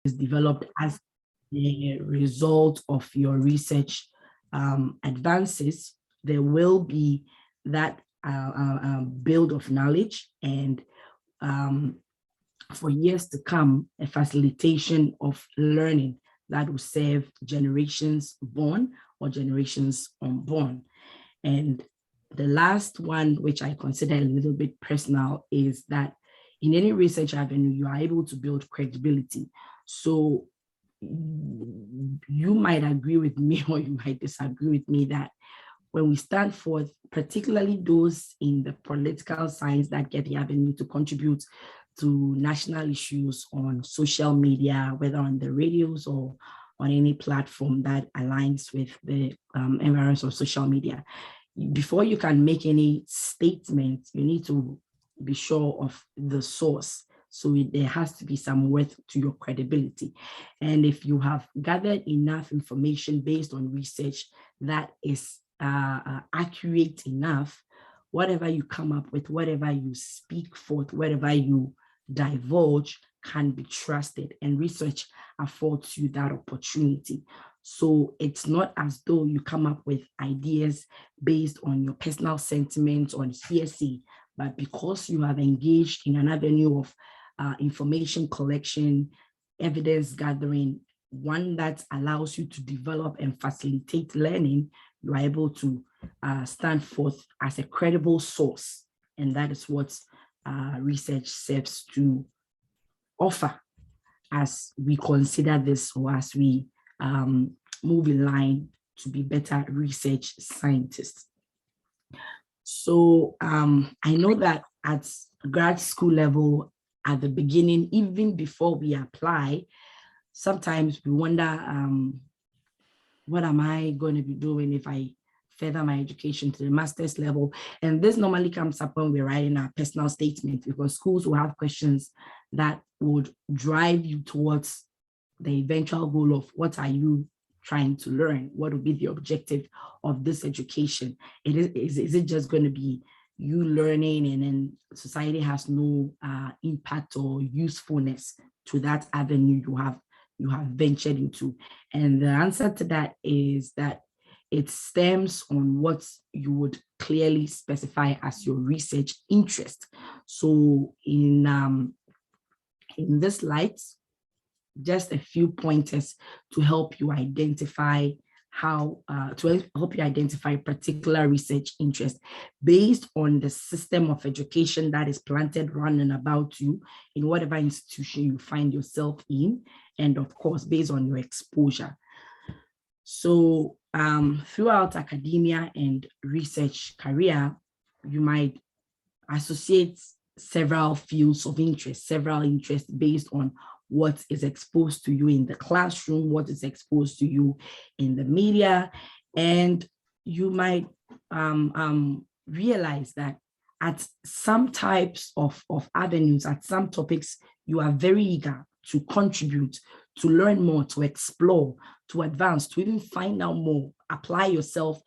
is developed as a result of your research advances, there will be that build of knowledge, and for years to come, a facilitation of learning that will serve generations born or generations unborn. And the last one, which I consider a little bit personal, is that in any research avenue, you are able to build credibility. So you might agree with me or you might disagree with me that when we stand forth, particularly those in the political science that get the avenue to contribute to national issues on social media, whether on the radios or on any platform that aligns with the environs of social media, before you can make any statement, you need to be sure of the source. So there has to be some worth to your credibility. And if you have gathered enough information based on research that is accurate enough, whatever you come up with, whatever you speak forth, whatever you divulge can be trusted, and research affords you that opportunity. So it's not as though you come up with ideas based on your personal sentiments or hearsay, but because you have engaged in an avenue of information collection, evidence gathering, one that allows you to develop and facilitate learning, you are able to stand forth as a credible source. And that is what research serves to offer as we consider this, or as we move in line to be better research scientists. So I know that at grad school level, at the beginning, even before we apply, sometimes we wonder, what am I going to be doing if I further my education to the master's level? And this normally comes up when we're writing our personal statement, because schools will have questions that would drive you towards the eventual goal of what are you trying to learn? What will be the objective of this education? Is it just going to be you learning and then society has no impact or usefulness to that avenue you have ventured into? And the answer to that is that it stems on what you would clearly specify as your research interest. So in this light, just a few pointers to help you identify particular research interest based on the system of education that is planted round and about you in whatever institution you find yourself in, and of course, based on your exposure. So throughout academia and research career, you might associate several fields of interest, several interests based on what is exposed to you in the classroom, what is exposed to you in the media. And you might realize that at some types of avenues, at some topics, you are very eager to contribute, to learn more, to explore, to advance, to even find out more, apply yourself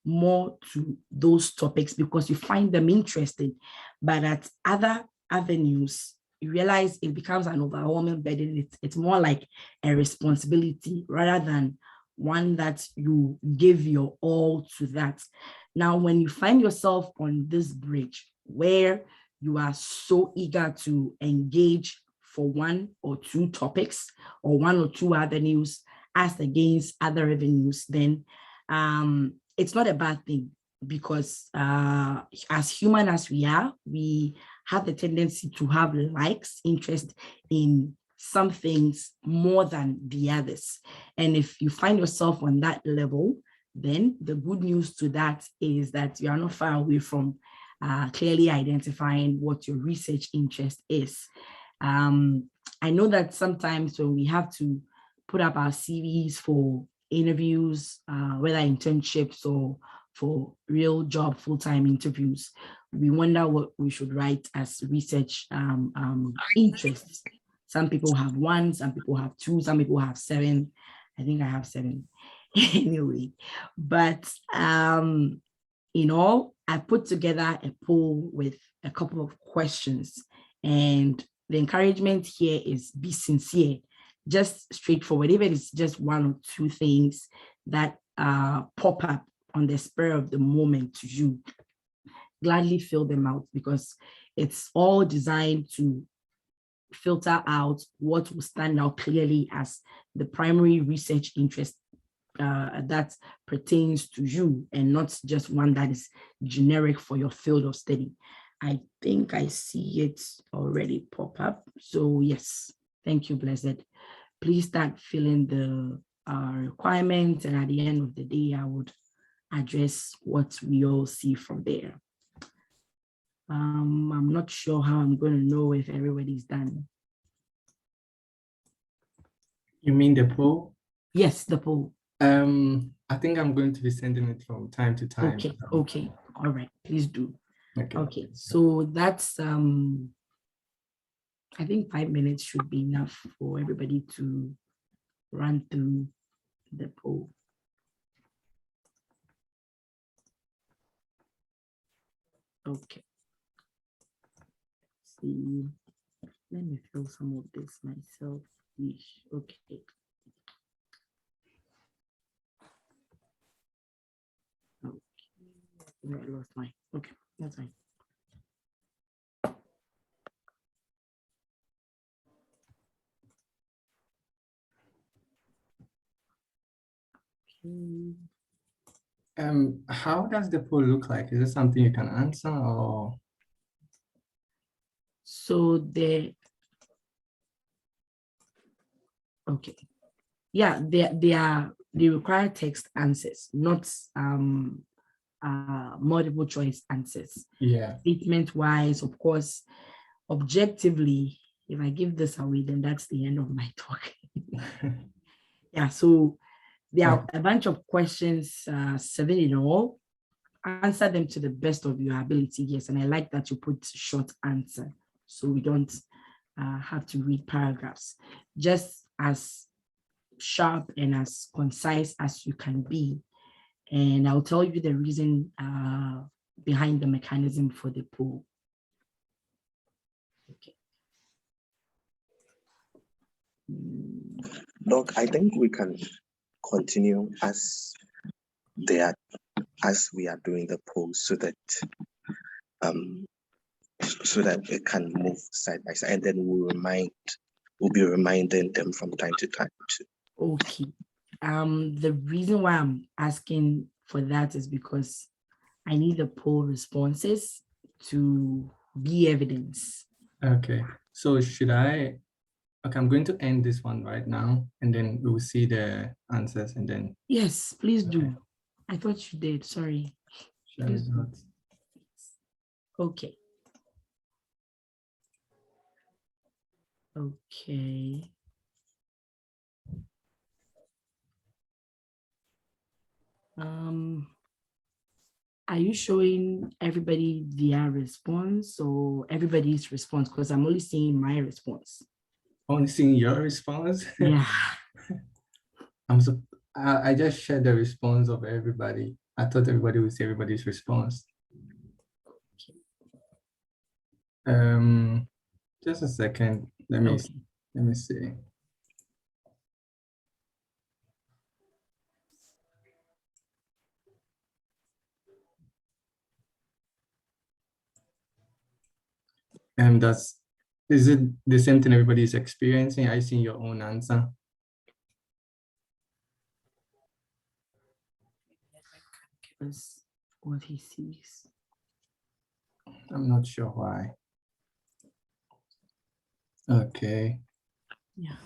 more to those topics because you find them interesting. But at other avenues, you realize it becomes an overwhelming burden. It's more like a responsibility rather than one that you give your all to that. Now, when you find yourself on this bridge where you are so eager to engage for one or two topics or one or two avenues as against other avenues, then it's not a bad thing, because as human as we are, we have the tendency to have likes, interest in some things more than the others. And if you find yourself on that level, then the good news to that is that you are not far away from clearly identifying what your research interest is. I know that sometimes when we have to put up our CVs for interviews, whether internships or for real job full-time interviews, we wonder what we should write as research interests. Some people have 1, some people have 2, some people have 7. I think I have 7 anyway. But in all, I put together a poll with a couple of questions, and the encouragement here is be sincere. just straightforward, even it's just one or two things that pop up on the spur of the moment to you, gladly fill them out, because it's all designed to filter out what will stand out clearly as the primary research interest that pertains to you, and not just one that is generic for your field of study. I think I see it already pop up. So yes, thank you, Blessed. Please start filling the requirements, and at the end of the day, I would address what we all see from there. I'm not sure how I'm going to know if everybody's done. You mean the poll? Yes, the poll. I think I'm going to be sending it from time to time. Okay, okay, all right, please do. Okay. Okay, so that's I think 5 minutes should be enough for everybody to run through the poll. Okay. See, let me fill some of this myself. Okay. Okay, I lost mine. Okay, that's fine. How does the poll look like? Is it something you can answer, or? So okay. Yeah, they require text answers, not multiple choice answers. Yeah. Statement wise, of course, objectively, if I give this away, then that's the end of my talk. Yeah, so there are a bunch of questions, 7 in all. Answer them to the best of your ability, yes. And I like that you put short answer, so we don't have to read paragraphs. Just as sharp and as concise as you can be. And I'll tell you the reason behind the mechanism for the poll. Okay. Doc, I think we can continue as we are doing the poll, so that it can move side by side, and then we'll be reminding them from time to time too. Okay. The reason why I'm asking for that is because I need the poll responses to be evidence. Okay. So should I? Okay, I'm going to end this one right now, and then we will see the answers, and then. Yes, please do. Okay. I thought you did. Sorry. Share results. Okay. Okay. Are you showing everybody their response or everybody's response? Because I'm only seeing my response. Only seeing your response? Yeah. I just shared the response of everybody. I thought everybody would see everybody's response. Just a second. Let me see. And is it the same thing everybody is experiencing? I see your own answer. Give us what he sees. I'm not sure why. Okay. Yeah.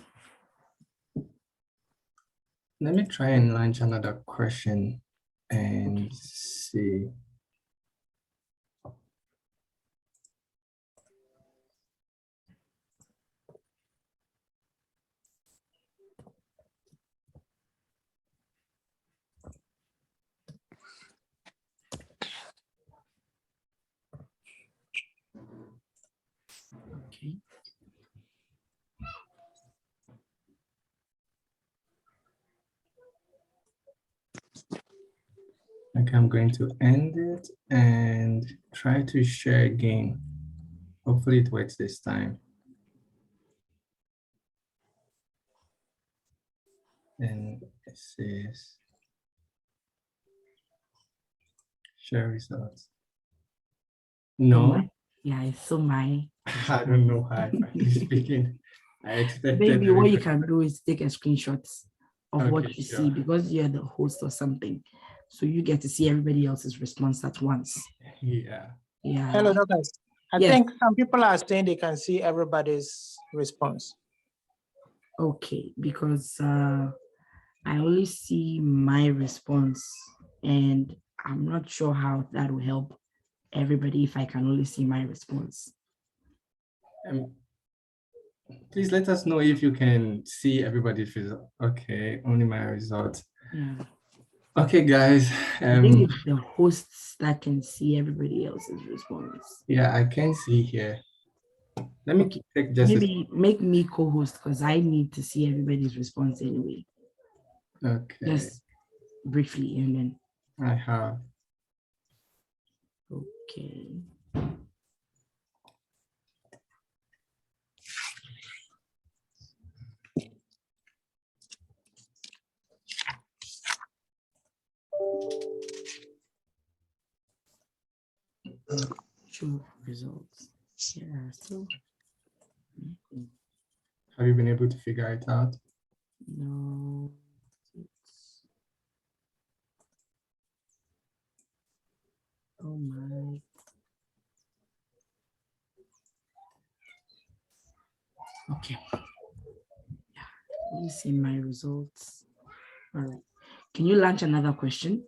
Let me try and launch another question and see. Okay. Okay, I'm going to end it and try to share again. Hopefully it works this time. And it says share results. No, Yeah, it's so my. I don't know how, frankly speaking. I expected Maybe what you everybody- can do is take a screenshot of what Okay, you sure. see because you're the host or something. So you get to see everybody else's response at once. Yeah. Yeah. Hello, Douglas. I Yes. think some people are saying they can see everybody's response. Okay, because I only see my response and I'm not sure how that will help everybody if I can only see my response. Please let us know if you can see everybody's result. Okay, only my results. Yeah. Okay, guys. I think it's the hosts that can see everybody else's response. Yeah, I can see here. Let me Okay. take just a- Maybe make me co-host because I need to see everybody's response anyway. okay. Just briefly and then I have. okay. Show results. Yeah, so Have you been able to figure it out? no. It's, oh my. Okay. Yeah. Let me see my results. All right. Can you launch another question?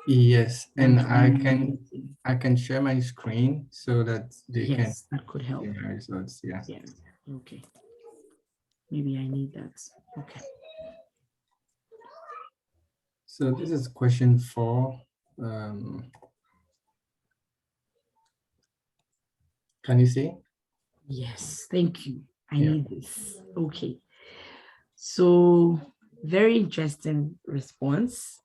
Yes, and I Launch can share my screen so that they can Yes, that could help. see my results. Yeah. Yeah. Okay. Maybe I need that. Okay. So this is question 4. Can you see? Yes, thank you. I Yeah. need this. Okay. So very interesting response.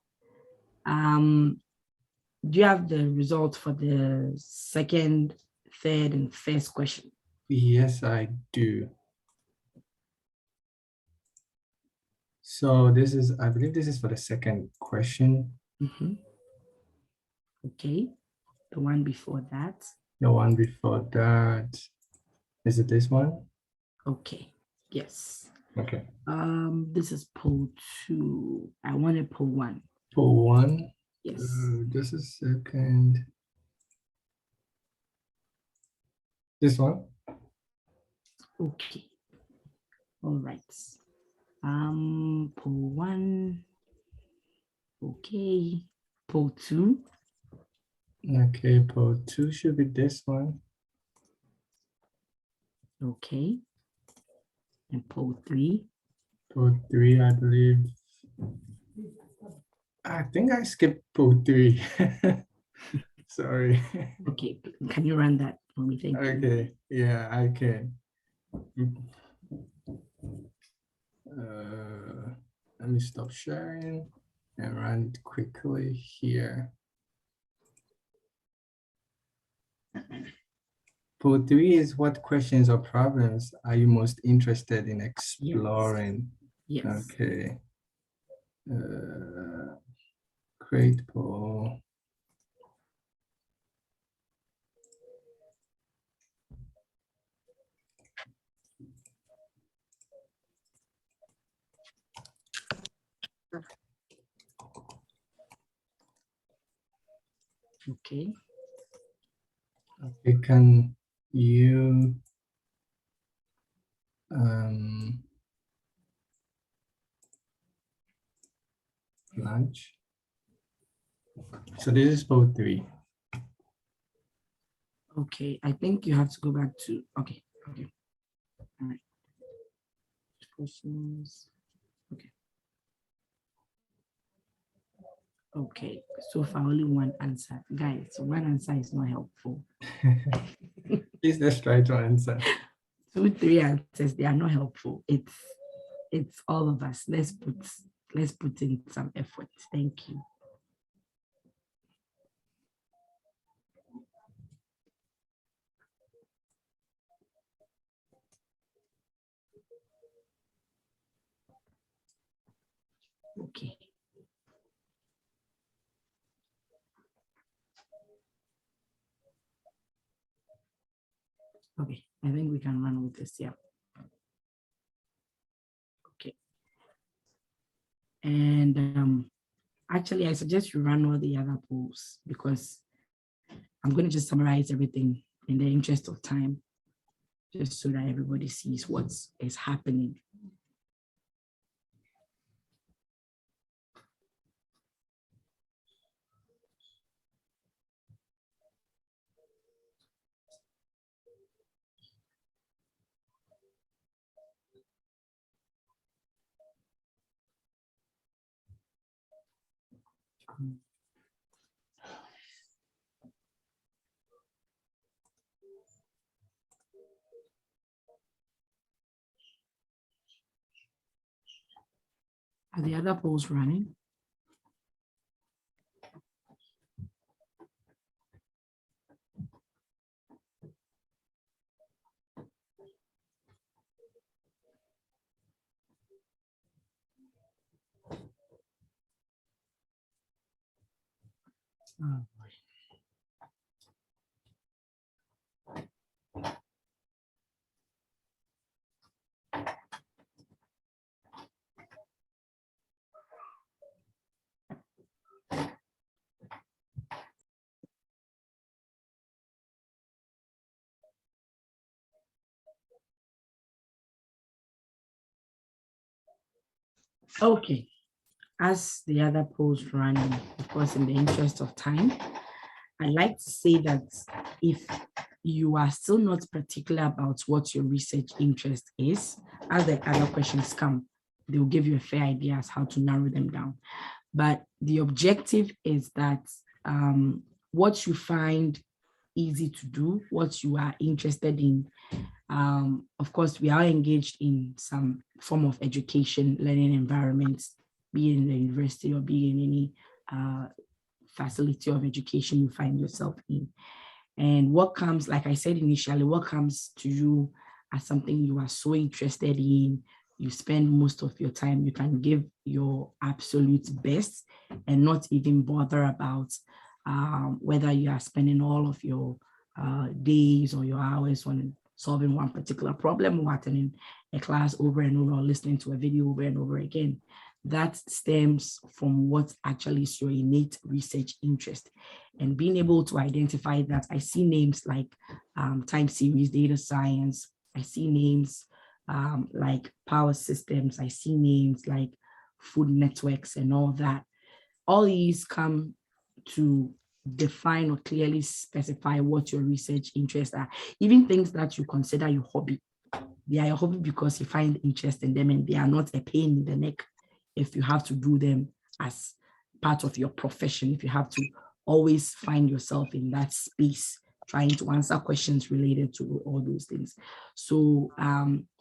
Do you have the results for the second, third, and first question? Yes, I do. So this is, I believe this is for the second question. Mhm. Okay. The one before that. The one before that, is it this one? Okay. Yes. Okay. This is poll 2. I wanted poll 1. For one, Yes. just a second. This one? Okay. All right. Poll 1. Okay. Poll 2. Okay, poll 2 should be this one. Okay. And poll 3. Poll 3, I believe. I think I skipped poll 3. Sorry. Okay. Can you run that for me? Thank you. Okay, yeah, I can. Let me stop sharing and run it quickly here. Poll 3 is what questions or problems are you most interested in exploring? Yes. Okay. Create poll. Okay. Okay, can you launch? So this is poll 3. Okay. I think you have to go back to, okay. Okay. All right. Questions. Okay. Okay. So far, only one answer. Guys, one answer is not helpful. Please let's try to answer. 2, 3 answers, they are not helpful. It's all of us. Let's put in some effort. Thank you. Okay. Okay, I think we can run with this, yeah. Okay. And actually, I suggest you run all the other polls because I'm going to just summarize everything in the interest of time, just so that everybody sees what is happening. Are the other polls running? Oh, boy. Okay, as the other polls running, of course, in the interest of time, I'd like to say that if you are still not particular about what your research interest is, as the other questions come, they will give you a fair idea as how to narrow them down. But the objective is that what you find easy to do, what you are interested in. Of course, we are engaged in some form of education, learning environments, be it in the university or be in any facility of education you find yourself in. And what comes, like I said initially, what comes to you as something you are so interested in, you spend most of your time, you can give your absolute best and not even bother about whether you are spending all of your days or your hours on solving one particular problem or attending a class over and over or listening to a video over and over again. That stems from what actually is your innate research interest. And being able to identify that, I see names like time series, data science, I see names like power systems, I see names like food networks and all that. All these come to define or clearly specify what your research interests are. Even things that you consider your hobby, they are your hobby because you find interest in them and they are not a pain in the neck if you have to do them as part of your profession, if you have to always find yourself in that space trying to answer questions related to all those things. So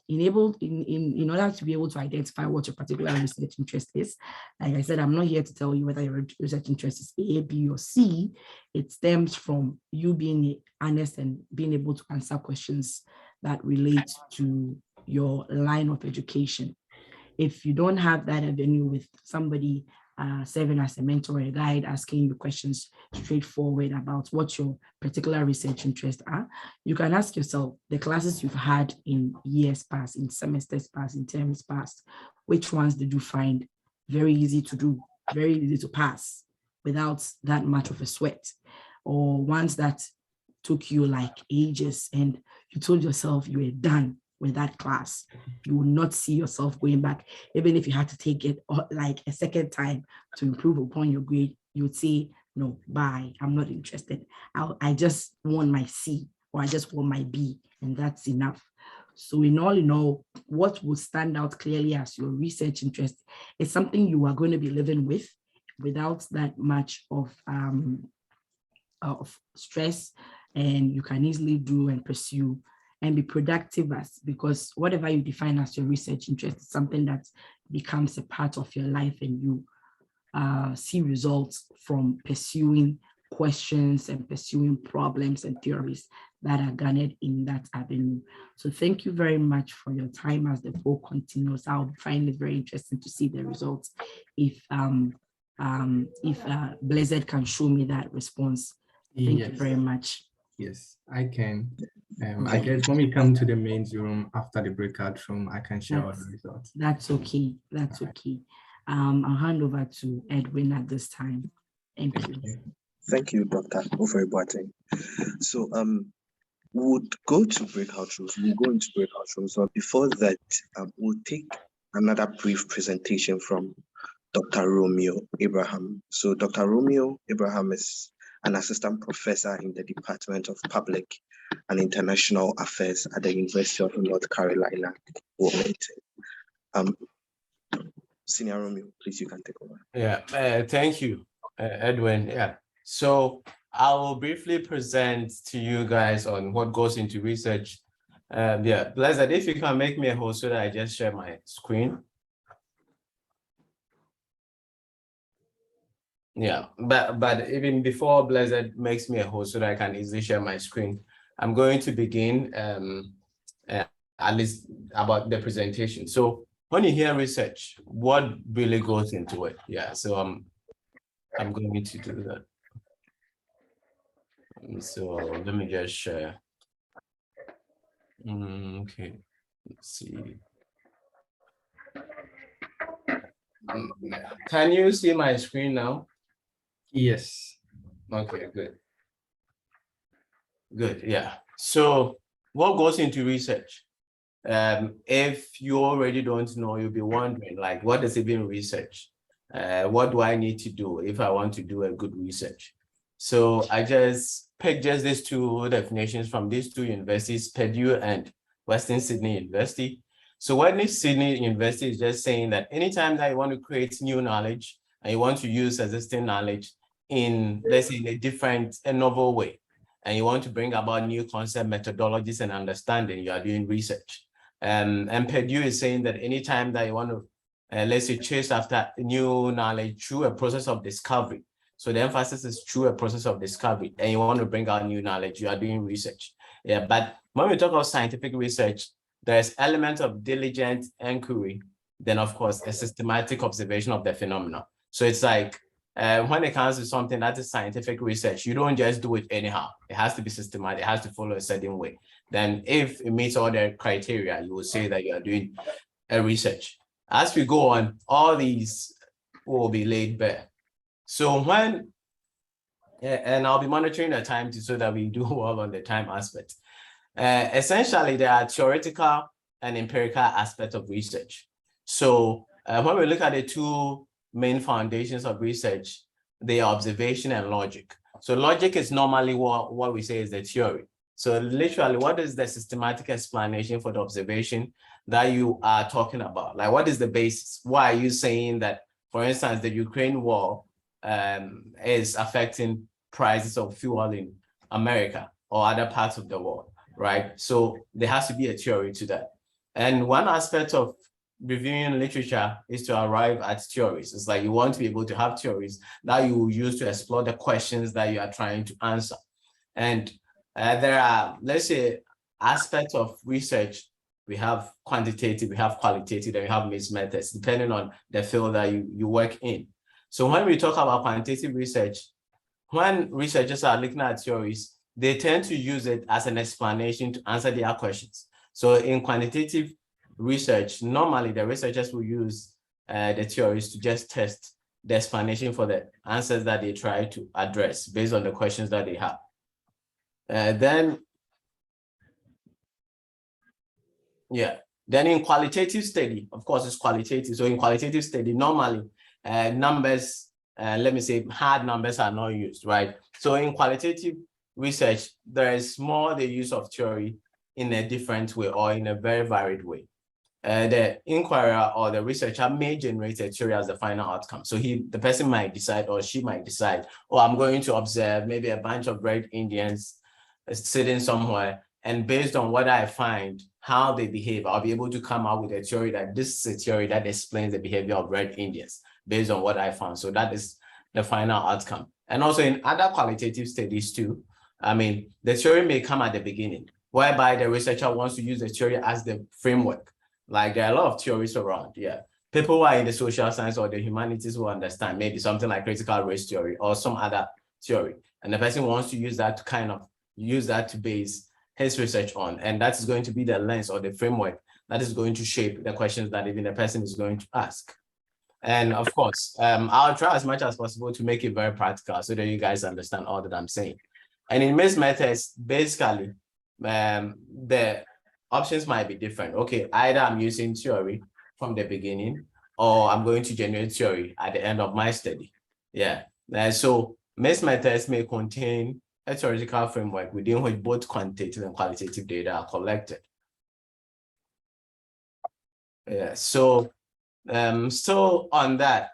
in order to be able to identify what your particular research interest is, like I said, I'm not here to tell you whether your research interest is A, B, or C. It stems from you being honest and being able to answer questions that relate to your line of education. If you don't have that avenue with somebody serving as a mentor or a guide, asking you questions straightforward about what your particular research interests are, you can ask yourself the classes you've had in years past, in semesters past, in terms past, which ones did you find very easy to do, very easy to pass without that much of a sweat, or ones that took you like ages and you told yourself you were done with that class. You will not see yourself going back. Even if you had to take it like a second time to improve upon your grade, you would say, no, bye, I'm not interested. I just want my C or I just want my B, and that's enough. So in all, what will stand out clearly as your research interest is something you are going to be living with without that much of stress, and you can easily do and pursue and be productive because whatever you define as your research interest is something that becomes a part of your life, and you see results from pursuing questions and pursuing problems and theories that are garnered in that avenue. So thank you very much for your time as the poll continues. I'll find it very interesting to see the results. If Blessed can show me that response. Thank you very much. Yes, I can. I Okay. guess when we come to the main room after the breakout room, I can share all the results. That's okay. That's okay. I'll hand over to Edwin at this time. Thank you. Thank you, Dr. Ofori-Boateng. So we'll go to breakout rooms. We'll go into breakout rooms. But before that, we'll take another brief presentation from Dr. Romeo Abraham. So Dr. Romeo Abraham is an assistant professor in the Department of Public and International Affairs at the University of North Carolina, Wilmington. Senior Romeo, please, you can take over. Yeah, thank you, Edwin. Yeah, so I will briefly present to you guys on what goes into research. Yeah, Blessed, if you can make me a host so that I just share my screen. Yeah, but even before Blessed makes me a host so that I can easily share my screen, I'm going to begin at least about the presentation. So when you hear research, what really goes into it? Yeah, so I'm going to do that. So let me just share. Okay, let's see. Can you see my screen now? Yes. Okay, good. Good, yeah. So what goes into research? If you already don't know, you'll be wondering, like, what is even research? What do I need to do if I want to do a good research? So I just picked just these two definitions from these two universities, Purdue and Western Sydney University. So Western Sydney University is just saying that anytime that you want to create new knowledge and you want to use existing knowledge in, let's say, in a different, a novel way, and you want to bring about new concept methodologies and understanding, you are doing research. And Purdue is saying that anytime that you want to, let's say, chase after new knowledge through a process of discovery. So the emphasis is through a process of discovery, and you want to bring out new knowledge, you are doing research. Yeah, but when we talk about scientific research, there's elements of diligent inquiry, then of course, a systematic observation of the phenomena. So it's like, when it comes to something that is scientific research, you don't just do it anyhow. It has to be systematic, it has to follow a certain way. Then if it meets all the criteria, you will say that you are doing a research. As we go on, all these will be laid bare. So when, and I'll be monitoring the time so that we do well on the time aspect. Essentially, there are theoretical and empirical aspects of research. So when we look at the two main foundations of research, they are observation and logic. So logic is normally what we say is the theory. So literally, what is the systematic explanation for the observation that you are talking about? Like, what is the basis? Why are you saying that, for instance, the Ukraine war is affecting prices of fuel in America or other parts of the world, right? So there has to be a theory to that. And one aspect of reviewing literature is to arrive at theories. It's like you want to be able to have theories that you will use to explore the questions that you are trying to answer. And there are, let's say, aspects of research. We have quantitative, we have qualitative, and we have mixed methods, depending on the field that you work in. So when we talk about quantitative research, when researchers are looking at theories, they tend to use it as an explanation to answer their questions. So in quantitative research, normally the researchers will use the theories to just test the explanation for the answers that they try to address based on the questions that they have. Then in qualitative study, of course, it's qualitative. So in qualitative study, normally numbers, let me say hard numbers are not used, right? So in qualitative research, there is more the use of theory in a different way or in a very varied way. The inquirer or the researcher may generate a theory as the final outcome. So the person might decide, or she might decide, oh, I'm going to observe maybe a bunch of Red Indians sitting somewhere, and based on what I find, how they behave, I'll be able to come out with a theory that this is a theory that explains the behavior of Red Indians based on what I found. So that is the final outcome. And also in other qualitative studies too, I mean, the theory may come at the beginning, whereby the researcher wants to use the theory as the framework. Like there are a lot of theories around, yeah. People who are in the social science or the humanities will understand maybe something like critical race theory or some other theory. And the person wants to use that to kind of use that to base his research on. And that is going to be the lens or the framework that is going to shape the questions that even the person is going to ask. And of course, I'll try as much as possible to make it very practical so that you guys understand all that I'm saying. And in most methods, basically, the options might be different. Okay, either I'm using theory from the beginning, or I'm going to generate theory at the end of my study. Yeah, so most methods may contain a theoretical framework within which both quantitative and qualitative data are collected. Yeah, so on that,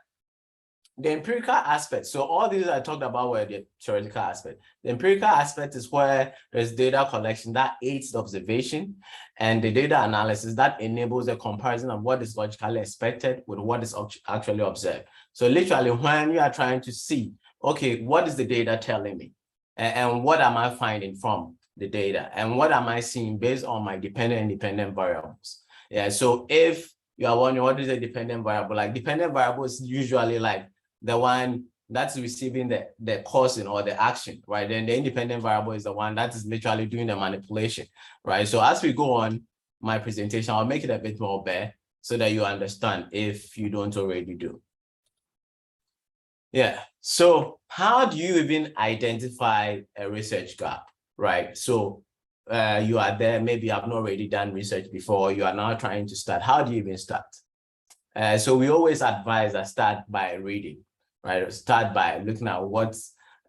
the empirical aspect, so all these I talked about were the theoretical aspect. The empirical aspect is where there's data collection that aids the observation, and the data analysis that enables a comparison of what is logically expected with what is actually observed. So literally when you are trying to see, okay, what is the data telling me? And what am I finding from the data? And what am I seeing based on my dependent and independent variables? Yeah, so if you are wondering what is a dependent variable, like dependent variable is usually like the one that's receiving the causing or the action, right? Then the independent variable is the one that is literally doing the manipulation, right? So as we go on my presentation, I'll make it a bit more bare so that you understand if you don't already do. Yeah, so how do you even identify a research gap, right? So you are there, maybe you have not already done research before, you are now trying to start. How do you even start? So we always advise that start by reading, right? Start by looking at what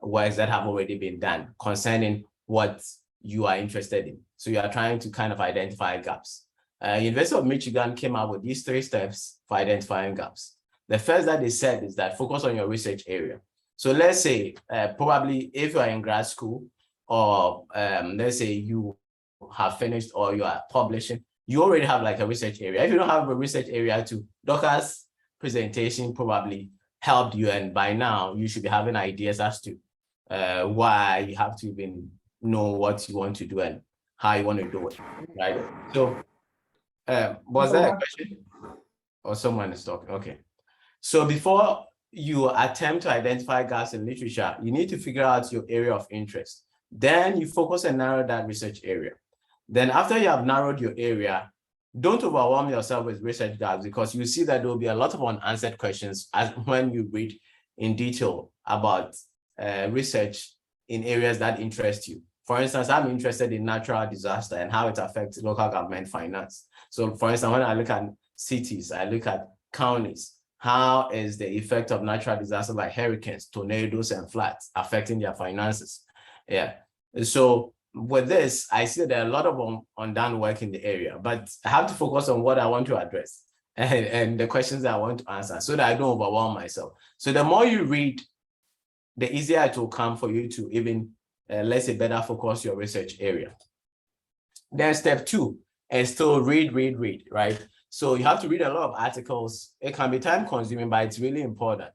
works that have already been done concerning what you are interested in. So you are trying to kind of identify gaps. University of Michigan came up with these 3 steps for identifying gaps. The first that they said is that focus on your research area. So let's say probably if you are in grad school, or let's say you have finished or you are publishing, you already have like a research area. If you don't have a research area too, Dorcas' presentation probably helped you, and by now you should be having ideas as to why you have to even know what you want to do and how you want to do it, right? So was there a question? Or someone is talking? Okay. So before you attempt to identify gaps in literature, you need to figure out your area of interest. Then you focus and narrow that research area. Then after you have narrowed your area, don't overwhelm yourself with research gaps, because you see that there will be a lot of unanswered questions as when you read in detail about research in areas that interest you. For instance, I'm interested in natural disaster and how it affects local government finance. So for instance, when I look at cities, I look at counties, how is the effect of natural disasters like hurricanes, tornadoes, and floods affecting their finances? Yeah, so with this, I see that there are a lot of undone work in the area, but I have to focus on what I want to address and the questions that I want to answer so that I don't overwhelm myself. So the more you read, the easier it will come for you to even, let's say, better focus your research area. Then step 2 is still read, right? So you have to read a lot of articles. It can be time consuming, but it's really important.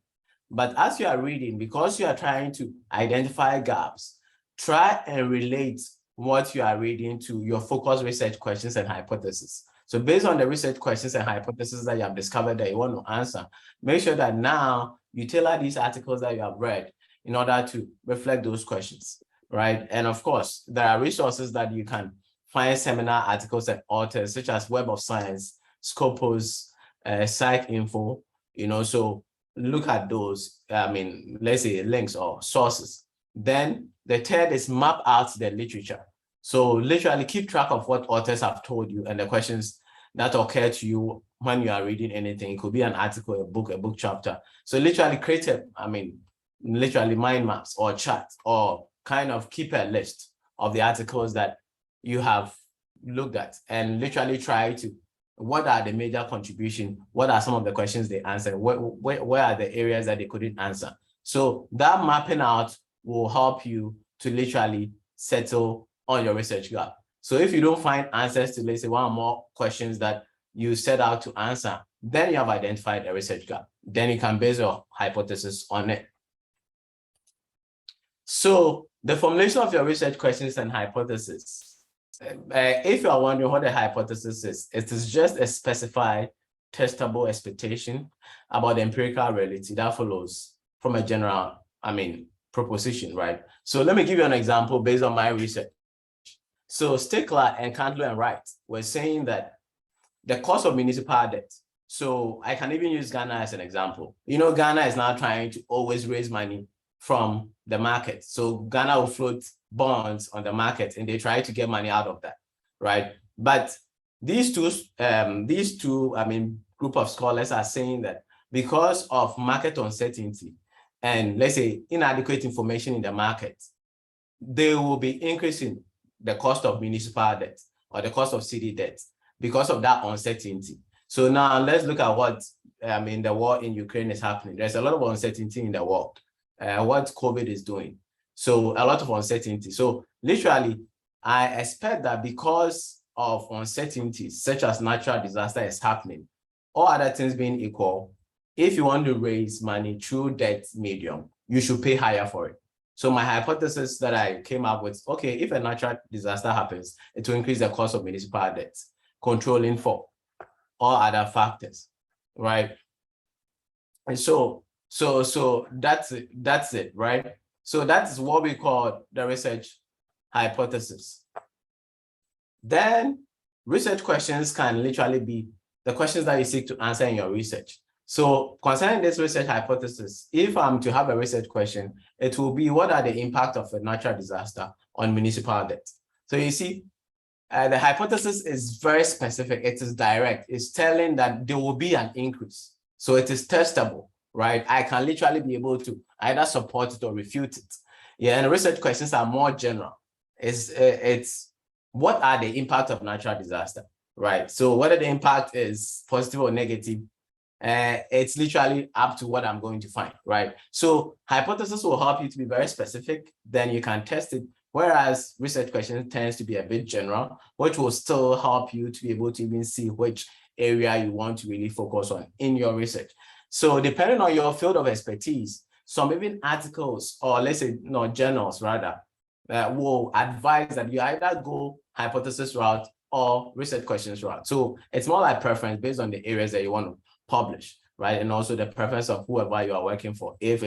But as you are reading, because you are trying to identify gaps, try and relate what you are reading to your focused research questions and hypotheses. So based on the research questions and hypotheses that you have discovered that you want to answer, make sure that now you tailor these articles that you have read in order to reflect those questions, right? And of course, there are resources that you can find, seminar articles and authors such as Web of Science, Scopus, PsycInfo, so look at those, let's say links or sources. Then the third is map out the literature. So literally keep track of what authors have told you and the questions that occur to you when you are reading anything. It could be an article, a book chapter. So literally create literally mind maps or charts, or kind of keep a list of the articles that you have looked at and literally try to, what are the major contributions? What are some of the questions they answered? Where are the areas that they couldn't answer? So that mapping out will help you to literally settle on your research gap. So if you don't find answers to, let's say, one or more questions that you set out to answer, then you have identified a research gap. Then you can base your hypothesis on it. So the formulation of your research questions and hypothesis. If you are wondering what a hypothesis is, it is just a specified, testable expectation about the empirical reality that follows from a general, proposition, right? So let me give you an example based on my research. So Stickler and Candler and Wright were saying that the cost of municipal debt. So I can even use Ghana as an example. Ghana is now trying to always raise money from the market. So Ghana will float bonds on the market and they try to get money out of that, right? But these two, group of scholars are saying that because of market uncertainty and let's say inadequate information in the market, they will be increasing the cost of municipal debt or the cost of city debt because of that uncertainty. So now let's look at what the war in Ukraine is happening. There's a lot of uncertainty in the world. What COVID is doing. So a lot of uncertainty. So literally, I expect that because of uncertainties such as natural disaster is happening, all other things being equal, if you want to raise money through debt medium, you should pay higher for it. So my hypothesis that I came up with, okay, if a natural disaster happens, it will increase the cost of municipal debt, controlling for all other factors, right? And so that's it, right? So that's what we call the research hypothesis. Then research questions can literally be the questions that you seek to answer in your research. So concerning this research hypothesis, if I'm to have a research question, it will be what are the impact of a natural disaster on municipal debt? So you see, the hypothesis is very specific. It is direct. It's telling that there will be an increase. So it is testable, right? I can literally be able to either support it or refute it. Yeah, and research questions are more general. It's what are the impact of natural disaster, right? So whether the impact is positive or negative, it's literally up to what I'm going to find, right? So hypothesis will help you to be very specific, then you can test it. Whereas research question tends to be a bit general, which will still help you to be able to even see which area you want to really focus on in your research. So depending on your field of expertise, some even articles or let's say journals rather will advise that you either go hypothesis route or research questions route. So it's more like preference based on the areas that you want to publish, right? And also the preference of whoever you are working for. If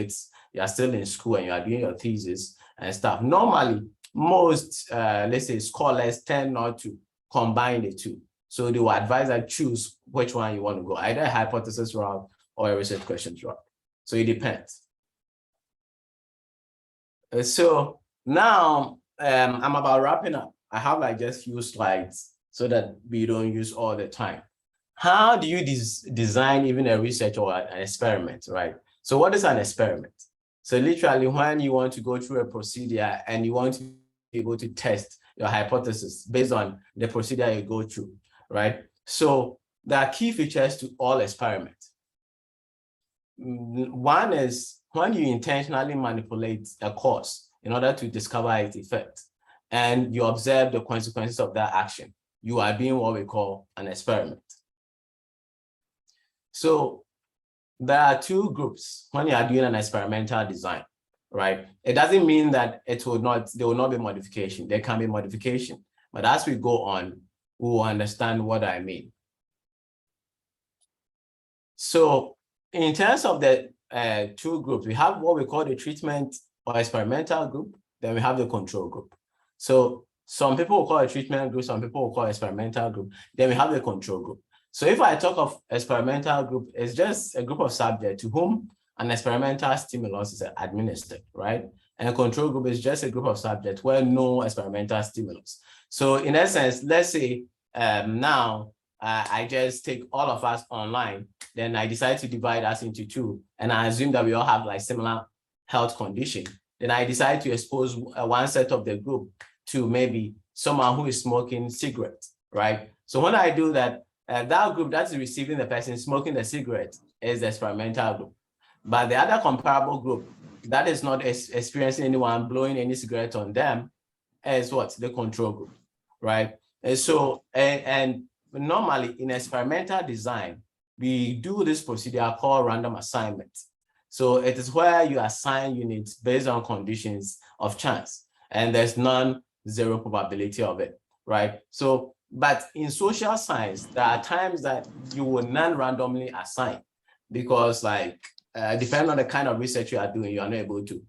you're still in school and you are doing your thesis and stuff. Normally, most let's say scholars tend not to combine the two. So they will advise that choose which one you want to go, either a hypothesis route or a research questions route. So it depends. So now I'm about wrapping up. I have like just few slides so that we don't use all the time. How do you design even a research or an experiment, right? So what is an experiment? So literally when you want to go through a procedure and you want to be able to test your hypothesis based on the procedure you go through, right? So there are key features to all experiments. One is when you intentionally manipulate a cause in order to discover its effect and you observe the consequences of that action, you are doing what we call an experiment. So there are two groups when you are doing an experimental design, right? It doesn't mean that there will not be modification. There can be modification, but as we go on, we will understand what I mean. So in terms of the two groups, we have what we call the treatment or experimental group, then we have the control group. So some people will call it treatment group, some people will call it experimental group, then we have the control group. So if I talk of experimental group, it's just a group of subjects to whom an experimental stimulus is administered, right? And a control group is just a group of subjects where no experimental stimulus. So in essence, let's say now I just take all of us online, then I decide to divide us into two, and I assume that we all have like similar health condition. Then I decide to expose one set of the group to maybe someone who is smoking cigarettes, right? So when I do that, that group that's receiving the person smoking the cigarette is the experimental group. But the other comparable group that is not experiencing anyone blowing any cigarette on them is what? The control group, right? And so, and normally in experimental design, we do this procedure called random assignment. So it is where you assign units based on conditions of chance, and there's non-zero probability of it, right? So, but in social science, there are times that you will non-randomly assign, because like, depending on the kind of research you are doing, you are not able to,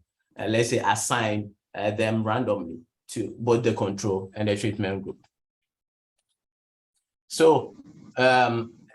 let's say, assign them randomly to both the control and the treatment group. So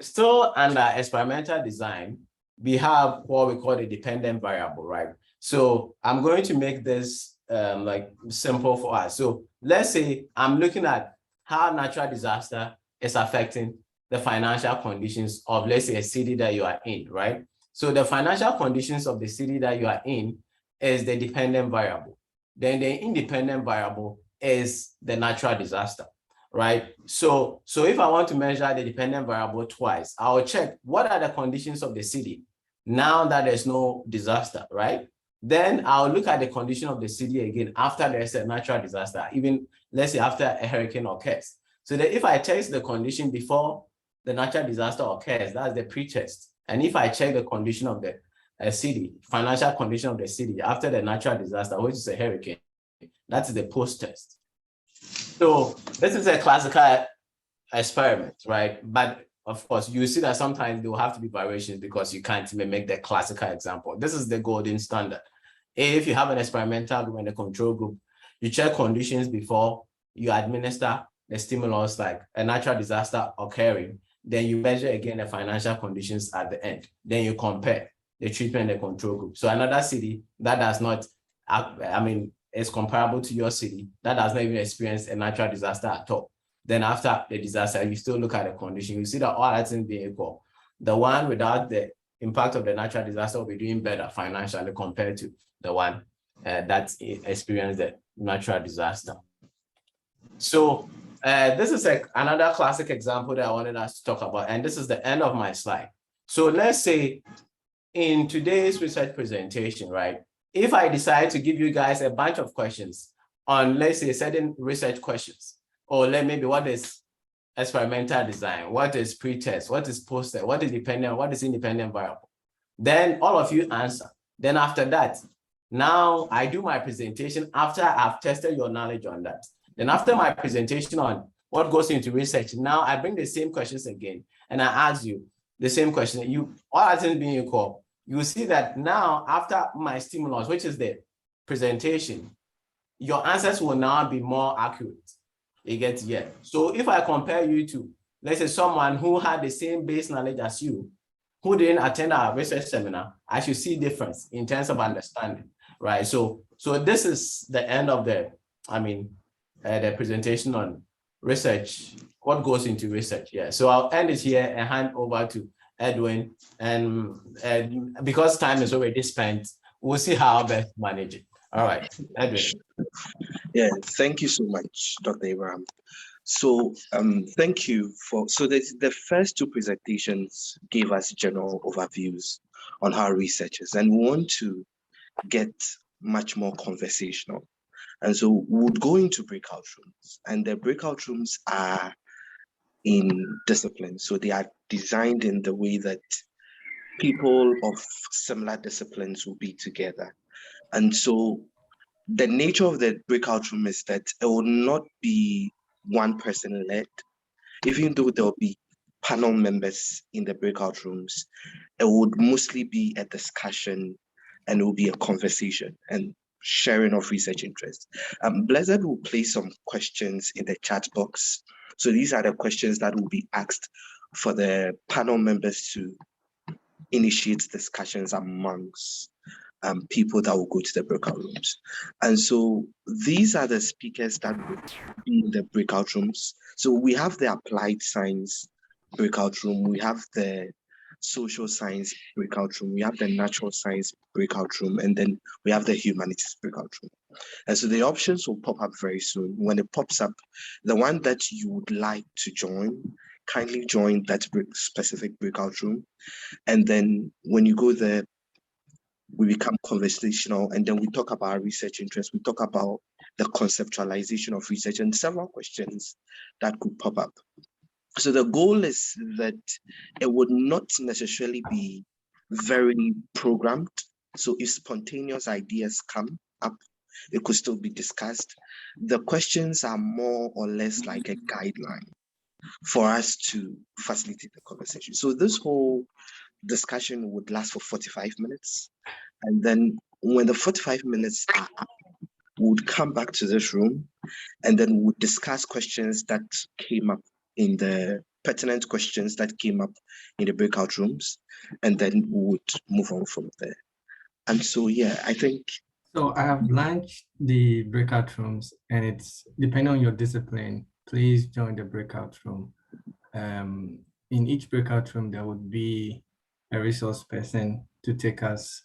still under experimental design, we have what we call a dependent variable, right? So I'm going to make this like simple for us. So let's say I'm looking at how natural disaster is affecting the financial conditions of, let's say, a city that you are in, right? So the financial conditions of the city that you are in is the dependent variable. Then the independent variable is the natural disaster, right? So if I want to measure the dependent variable twice, I'll check what are the conditions of the city now that there's no disaster, right? Then I'll look at the condition of the city again after there's a natural disaster, even let's say after a hurricane occurs. So that if I test the condition before the natural disaster occurs, that's the pre-test. And if I check the condition of the city, financial condition of the city after the natural disaster, which is a hurricane, that's the post-test. So this is a classical experiment, right? But of course, you see that sometimes there will have to be variations because you can't even make the classical example. This is the golden standard. If you have an experimental group and a control group, you check conditions before you administer the stimulus, like a natural disaster occurring, then you measure again the financial conditions at the end. Then you compare the treatment and the control group. So another city that does not, is comparable to your city, that does not even experience a natural disaster at all. Then after the disaster, you still look at the condition. You see that all that things being equal, the one without the impact of the natural disaster will be doing better financially compared to the one that experienced the natural disaster. So this is another classic example that I wanted us to talk about, and this is the end of my slide. So let's say in today's research presentation, right, if I decide to give you guys a bunch of questions on, let's say, certain research questions, or maybe what is experimental design, what is pre-test, what is post-test, what is dependent, what is independent variable, then all of you answer. Then after that, now I do my presentation after I've tested your knowledge on that. Then after my presentation on what goes into research, now I bring the same questions again, and I ask you the same question. You, all things being equal, you see that now after my stimulus, which is the presentation, your answers will now be more accurate. You get, yeah. So if I compare you to, let's say, someone who had the same base knowledge as you, who didn't attend our research seminar, I should see difference in terms of understanding, right? So this is the end of the, the presentation on research, what goes into research. Yeah. So I'll end it here and hand over to Edwin. And because time is already spent, we'll see how best to manage it. All right, Edwin. Yeah, thank you so much, Dr. Abraham. So thank you for, so the first two presentations gave us general overviews on how researchers, and we want to get much more conversational. And so we'll go into breakout rooms, and the breakout rooms are in disciplines. So they are designed in the way that people of similar disciplines will be together. And so the nature of the breakout room is that it will not be one person led, even though there will be panel members in the breakout rooms. It would mostly be a discussion, and it will be a conversation and sharing of research interests. Blessed will place some questions in the chat box. So these are the questions that will be asked for the panel members to initiate discussions amongst people that will go to the breakout rooms. And so these are the speakers that will be in the breakout rooms. So we have the applied science breakout room, we have the social science breakout room, we have the natural science breakout room, and then we have the humanities breakout room. And so the options will pop up very soon. When it pops up, the one that you would like to join, kindly join that specific breakout room. And then when you go there, we become conversational, and then we talk about our research interests. We talk about the conceptualization of research and several questions that could pop up. So the goal is that it would not necessarily be very programmed. So if spontaneous ideas come up, it could still be discussed. The questions are more or less like a guideline for us to facilitate the conversation. So this whole discussion would last for 45 minutes. And then when the 45 minutes are up, we would come back to this room and then we would discuss questions that came up in the pertinent questions that came up in the breakout rooms, and then we would move on from there. And so, yeah, I think. So I have launched the breakout rooms, and it's depending on your discipline, please join the breakout room. In each breakout room, there would be a resource person to take us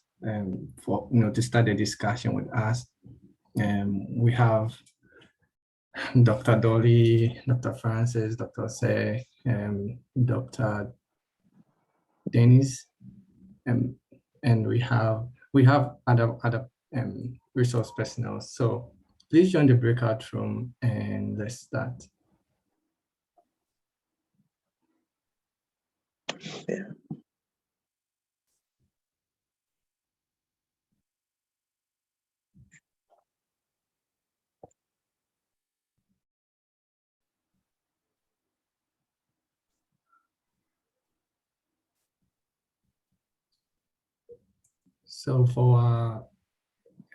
for, to start a discussion with us. We have Dr. Dolly, Dr. Francis, Dr. Say, Dr. Dennis, and we have other resource personnel. So please join the breakout room and let's start. Yeah. So for our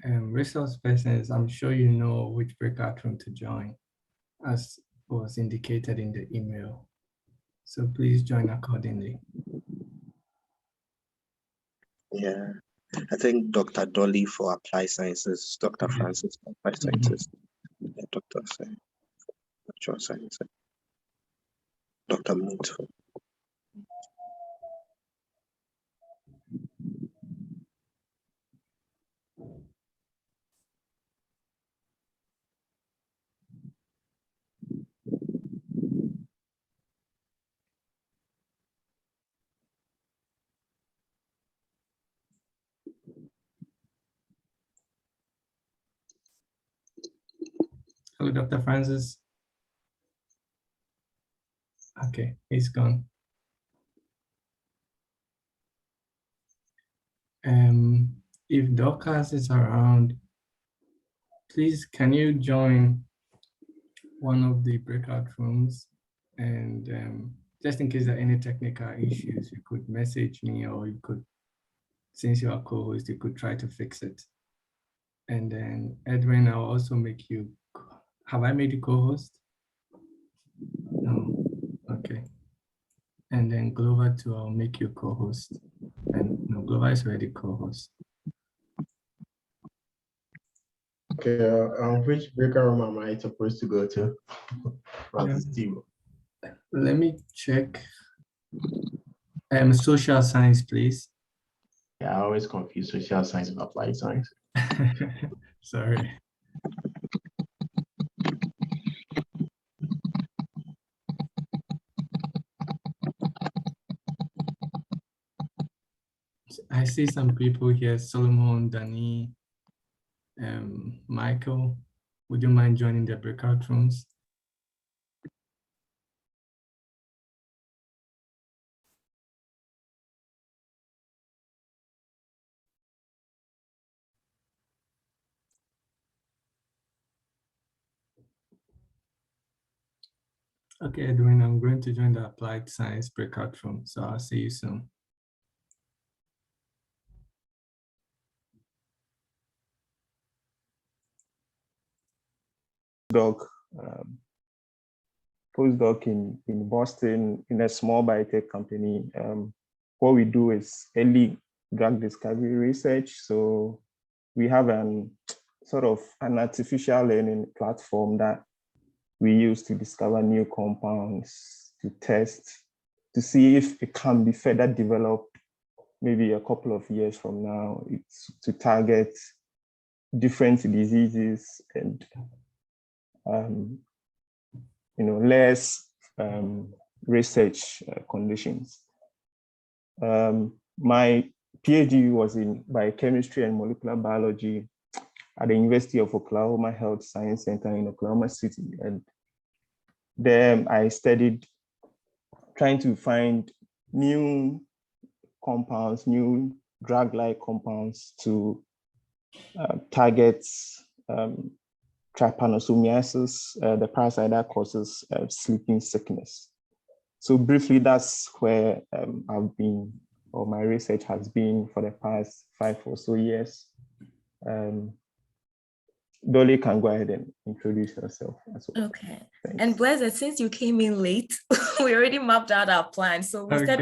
resource persons, I'm sure you know which breakout room to join, as was indicated in the email. So please join accordingly. Yeah, I think Dr. Dolly for Applied Sciences, Dr. Francis for Applied Sciences, yeah, Dr. Say, Natural Sciences, Dr. Moot for. Hello, Dr. Francis. Okay, he's gone. If Dorcas is around, please can you join one of the breakout rooms? And just in case there are any technical issues, you could message me, or you could, since you are co-host, you could try to fix it. And then Edwin, I'll also make you, have I made you co-host? No, okay. And then Glover too, I'll make you co-host. And no, Glover is already co-host. Okay, which breakout room am I supposed to go to? Let me check. Social science, please. Yeah, I always confuse social science and applied science. Sorry. I see some people here, Solomon, Danny, Michael. Would you mind joining the breakout rooms? Okay, Edwin, I'm going to join the applied science breakout room, so I'll see you soon. Postdoc in Boston in a small biotech company. What we do is early drug discovery research. So we have sort of an artificial learning platform that we use to discover new compounds, to test, to see if it can be further developed maybe a couple of years from now. It's to target different diseases and less research conditions. My PhD was in biochemistry and molecular biology at the University of Oklahoma Health Science Center in Oklahoma City. And there I studied trying to find new compounds, new drug-like compounds to target trypanosomiasis, the parasite that causes sleeping sickness. So briefly, that's where I've been, or my research has been for the past 5 or so years. Dolly can go ahead and introduce yourself as well. Okay. Thanks. And Blessed, since you came in late, we already mapped out our plan. So we said,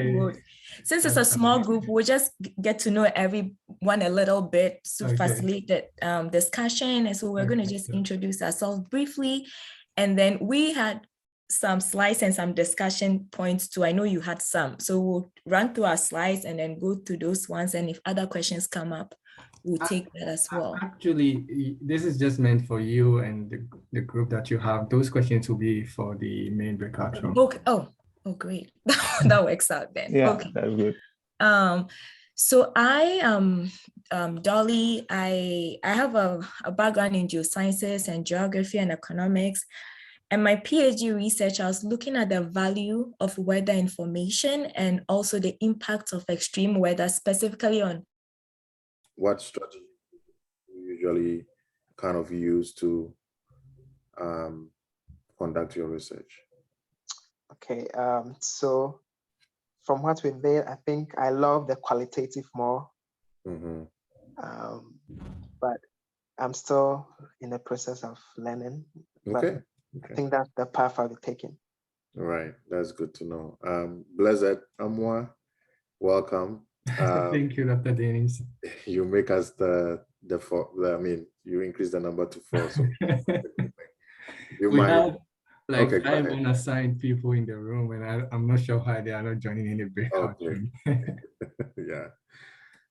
since it's a That's small fine. group, we'll just get to know everyone a little bit to Okay. facilitate the discussion. And so we're going to Okay, just sure. introduce ourselves briefly. And then we had some slides and some discussion points too. I know you had some. So we'll run through our slides and then go through those ones. And if other questions come up, we'll take that as well. Actually, this is just meant for you and the group that you have. Those questions will be for the main breakout room. Okay. Oh, great. That works out then. Yeah, Okay. that's good. So I am Dolly. I have a background in geosciences and geography and economics. And my PhD research, I was looking at the value of weather information and also the impact of extreme weather, specifically on. What strategy do you usually kind of use to conduct your research? Okay, so from what we did, I think I love the qualitative more, but I'm still in the process of learning. Okay. I think that's the path I'll be taking. All right, that's good to know. Blessed Amwa, welcome. Thank you, Dr. Dennis. You make us the four. I mean, you increase the number to 4. So you We might. have like Okay, go 5 ahead. unassigned people in the room, and I'm not sure why they are not joining any breakout Okay. room. Yeah.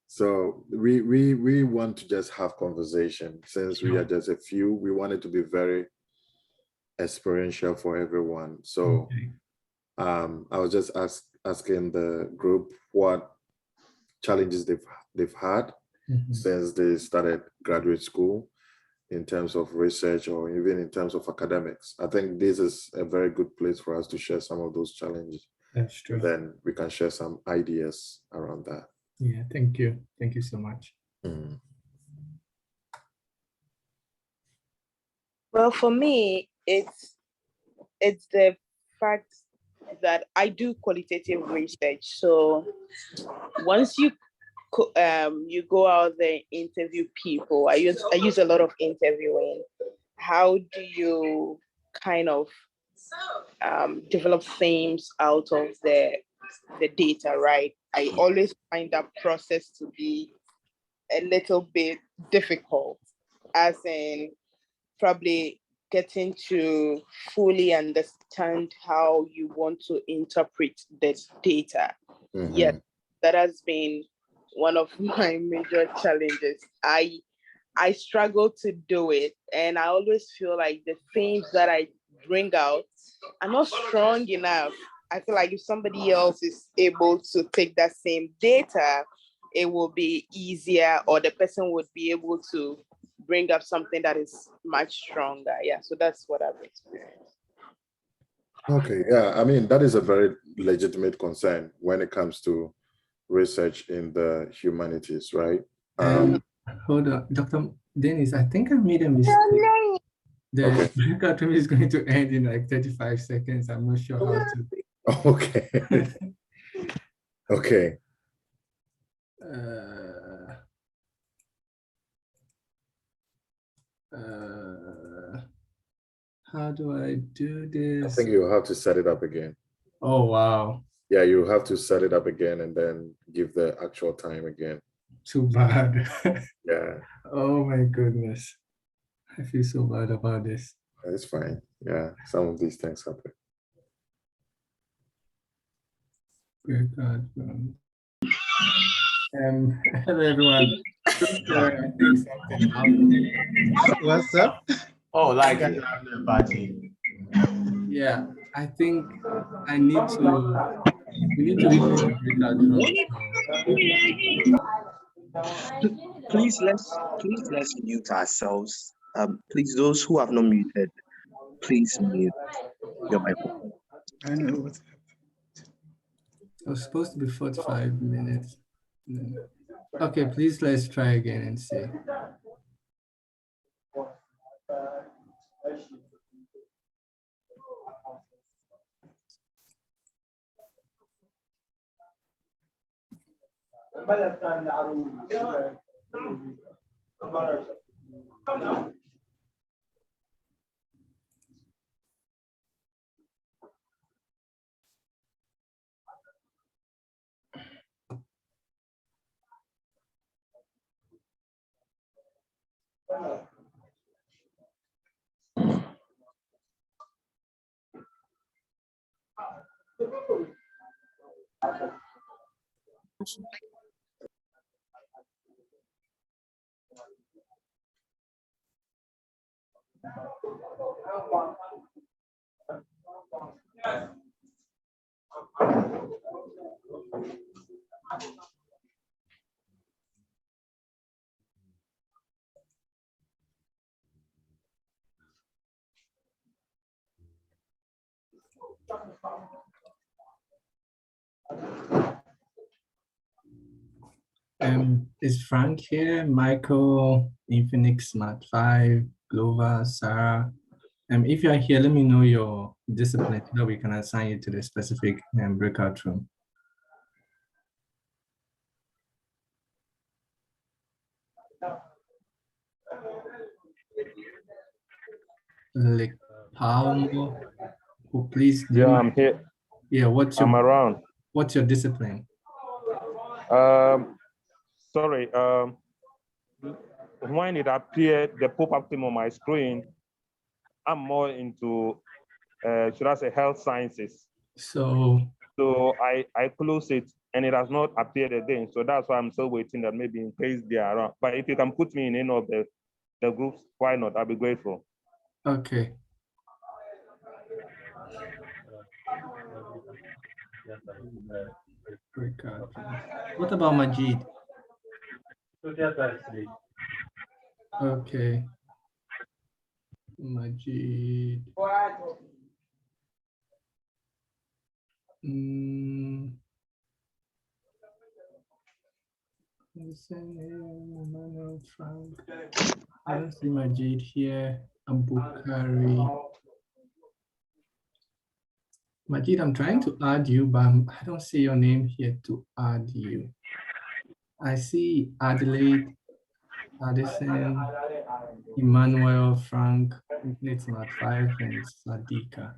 So we want to just have conversation. Since we are just a few, we want it to be very experiential for everyone. So Okay. I was just asking the group what challenges they've had since they started graduate school in terms of research or even in terms of academics. I think this is a very good place for us to share some of those challenges. That's true. Then we can share some ideas around that. Yeah, thank you. Thank you so much. Well, for me, it's the fact that I do qualitative research. So once you go out there, interview people. I use a lot of interviewing. How do you kind of develop themes out of the data, right? I always find that process to be a little bit difficult, as in probably getting to fully understand how you want to interpret this data. Yes, that has been one of my major challenges. I struggle to do it, and I always feel like the themes that I bring out are not strong enough. I feel like if somebody else is able to take that same data, it will be easier, or the person would be able to bring up something that is much stronger. Yeah, so that's what I've experienced. Okay, yeah, I mean, that is a very legitimate concern when it comes to research in the humanities, right? Hold on, Dr. Dennis, I think I made a mistake. The breakout room is going to end in like 35 seconds. I'm not sure how to. Okay. Okay. How do I do this? I think you'll have to set it up again. Oh, wow. Yeah, you have to set it up again and then give the actual time again. Too bad. Yeah. Oh my goodness. I feel so bad about this. It's fine. Yeah, some of these things happen. Breakout room. Hello everyone. Sorry, I think something happened. What's up? Oh, like Yeah, I think we need to leave the breakout room. Please let's mute ourselves. Please, those who have not muted, please mute your microphone. I know what's It was supposed to be 45 minutes. Okay, please let's try again and see. Is Frank here? Michael, Infinix Smart 5, Glover, Sarah. If you are here, let me know your discipline so that we can assign you to the specific breakout room. Like Palmo, please. Yeah, I'm here. Yeah, I'm around. What's your discipline? Sorry. When it appeared, the pop-up came on my screen. I'm more into, should I say, health sciences. So I close it and it has not appeared again. So that's why I'm still waiting that maybe in case they are around. But if you can put me in any of the groups, why not? I'll be grateful. Okay. What about Majid? Okay. Majid. Frank. I don't see Majid here. Abukari. Majid, I'm trying to add you, but I don't see your name here to add you. I see Adelaide, Addison, Emmanuel, Frank, Infinite Smart 5, and Sadika.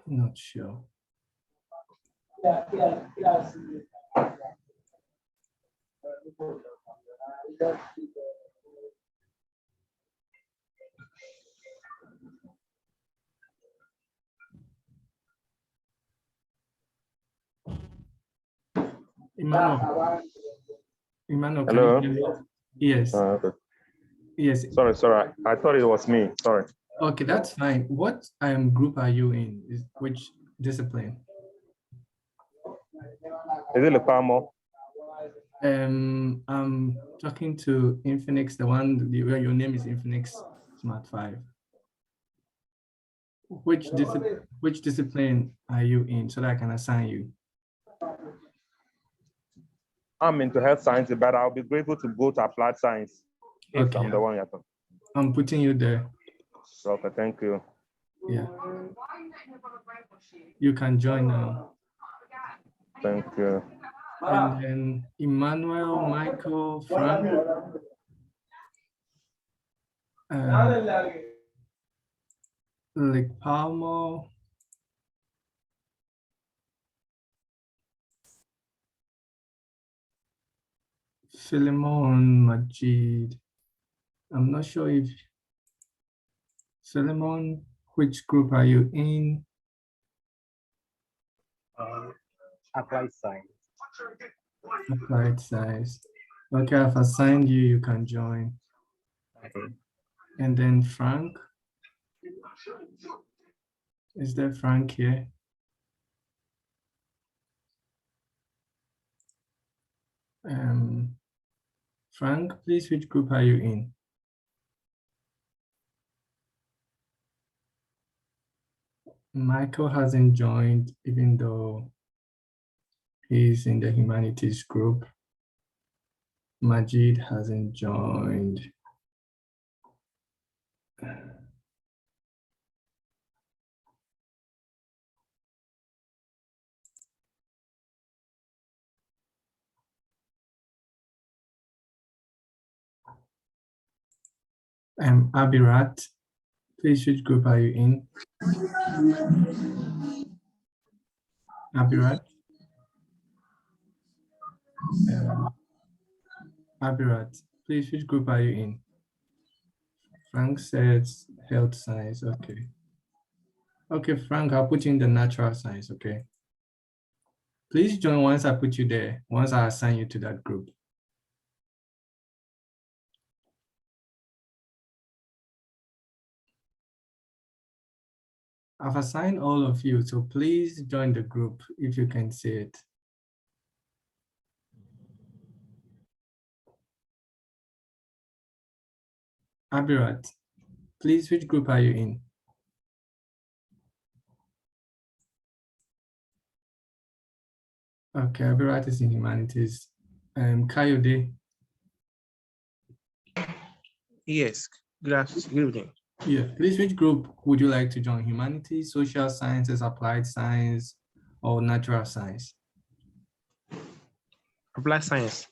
Not sure. Emmanuel, Hello? Can you hear me? Yes. Okay. Yes. Sorry. I thought it was me. Sorry. Okay, that's fine. What group are you in? Which discipline? Is it Lepamo? I'm talking to Infinix, the one where your name is Infinix Smart 5. Which discipline are you in so that I can assign you? I'm into health science, but I'll be grateful to go to applied science if Okay. I'm the one you're talking. I'm putting you there. Okay, thank you. Yeah. You can join now. Thank you. And then Emmanuel, Michael, Frank. Like Palmo. Philemon, Majid. I'm not sure if Philemon, which group are you in? Applied science. Applied science. Okay, I've assigned you, you can join. Okay. And then Frank. Is there Frank here? Frank, please, which group are you in? Michael hasn't joined, even though he's in the humanities group. Majid hasn't joined. Abirat, please, which group are you in? Abirat? Abirat, please, which group are you in? Frank says health science, okay. Okay, Frank, I'll put you in the natural science, okay? Please join once I put you there, once I assign you to that group. I've assigned all of you, so please join the group if you can see it. Abirat, please, which group are you in? Okay, Abirat is in humanities. Kayode. Yes, good evening. Yeah, please, which group would you like to join? Humanities, social sciences, applied science, or natural science? Applied science.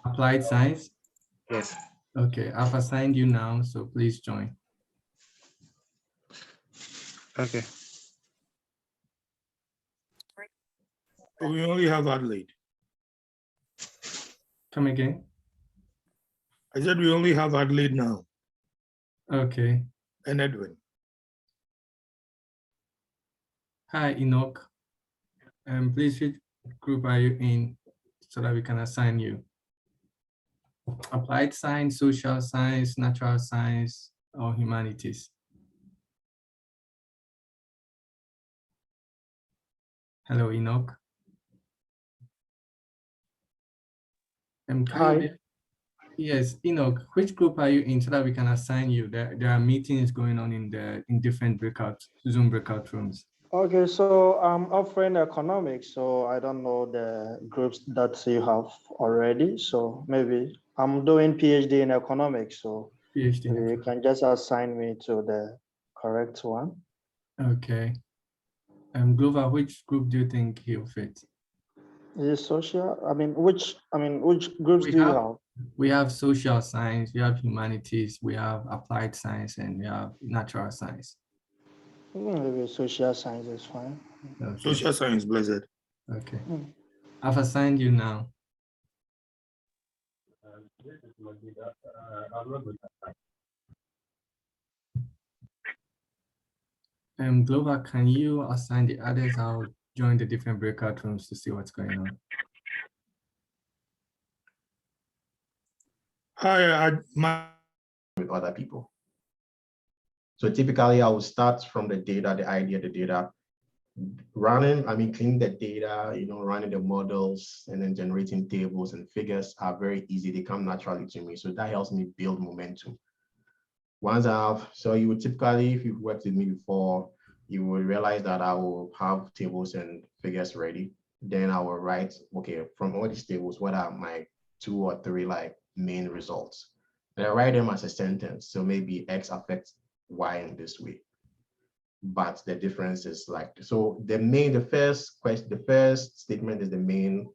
Applied science? Yes. Okay, I've assigned you now, so please join. Okay. We only have Adelaide. Come again? I said we only have Adelaide now. Okay. And Edwin. Hi, Enoch. Please, which group are you in so that we can assign you? Applied science, social science, natural science, or humanities? Hello, Enoch. Hi. Yes, Enoch, which group are you in so that we can assign you? There are meetings going on in different Zoom breakout rooms. Okay, so I'm offering economics, so I don't know the groups that you have already. So maybe I'm doing PhD in economics, so PhD in maybe you can just assign me to the correct one. Okay. Glover, which group do you think he'll fit? Is it social? Which groups do you have? We have social science, we have humanities, we have applied science, and we have natural science. Maybe social science is fine. Okay. Social science, blessed. Okay. I've assigned you now. Glover, can you assign the others? I'll join the different breakout rooms to see what's going on. Hi, with other people. So typically I will start from the data, the data, cleaning the data, running the models and then generating tables and figures are very easy. They come naturally to me. So that helps me build momentum. Once so you would typically, if you've worked with me before, you will realize that I will have tables and figures ready. Then I will write, okay, from all these tables, what are my 2 or 3 main results? And I write them as a sentence. So maybe X affects Y in this way. But the difference is so the first statement is the main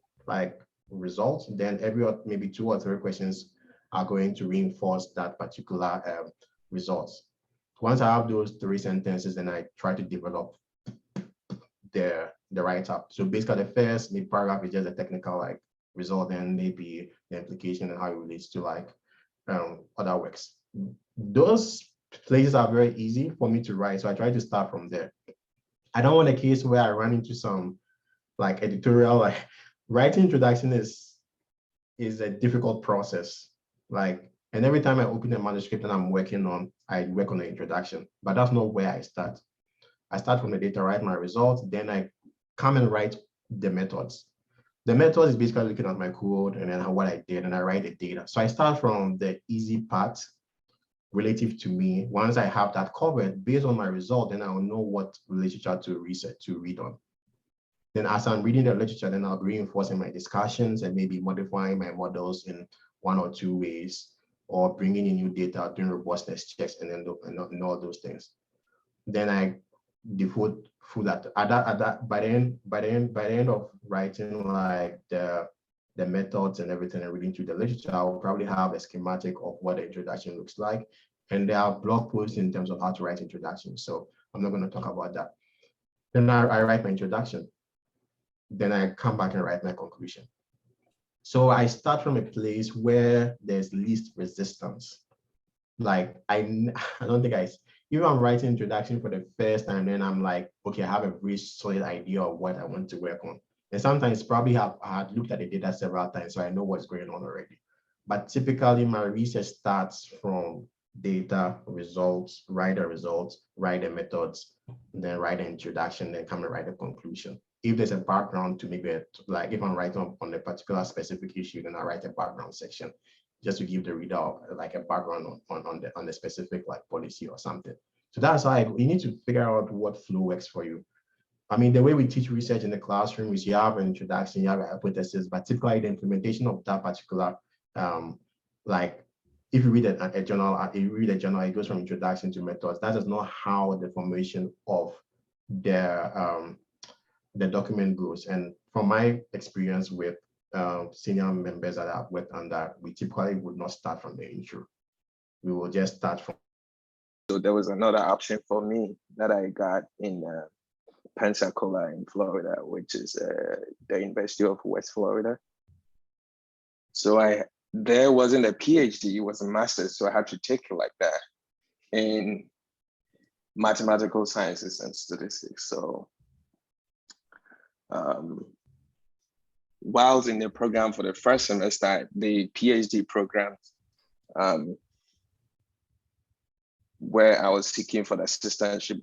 result. Then maybe 2 or 3 questions are going to reinforce that particular results. Once I have those 3 sentences, then I try to develop the write-up. So basically the first paragraph is just a technical result, and maybe the implication and how it relates to other works. Those places are very easy for me to write, so I try to start from there. I don't want a case where I run into some editorial writing introduction is a difficult process. And every time I open a manuscript that I'm working on, I work on the introduction, but that's not where I start. I start from the data, write my results, then I come and write the methods. The method is basically looking at my code and then what I did, and I write the data. So I start from the easy part relative to me. Once I have that covered, based on my result, then I will know what literature to research, to read on. Then as I'm reading the literature, then I'll be reinforcing my discussions and maybe modifying my models in 1 or 2 ways, or bringing in new data, doing robustness checks, and then and all those things. Then I default through that. By the end of writing like the methods and everything and reading through the literature, I'll probably have a schematic of what the introduction looks like. And there are blog posts in terms of how to write introductions. So I'm not going to talk about that. Then I write my introduction. Then I come back and write my conclusion. So I start from a place where there's least resistance. Like I don't think even I'm writing introduction for the first time, then I'm like, okay, I have a very solid idea of what I want to work on. And sometimes probably I had looked at the data several times, so I know what's going on already. But typically my research starts from data, results, write the methods, then write the introduction, then come and write the conclusion. If there's a background to maybe, like if I'm writing on a particular specific issue, then I write a background section just to give the reader like a background on the specific like policy or something. So that's how you need to figure out what flow works for you. I mean, the way we teach research in the classroom is you have an introduction, you have a hypothesis, but typically the implementation of that particular, like if you read a journal, it goes from introduction to methods. That is not how the formation of the document goes. And from my experience with senior members that I've worked under, we typically would not start from the intro. We will just start from. So there was another option for me that I got in Pensacola in Florida, which is the University of West Florida. So there wasn't a PhD, it was a master's. So I had to take it like that in mathematical sciences and statistics. So while in the program for the first semester, the PhD program where I was seeking for the assistantship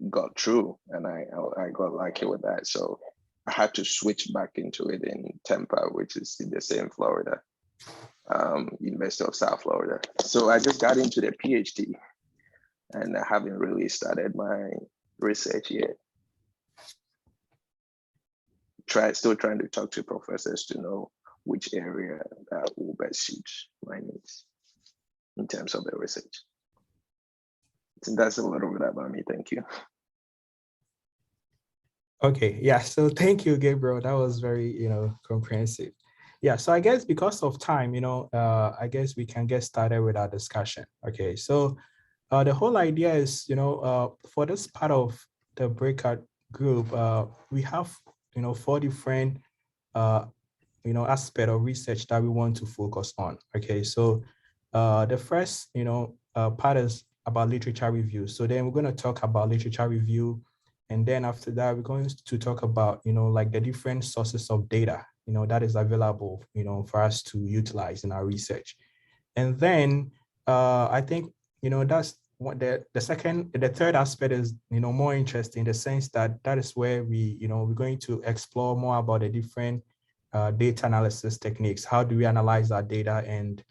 got through, and I got lucky with that. So I had to switch back into it in Tampa, which is in the same Florida, University of South Florida. So I just got into the PhD, and I haven't really started my research yet. Still trying to talk to professors to know which area will best suit my needs in terms of the research. So that's a little bit about me. Thank you. Okay, yeah, so thank you, Gabriel. That was very, comprehensive. Yeah, so I guess because of time, I guess we can get started with our discussion. Okay, so the whole idea is, for this part of the breakout group, we have, 4 different, aspect of research that we want to focus on. Okay, so the first, part is about literature review. So then we're going to talk about literature review. And then after that, we're going to talk about, like the different sources of data, that is available, for us to utilize in our research. And then I think, that's what the third aspect is, more interesting in the sense that is where we're going to explore more about the different data analysis techniques. How do we analyze our data and,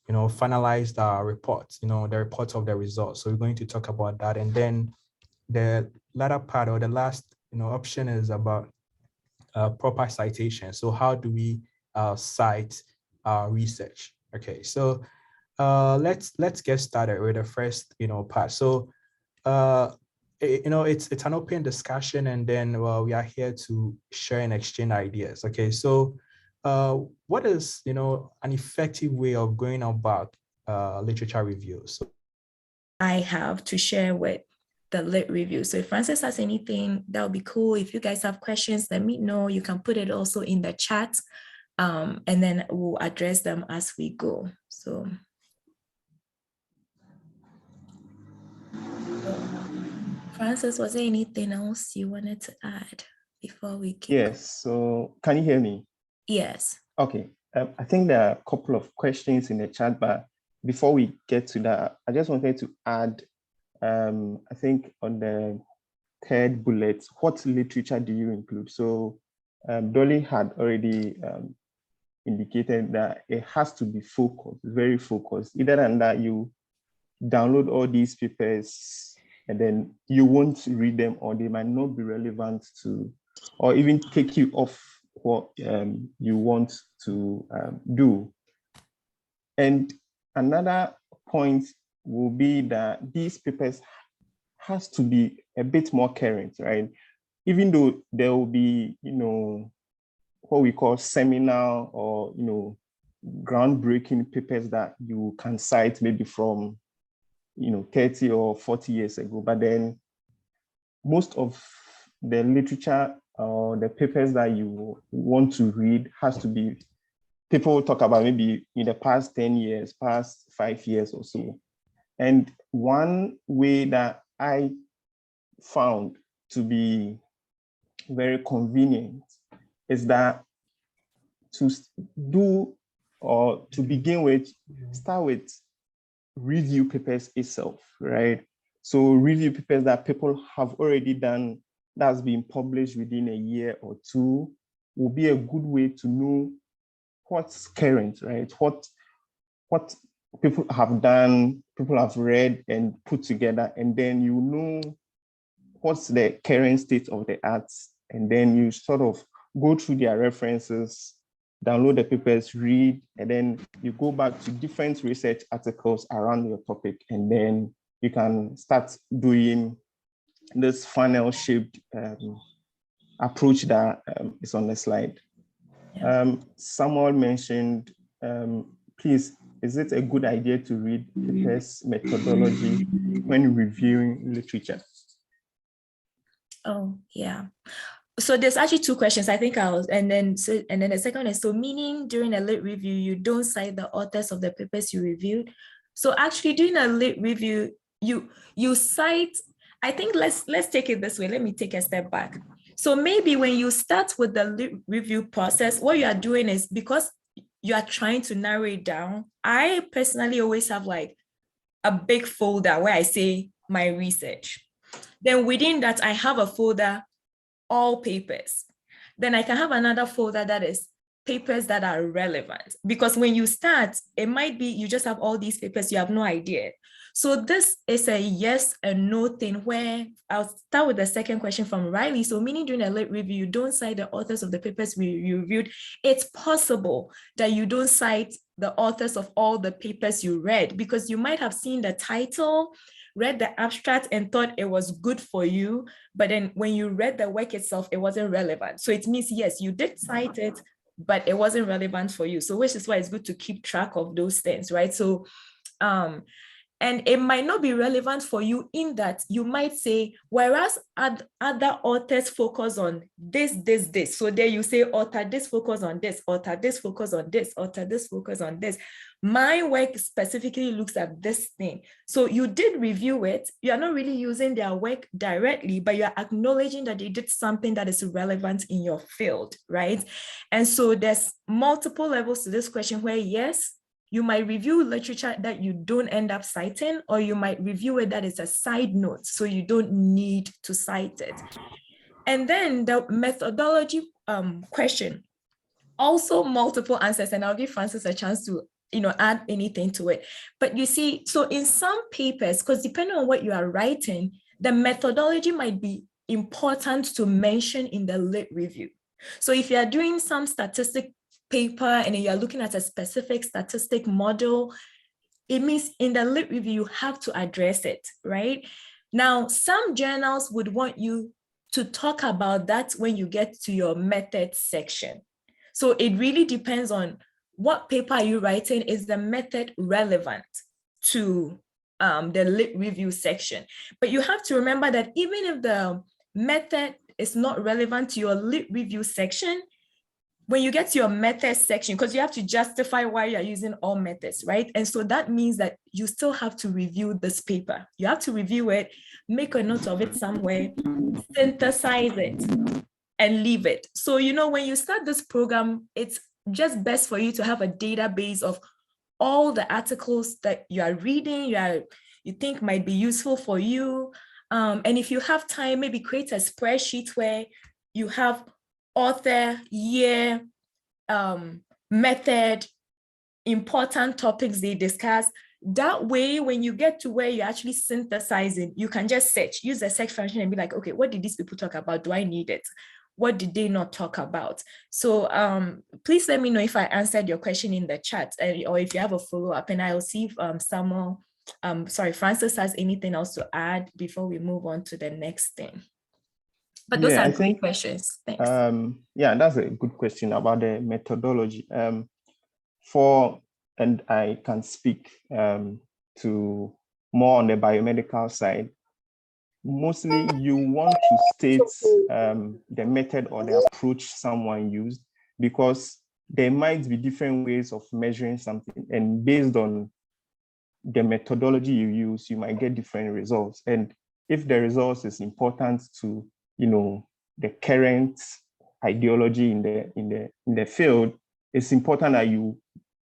finalize the reports, the reports of the results. So we're going to talk about that. And then the latter part or the last, option is about proper citation. So how do we cite our research? Okay, so let's get started with the first, part. So, it's an open discussion, and then we are here to share and exchange ideas. Okay, so what is, an effective way of going about literature reviews? So I have to share with the lit review. So if Francis has anything, that would be cool. If you guys have questions, let me know. You can put it also in the chat, and then we'll address them as we go. So Francis, was there anything else you wanted to add before we keep? Yes, so can you hear me? Yes. Okay, I think there are a couple of questions in the chat, but before we get to that, I just wanted to add, I think on the third bullet, what literature do you include? So Dolly had already indicated that it has to be focused, very focused. Either than that, you download all these papers and then you won't read them, or they might not be relevant to, or even take you off what you want to do. And another point will be that these papers has to be a bit more current, right? Even though there will be, what we call seminal or, groundbreaking papers that you can cite maybe from, 30 or 40 years ago, but then most of the literature or the papers that you want to read has to be, people talk about maybe in the past 10 years, past 5 years or so. And one way that I found to be very convenient is that to do, or to begin with, start with review papers itself, right? So review papers that people have already done, that's been published within a year or two, will be a good way to know what's current, right? What people have done, people have read and put together, and then you know what's the current state of the arts, and then you sort of go through their references, download the papers, read, and then you go back to different research articles around your topic, and then you can start doing this funnel-shaped approach that is on the slide. Someone mentioned, please, is it a good idea to read papers methodology when reviewing literature? Oh, yeah. So there's actually two questions. I think and then the second is, so meaning during a lit review, you don't cite the authors of the papers you reviewed. So actually doing a lit review, you cite, I think let's take it this way. Let me take a step back. So maybe when you start with the lit review process, what you are doing is, because you are trying to narrow it down, I personally always have like a big folder where I say my research. Then within that, I have a folder, all papers. Then I can have another folder that is papers that are relevant. Because when you start, it might be you just have all these papers, you have no idea. So this is a yes and no thing, where I'll start with the second question from Riley. So meaning during a lit review, you don't cite the authors of the papers you reviewed. It's possible that you don't cite the authors of all the papers you read, because you might have seen the title, read the abstract and thought it was good for you, but then when you read the work itself, it wasn't relevant. So it means, yes, you did cite it, but it wasn't relevant for you. So which is why it's good to keep track of those things, right? So, and it might not be relevant for you in that you might say, whereas other authors focus on this. So there you say, author this focus on this, author this focus on this, author this focus on this. My work specifically looks at this thing. So you did review it. You are not really using their work directly, but you're acknowledging that they did something that is relevant in your field, right? And so there's multiple levels to this question where, yes, you might review literature that you don't end up citing, or you might review it that is a side note, so you don't need to cite it. And then the methodology question, also multiple answers, and I'll give Francis a chance to add anything to it. But you see, so in some papers, because depending on what you are writing, the methodology might be important to mention in the lit review. So if you are doing some statistic paper and you're looking at a specific statistic model, it means in the lit review, you have to address it, right? Now, some journals would want you to talk about that when you get to your method section. So it really depends on what paper are you writing. Is the method relevant to the lit review section? But you have to remember that even if the method is not relevant to your lit review section, when you get to your method section, because you have to justify why you're using all methods, right? And so that means that you still have to review this paper. You have to review it, make a note of it somewhere, synthesize it, and leave it. So, when you start this program, it's just best for you to have a database of all the articles that you are reading, you think might be useful for you. And if you have time, maybe create a spreadsheet where you have author, year, method, important topics they discuss. That way, when you get to where you're actually synthesizing, you can just search, use the search function and be like, okay, what did these people talk about? Do I need it? What did they not talk about? So please let me know if I answered your question in the chat, or if you have a follow-up, and I'll see if Francis has anything else to add before we move on to the next thing. But those are great questions. Thanks. Yeah, that's a good question about the methodology. And I can speak to more on the biomedical side. Mostly you want to state the method or the approach someone used, because there might be different ways of measuring something, and based on the methodology you use, you might get different results. And if the results is important to, you know, the current ideology in the field, it's important that you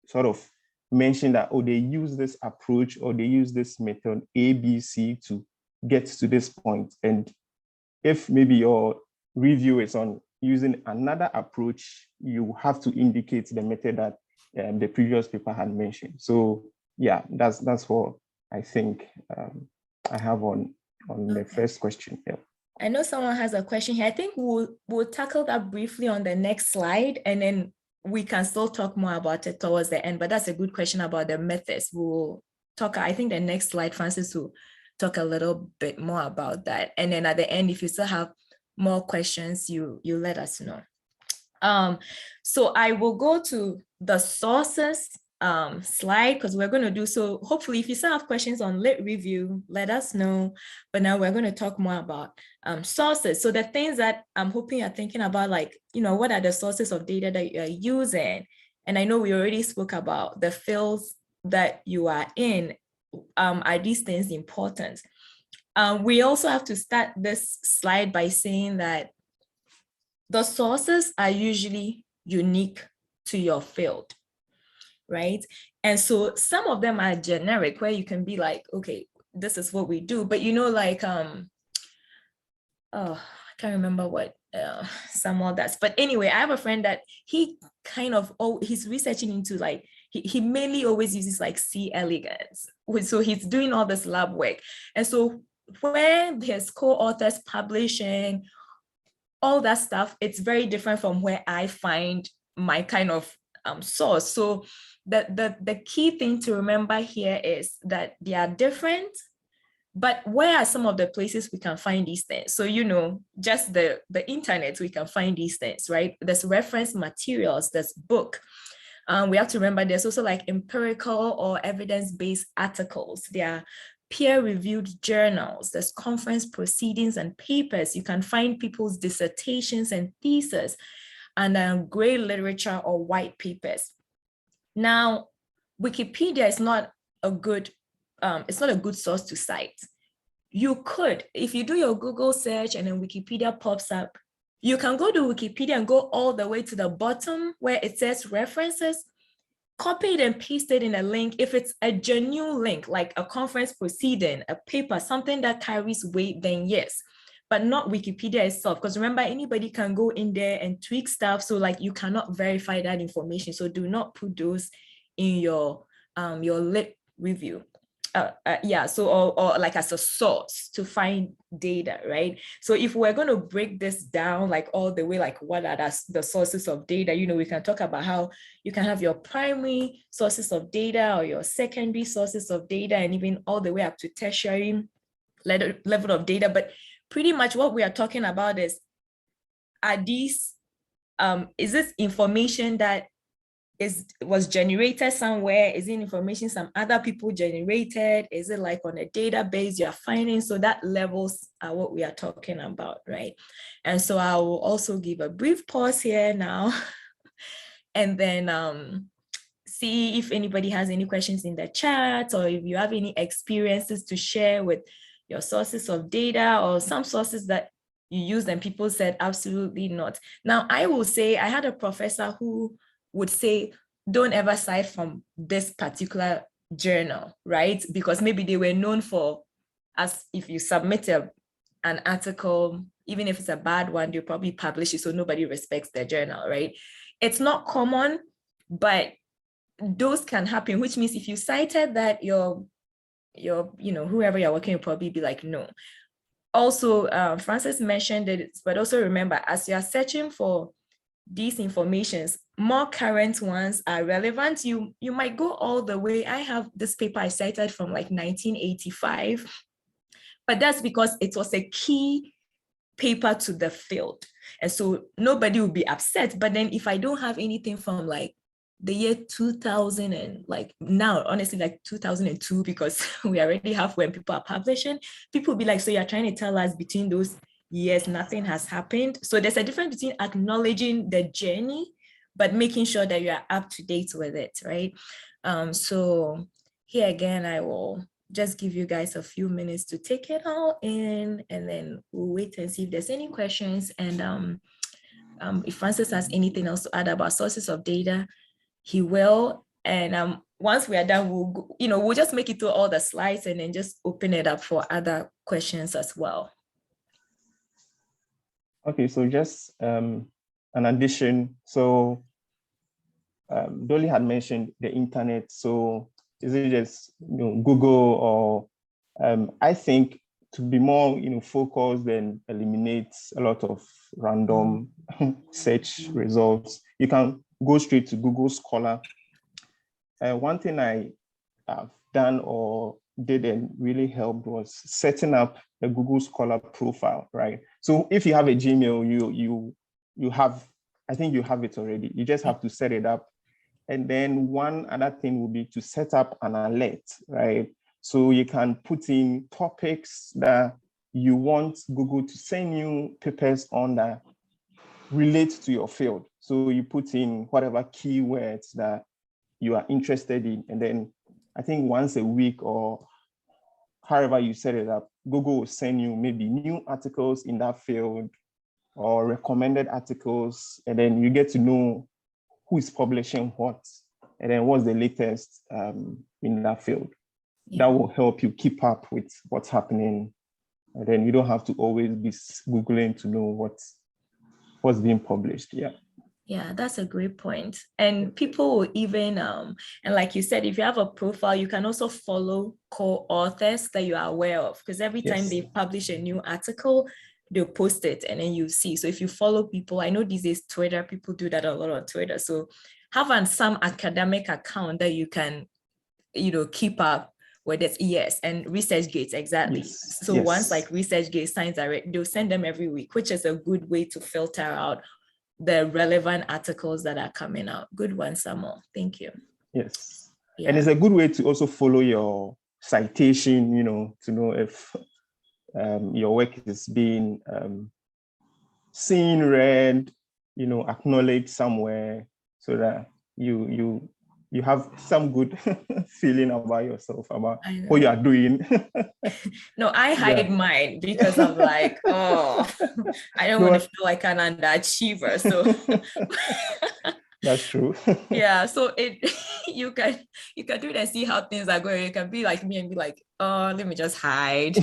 sort of mention that, oh, they use this approach or they use this method A, B, C to get to this point. And if maybe your review is on using another approach, you have to indicate the method that the previous paper had mentioned. So yeah, that's what I think I have on the first question. Yeah. I know someone has a question here. I think we'll tackle that briefly on the next slide, and then we can still talk more about it towards the end, but that's a good question about the methods. We'll talk, I think the next slide, Francis will talk a little bit more about that. And then at the end, if you still have more questions, you let us know. So I will go to the sources slide, because we're going to do so. Hopefully, if you still have questions on lit review, let us know. But now we're going to talk more about sources. So the things that I'm hoping you're thinking about, like, you know, what are the sources of data that you're using? And I know we already spoke about the fields that you are in. Are these things important? We also have to start this slide by saying that the sources are usually unique to your field, right? And so some of them are generic, where you can be like, okay, this is what we do. But you know, like, oh, I can't remember what Samuel does. But anyway, I have a friend that he kind of, he's researching into, like, he mainly always uses like C. elegans. So he's doing all this lab work. And so when his co-authors publishing all that stuff, it's very different from where I find my kind of source. So the key thing to remember here is that they are different, but where are some of the places we can find these things? So, you know, just the internet, we can find these things, right? There's reference materials, there's book. We have to remember there's also like empirical or evidence-based articles. There are peer-reviewed journals, there's conference proceedings and papers. You can find people's dissertations and theses, and gray literature or white papers. Now, Wikipedia is not a good, it's not a good source to cite. You could, if you do your Google search and then Wikipedia pops up, you can go to Wikipedia and go all the way to the bottom where it says references, copy it and paste it in a link. If it's a genuine link, like a conference proceeding, a paper, something that carries weight, then yes, but not Wikipedia itself. Because remember, anybody can go in there and tweak stuff. So like you cannot verify that information. So do not put those in your lit review. Yeah, so or like as a source to find data, right? So if we're going to break this down like all the way, like what are the sources of data, you know, we can talk about how you can have your primary sources of data or your secondary sources of data, and even all the way up to tertiary level of data. But pretty much what we are talking about is, are these, is this information that was generated somewhere? Is it information some other people generated? Is it like on a database you're finding? So that levels are what we are talking about, right? And so I will also give a brief pause here now and then see if anybody has any questions in the chat, or if you have any experiences to share with your sources of data, or some sources that you used and people said absolutely not. Now, I will say I had a professor who would say, don't ever cite from this particular journal, right? Because maybe they were known for, as if you submit an article, even if it's a bad one, they'll probably publish it so nobody respects their journal, right? It's not common, but those can happen, which means if you cited that, your whoever you're working with probably be like, no. Also, Francis mentioned it, but also remember, as you're searching for these informations, more current ones are relevant. You might go all the way. I have this paper I cited from like 1985, but that's because it was a key paper to the field. And so nobody will be upset. But then if I don't have anything from like the year 2000 and like now, honestly, like 2002, because we already have when people are publishing, people will be like, so you're trying to tell us between those years, nothing has happened. So there's a difference between acknowledging the journey, but making sure that you are up to date with it, right? So here again, I will just give you guys a few minutes to take it all in, and then we'll wait and see if there's any questions. And if Francis has anything else to add about sources of data, he will. And once we are done, we'll just make it through all the slides and then just open it up for other questions as well. Okay, so just an addition. So Dolly had mentioned the internet. So is it just Google, or I think to be more focused and eliminate a lot of random search results, you can go straight to Google Scholar. One thing I have done or did and really helped was setting up a Google Scholar profile, right? So if you have a Gmail, you have, I think you have it already. You just have to set it up. And then one other thing would be to set up an alert, right? So you can put in topics that you want Google to send you papers on that relate to your field. So you put in whatever keywords that you are interested in. And then I think once a week or however you set it up, Google will send you maybe new articles in that field or recommended articles. And then you get to know who is publishing what, and then what's the latest in that field. Yeah. That will help you keep up with what's happening. And then you don't have to always be Googling to know what's being published. Yeah. Yeah, that's a great point. And people will even, and like you said, if you have a profile, you can also follow co-authors that you are aware of, because every time they publish a new article, they'll post it and then you see. So if you follow people, I know these days Twitter, people do that a lot on Twitter. So have some academic account that you can, keep up with it. Yes, and ResearchGate, exactly. Yes. So once like ResearchGate signs are, they'll send them every week, which is a good way to filter out the relevant articles that are coming out. Good one, Samuel. Thank you. Yes. Yeah. And it's a good way to also follow your citation, to know if your work is being seen, read, acknowledged somewhere, so that you have some good feeling about yourself, about what you are doing. No, I hide mine because I'm like, I don't want to feel like an underachiever. So that's true. Yeah, so you can do it and see how things are going. You can be like me and be like, oh, let me just hide.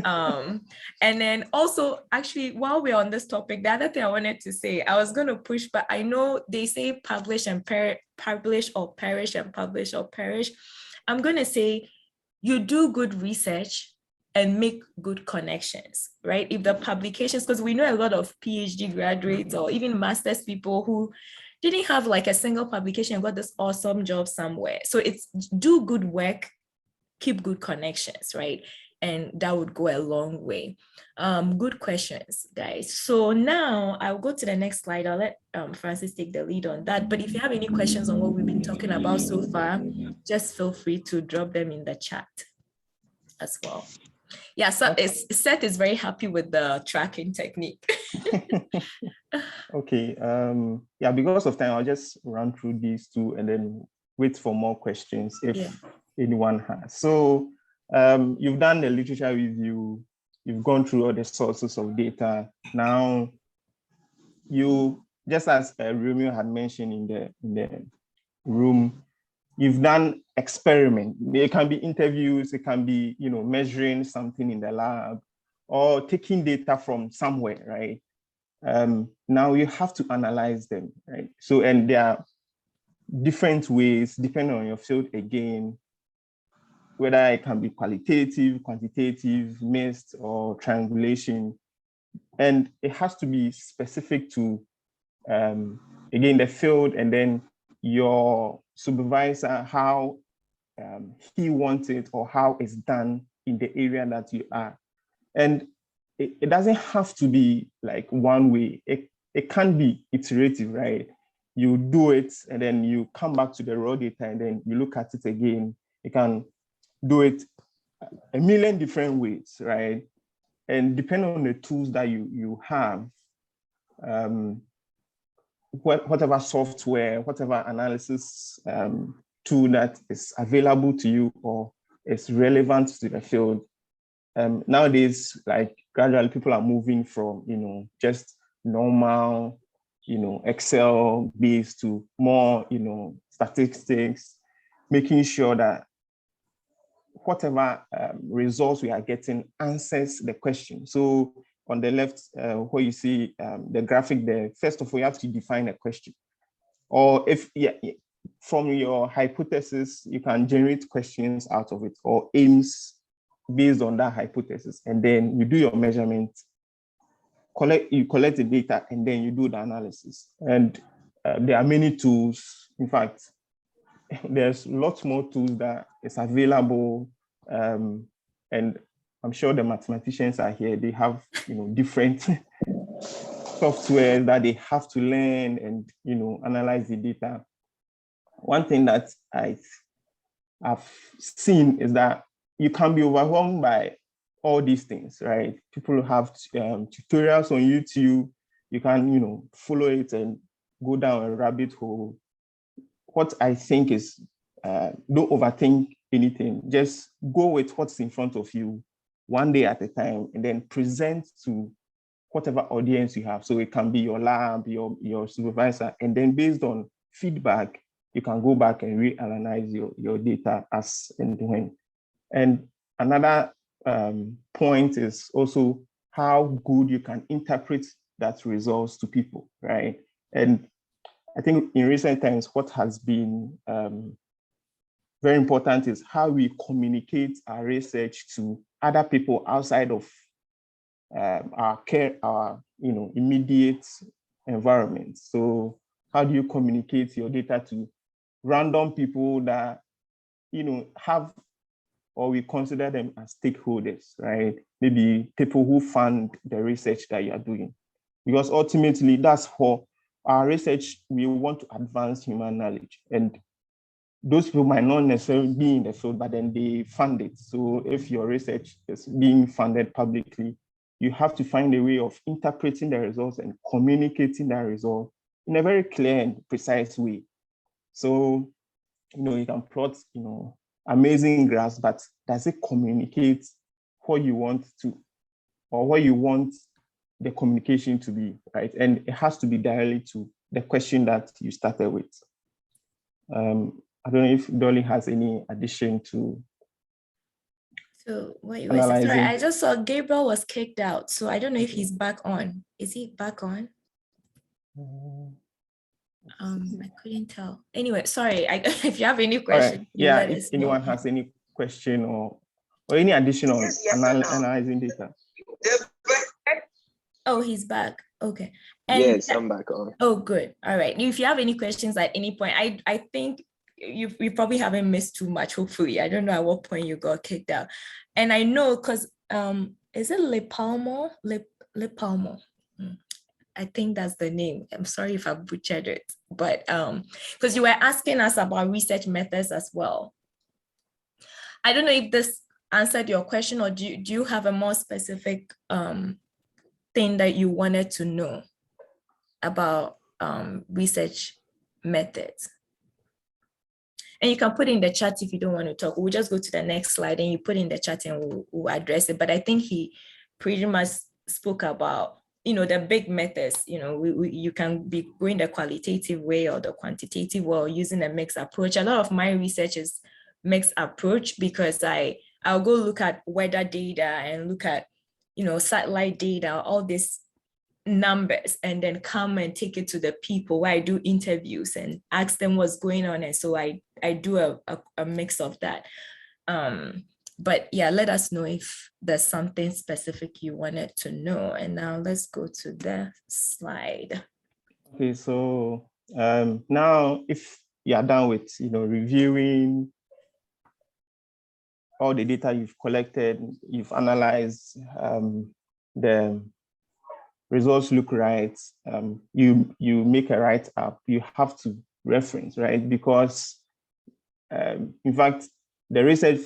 And then also, actually, while we're on this topic, the other thing I wanted to say, I was going to push, but I know they say publish or perish and publish or perish. I'm going to say you do good research and make good connections, right? If the publications, because we know a lot of PhD graduates or even master's people who didn't have like a single publication and got this awesome job somewhere. So it's do good work, keep good connections, right? And that would go a long way. Good questions, guys. So now I'll go to the next slide. I'll let Francis take the lead on that. But if you have any questions on what we've been talking about so far, just feel free to drop them in the chat as well. Yeah, so Seth is very happy with the tracking technique. Okay, yeah, because of time, I'll just run through these two and then wait for more questions if anyone has. So you've done the literature review, you've gone through all the sources of data. Now you just as Romeo had mentioned in the room, you've done experiment. It can be interviews, it can be, you know, measuring something in the lab or taking data from somewhere, right? Now you have to analyze them, right? So, and there are different ways, depending on your field again, whether it can be qualitative, quantitative, mixed, or triangulation. And it has to be specific to, again, the field, and then your supervisor, how he wants it or how it's done in the area that you are. And it doesn't have to be like one way. It can be iterative, right? You do it and then you come back to the raw data and then you look at it again. You can do it a million different ways, right? And depending on the tools that you have, whatever software, whatever analysis tool that is available to you or is relevant to the field. Nowadays, like gradually people are moving from, you know, just normal, you know, Excel based to more, you know, statistics, making sure that whatever results we are getting answers the question. So on the left, where you see the graphic there, first of all, you have to define a question. Or if, from your hypothesis, you can generate questions out of it or aims based on that hypothesis. And then you do your measurement, you collect the data, and then you do the analysis. And there are many tools. In fact, there's lots more tools that is available. And I'm sure the mathematicians are here. They have, you know, different software that they have to learn and, you know, analyze the data. One thing that I've seen is that you can be overwhelmed by all these things, right? People have tutorials on YouTube. You can, you know, follow it and go down a rabbit hole. What I think is, don't overthink anything. Just go with what's in front of you, one day at a time, and then present to whatever audience you have. So it can be your lab, your supervisor, and then based on feedback, you can go back and reanalyze your data as and when. And another point is also how good you can interpret that results to people, right? And I think in recent times, what has been very important is how we communicate our research to other people outside of our you know, immediate environment. So how do you communicate your data to random people that, you know, have, or we consider them as stakeholders, right? Maybe people who fund the research that you are doing. Because ultimately that's for our research, we want to advance human knowledge. And those people might not necessarily be in the field, but then they fund it. So if your research is being funded publicly, you have to find a way of interpreting the results and communicating that result in a very clear and precise way. So, you know, you can plot, you know, amazing graphs, but does it communicate what you want to, or what you want the communication to be, right? And it has to be directly to the question that you started with. I don't know if Dolly has any addition to. So wait, sorry, I just saw Gabriel was kicked out. So I don't know if he's back on. Is he back on? I couldn't tell. Anyway, sorry. If you have any question, right. Yeah, if anyone has any question or any additional analyzing data. Oh, he's back. Okay. And yes, I'm back on. Oh, good. All right. If you have any questions at any point, I think you probably haven't missed too much, hopefully. I don't know at what point you got kicked out. And I know because is it Le Palmo? Le Palmo. I think that's the name. I'm sorry if I butchered it, but because you were asking us about research methods as well. I don't know if this answered your question, or do you have a more specific thing that you wanted to know about research methods? And you can put in the chat if you don't want to talk. We'll just go to the next slide and you put in the chat and we'll address it. But I think he pretty much spoke about the big methods, you can be going the qualitative way or the quantitative way or using a mixed approach. A lot of my research is mixed approach because I'll go look at weather data and look at, satellite data, all these numbers, and then come and take it to the people where I do interviews and ask them what's going on. And so I do a mix of that. But yeah, let us know if there's something specific you wanted to know. And now let's go to the slide. Okay, so now if you are done with reviewing all the data you've collected, you've analyzed, the results look right, you make a write-up, you have to reference, right? Because in fact, the research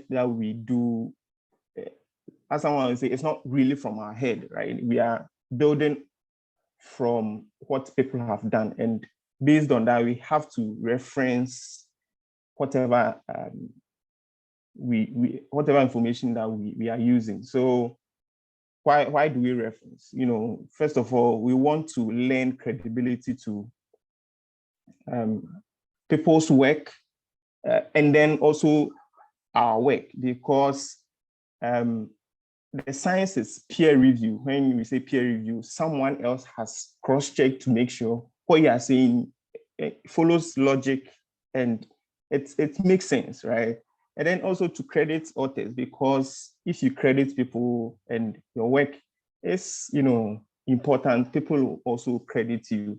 that we do, as someone would say, it's not really from our head, right? We are building from what people have done, and based on that, we have to reference whatever whatever information that we are using. So why do we reference? First of all, we want to lend credibility to people's work, and then also our work, because the science is peer review. When we say peer review, someone else has cross-checked to make sure what you are saying follows logic and it makes sense, right? And then also to credit authors, because if you credit people and your work is, important, people will also credit you.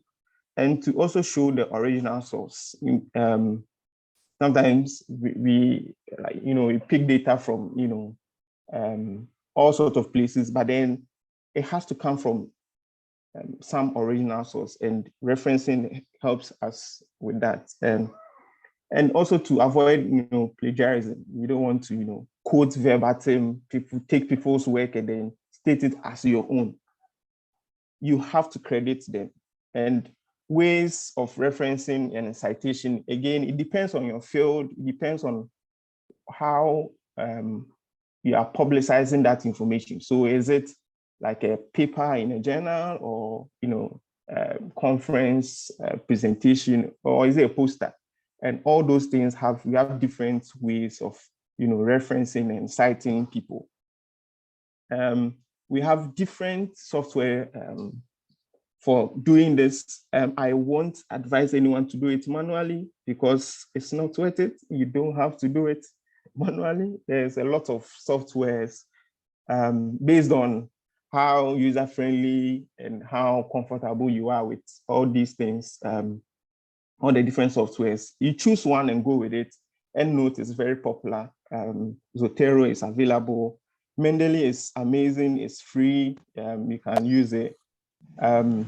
And to also show the original source. Sometimes we pick data from, all sorts of places, but then it has to come from some original source, and referencing helps us with that. And also to avoid, plagiarism. You don't want to, quote verbatim, take people's work and then state it as your own. You have to credit them. And ways of referencing and citation, again, it depends on your field, it depends on how you are publicizing that information. So is it like a paper in a journal, or conference presentation, or is it a poster? And all those things we have different ways of referencing and citing people. We have different software for doing this. I won't advise anyone to do it manually because it's not worth it. You don't have to do it manually. There's a lot of softwares based on how user-friendly and how comfortable you are with all these things, all the different softwares. You choose one and go with it. EndNote is very popular. Zotero is available. Mendeley is amazing, it's free, you can use it. And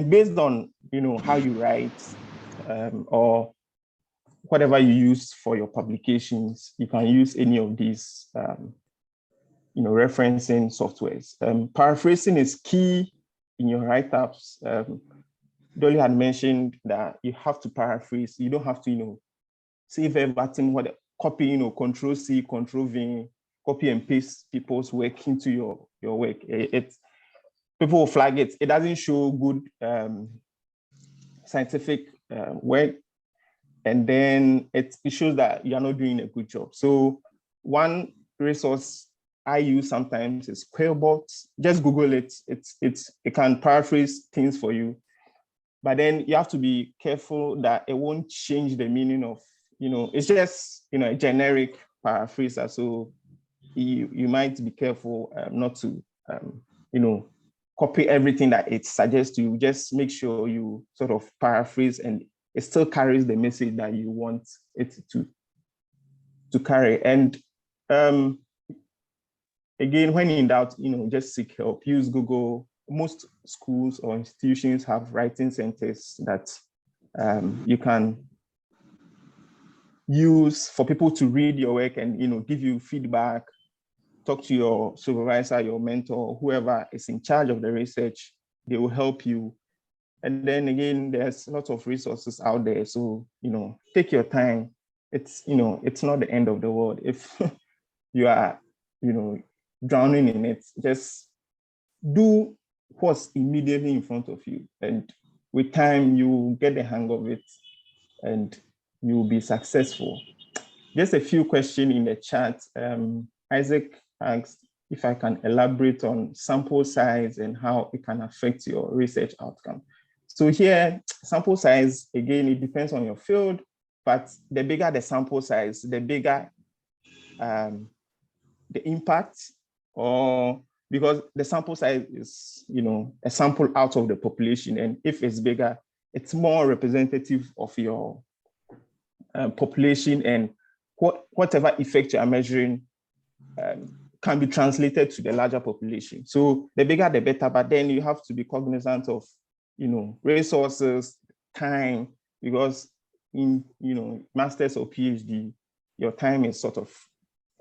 based on how you write or whatever you use for your publications, you can use any of these referencing softwares. Paraphrasing is key in your write-ups. Dolly had mentioned that you have to paraphrase. You don't have to say verbatim, copy, Control C, Control V, copy and paste people's work into your work. People will flag it. It doesn't show good scientific work, and then it shows that you're not doing a good job. So one resource I use sometimes is Quillbot. Just Google it. It can paraphrase things for you, but then you have to be careful that it won't change the meaning of, it's just a generic paraphraser. So you might be careful not to copy everything that it suggests to you. Just make sure you sort of paraphrase and it still carries the message that you want it to carry. And again, when in doubt, just seek help. Use Google. Most schools or institutions have writing centers that you can use for people to read your work and give you feedback. Talk to your supervisor, your mentor, whoever is in charge of the research. They will help you. And then again, there's lots of resources out there. So, take your time. It's not the end of the world. If you are, drowning in it, just do what's immediately in front of you. And with time, you get the hang of it and you'll be successful. Just a few questions in the chat. Isaac asked if I can elaborate on sample size and how it can affect your research outcome. So here, sample size, again, it depends on your field, but the bigger the sample size, the bigger the impact, or because the sample size is, a sample out of the population. And if it's bigger, it's more representative of your population, and whatever effect you are measuring can be translated to the larger population. So the bigger, the better, but then you have to be cognizant of, resources, time, because in, master's or PhD, your time is sort of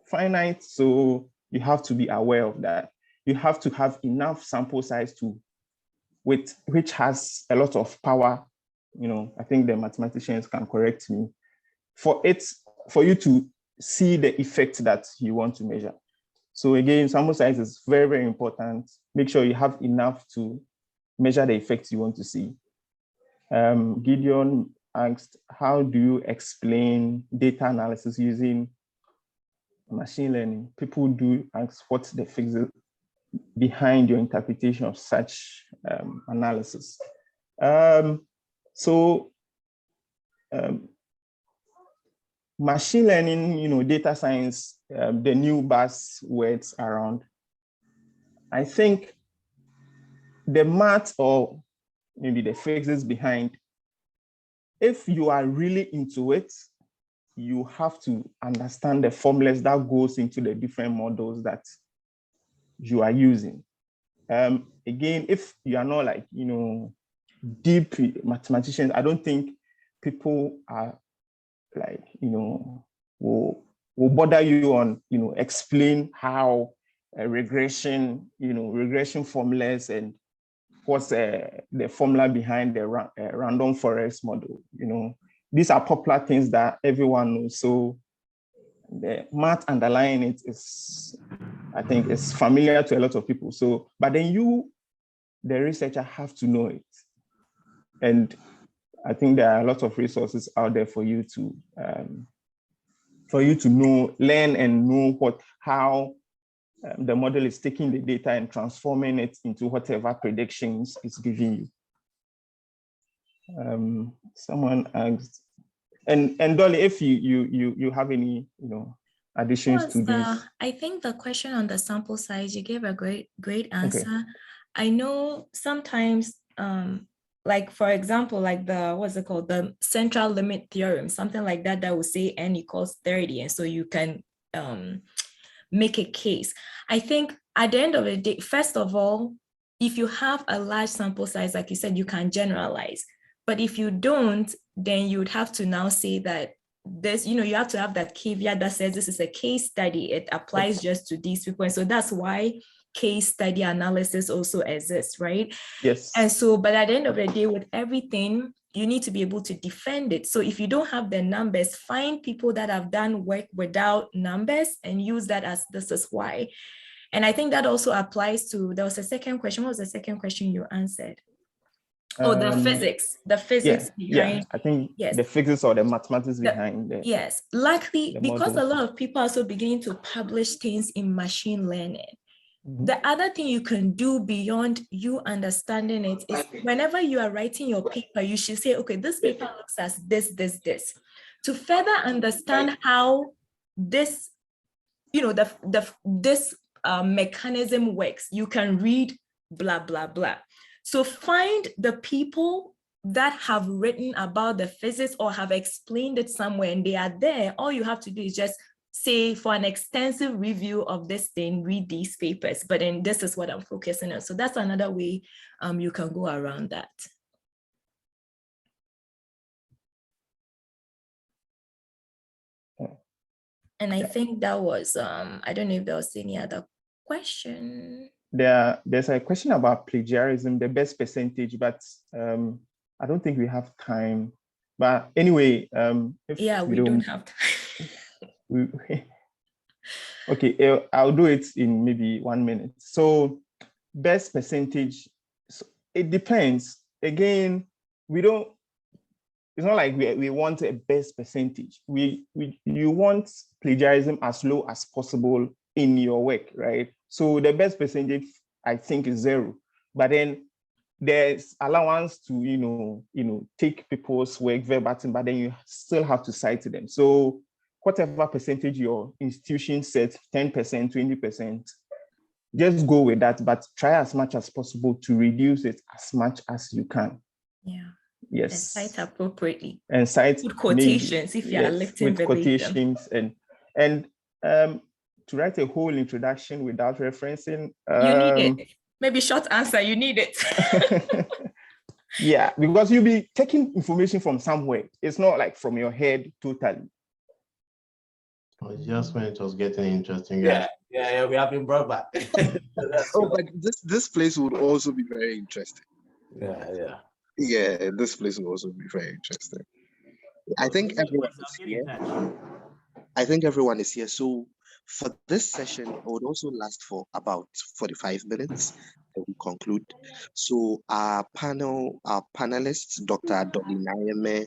finite. So you have to be aware of that. You have to have enough sample size which has a lot of power. I think the mathematicians can correct me, for you to see the effect that you want to measure. So again, sample size is very, very important. Make sure you have enough to measure the effects you want to see. Gideon asked, how do you explain data analysis using machine learning? People do ask what's the physics behind your interpretation of such analysis. Machine learning, data science, the new buzzwords around. I think the math, or maybe the physics behind, if you are really into it, you have to understand the formulas that goes into the different models that you are using. Again, if you are not like, deep mathematicians, I don't think people are like, will bother you on, explain how a regression, regression formulas and what's the formula behind the random forest model. These are popular things that everyone knows. So the math underlying it is, I think, is familiar to a lot of people. So, but then you, the researcher, have to know it. And I think there are a lot of resources out there for you to know, learn and know how the model is taking the data and transforming it into whatever predictions it's giving you. Someone asked, and Dolly, if you have any additions to this. I think the question on the sample size, you gave a great answer. Okay. I know sometimes like for example, like the central limit theorem, something like that will say n equals 30, and so you can make a case. I think at the end of the day, first of all, if you have a large sample size, like you said, you can generalize. But if you don't, then you would have to now say that this, you have to have that caveat that says this is a case study. It applies just to these people. And so that's why case study analysis also exists, right? Yes. And so, but at the end of the day, with everything, you need to be able to defend it. So if you don't have the numbers, find people that have done work without numbers and use that as this is why. And I think that also applies to, there was a second question. What was the second question you answered? Oh, the physics behind. Yeah, I think the physics or the mathematics behind it. Yes, luckily, because models. a lot of people are also beginning to publish things in machine learning. Mm-hmm. The other thing you can do beyond you understanding it is whenever you are writing your paper, you should say, okay, this paper looks as this. To further understand how this, this mechanism works, you can read blah, blah, blah. So find the people that have written about the physics or have explained it somewhere and they are there. All you have to do is just say, for an extensive review of this thing, read these papers, but then this is what I'm focusing on. So that's another way you can go around that. And I think that was, I don't know if there was any other question. There's a question about plagiarism, the best percentage, but I don't think we have time. But anyway, we don't have time. Okay, I'll do it in maybe 1 minute. So best percentage, it depends. Again, it's not like we want a best percentage. You want plagiarism as low as possible in your work, right? So the best percentage, I think, is 0. But then there's allowance to take people's work verbatim, but then you still have to cite them. So whatever percentage your institution sets, 10%, 20%, just go with that, but try as much as possible to reduce it as much as you can. Yeah. Yes. And cite appropriately. And cite with quotations, if you are lifting with verbatim. quotations and to write a whole introduction without referencing. You need it. Maybe short answer, you need it. Yeah, because you'll be taking information from somewhere. It's not like from your head totally. Just when it was getting interesting. Yeah, we have been brought back. But this place would also be very interesting. Yeah. Yeah, this place will also be very interesting. I think everyone is here. So for this session, it would also last for about 45 minutes. Then we conclude. So our panelists, Dr. Dolly Nayeme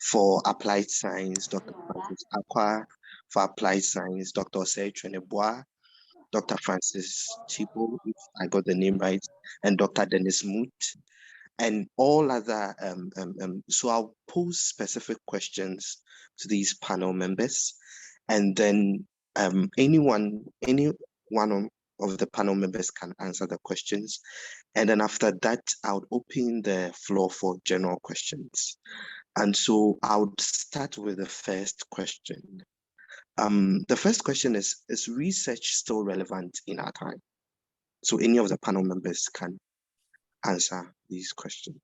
for applied science, Dr. Francis Akwa for applied science, Dr. Osei Trenebois, Dr. Francis Chipo, if I got the name right, and Dr. Dennis Moot, and all other. So I'll pose specific questions to these panel members, and then any one of the panel members can answer the questions. And then after that, I would open the floor for general questions. And so I would start with the first question. The first question is research still relevant in our time? So any of the panel members can answer these questions.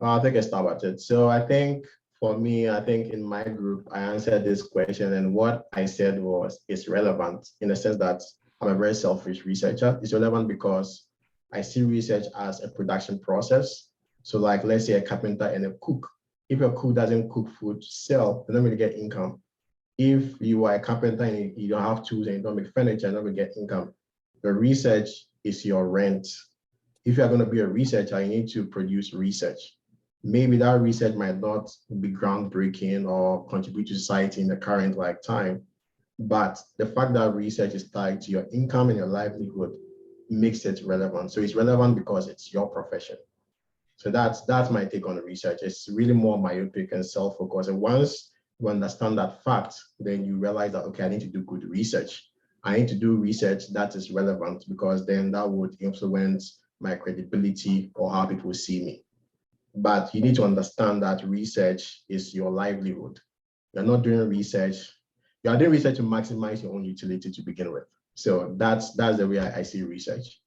I'll take a stab at it. So I think for me, I think in my group, I answered this question, and what I said was it's relevant in the sense that I'm a very selfish researcher. It's relevant because I see research as a production process. So like, let's say a carpenter and a cook. If a cook doesn't cook food to sell, they don't really get income. If you are a carpenter and you don't have tools and you don't make furniture, you don't really get income. The research is your rent. If you're going to be a researcher, you need to produce research. Maybe that research might not be groundbreaking or contribute to society in the current time, but the fact that research is tied to your income and your livelihood makes it relevant. So it's relevant because it's your profession. So that's my take on the research. It's really more myopic and self-focused. And once you understand that fact, then you realize that, okay, I need to do good research. I need to do research that is relevant, because then that would influence my credibility or how people see me. But you need to understand that research is your livelihood. You're not doing research. You are doing research to maximize your own utility to begin with. So that's the way I see research.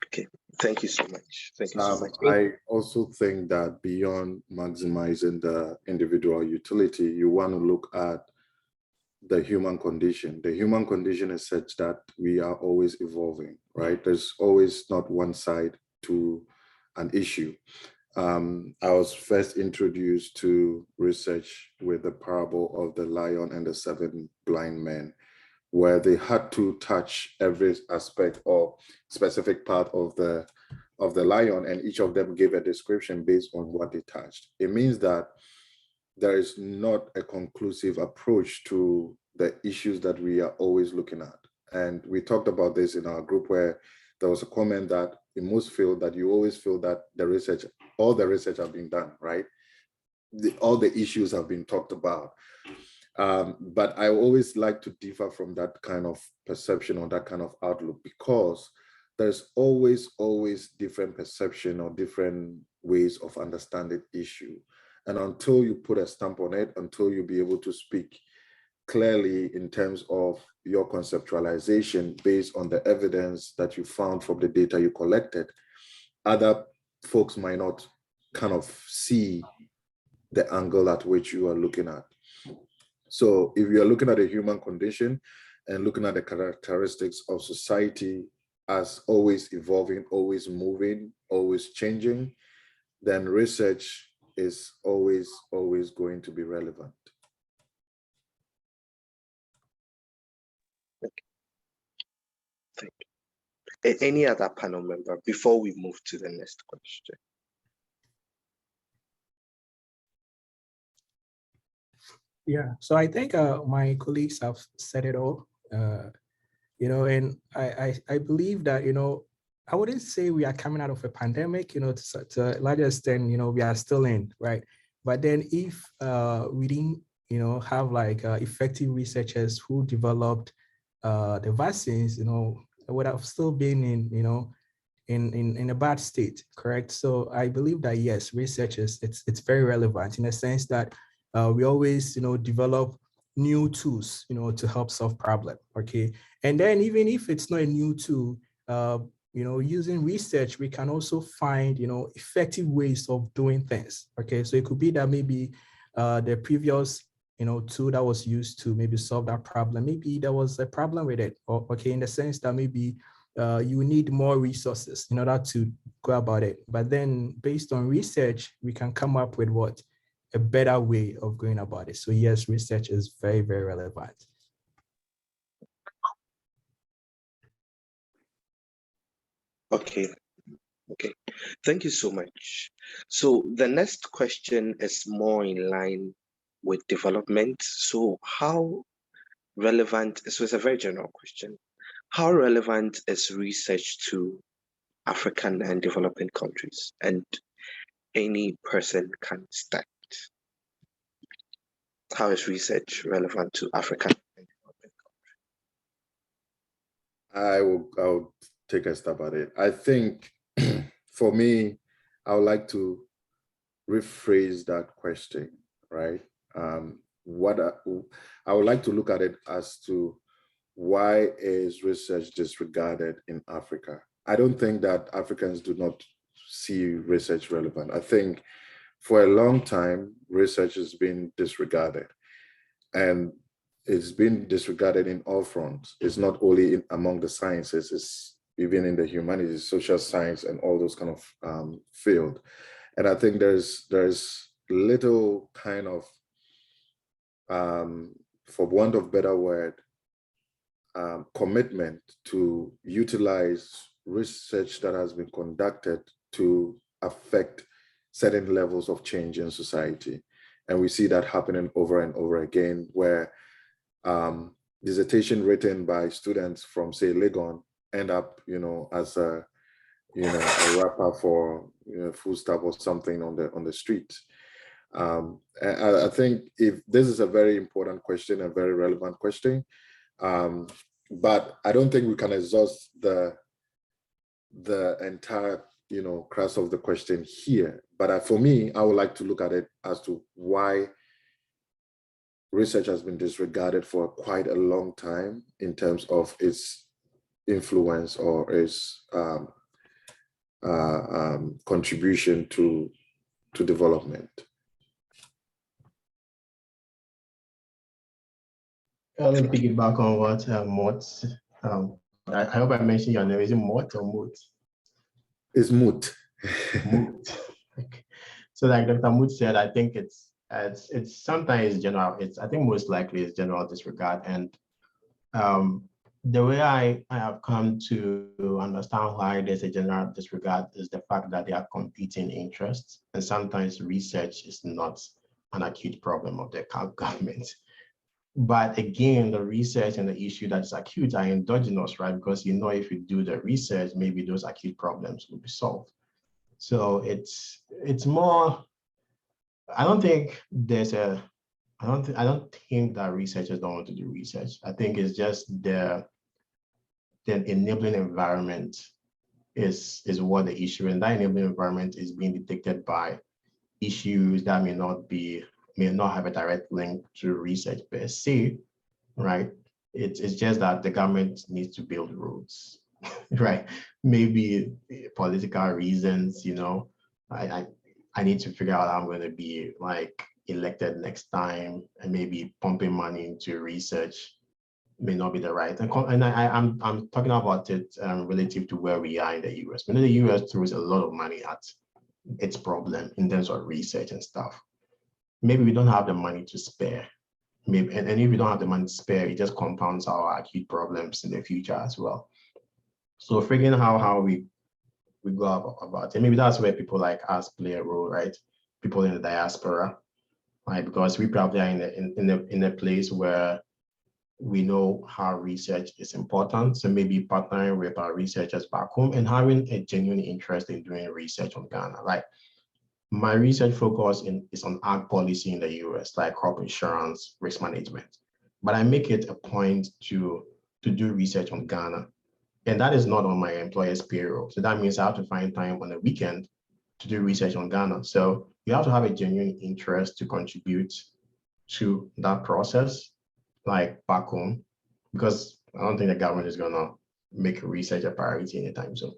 Okay, thank you so much. Thank you so much. I also think that beyond maximizing the individual utility, you want to look at the human condition. The human condition is such that we are always evolving, right? There's always not one side to an issue. I was first introduced to research with the parable of the lion and the 7 blind men, where they had to touch every aspect or specific part of the lion, and each of them gave a description based on what they touched. It means that there is not a conclusive approach to the issues that we are always looking at. And we talked about this in our group, where there was a comment that in most fields that you always feel that all the research have been done, right? All the issues have been talked about. But I always like to differ from that kind of perception or that kind of outlook, because there's always different perception or different ways of understanding issue. And until you put a stamp on it, until you be able to speak clearly in terms of your conceptualization based on the evidence that you found from the data you collected, other folks might not kind of see the angle at which you are looking at. So if you are looking at the human condition and looking at the characteristics of society as always evolving, always moving, always changing, then research is always going to be relevant. Thank you. Any other panel member before we move to the next question? Yeah, so I think my colleagues have said it all, and I believe that, I wouldn't say we are coming out of a pandemic, to a larger extent, we are still in, right? But then if we didn't, have like effective researchers who developed the vaccines, it would have still been in a bad state, correct? So I believe that yes, research it's very relevant in a sense that we always, develop new tools, to help solve problem, okay? And then even if it's not a new tool, using research, we can also find, effective ways of doing things, okay? So it could be that maybe the previous, tool that was used to maybe solve that problem, maybe there was a problem with it, or, okay, in the sense that maybe you need more resources in order to go about it. But then based on research, we can come up with what? A better way of going about it. So yes, research is very, very relevant. Okay. Thank you so much. So the next question is more in line with development. So how relevant, so it's a very general question. How relevant is research to African and developing countries? And any person can start. How is research relevant to African and developing countries? I'll take a stab at it. I think for me, I would like to rephrase that question, right? I would like to look at it as to why is research disregarded in Africa? I don't think that Africans do not see research relevant. I think for a long time, research has been disregarded, and it's been disregarded in all fronts. It's not only among the sciences, it's even in the humanities, social science, and all those kind of field. And I think there's little kind of, for want of better word, commitment to utilize research that has been conducted to affect certain levels of change in society. And we see that happening over and over again, where dissertation written by students from, say, Legon end up, as a rapper for food stuff or something on the street. I think if this is a very important question, a very relevant question, but I don't think we can exhaust the entire crux of the question here. But for me, I would like to look at it as to why research has been disregarded for quite a long time in terms of its influence or its contribution to development. Let me piggyback on what Mort. I hope I mentioned your name. Is it Mort or Moot? It's Moot. Moot. Okay. So like Dr. Moot said, I think it's sometimes general. I think most likely it's general disregard. And the way I have come to understand why there's a general disregard is the fact that there are competing interests. And sometimes research is not an acute problem of the government. But again, the research and the issue that is acute are endogenous, right? Because if you do the research, maybe those acute problems will be solved. So it's more, I don't think that researchers don't want to do research. I think it's just the enabling environment is what the issue, and that enabling environment is being dictated by issues that may not have a direct link to research per se, right? It's just that the government needs to build roads, right? Maybe political reasons, I need to figure out how I'm going to be elected next time, and maybe pumping money into research may not be the right. And I'm talking about it relative to where we are in the US. The US throws a lot of money at its problem in terms of research and stuff. Maybe we don't have the money to spare. And if we don't have the money to spare, it just compounds our acute problems in the future as well. So figuring out how we go about it. Maybe that's where people like us play a role, right? People in the diaspora, right? Because we probably are in a place where we know how research is important. So maybe partnering with our researchers back home and having a genuine interest in doing research on Ghana. Like my research focus is on ag policy in the US, like crop insurance, risk management. But I make it a point to do research on Ghana. And that is not on my employer's payroll. So that means I have to find time on the weekend to do research on Ghana. So you have to have a genuine interest to contribute to that process, like back home, because I don't think the government is gonna make research a priority anytime soon.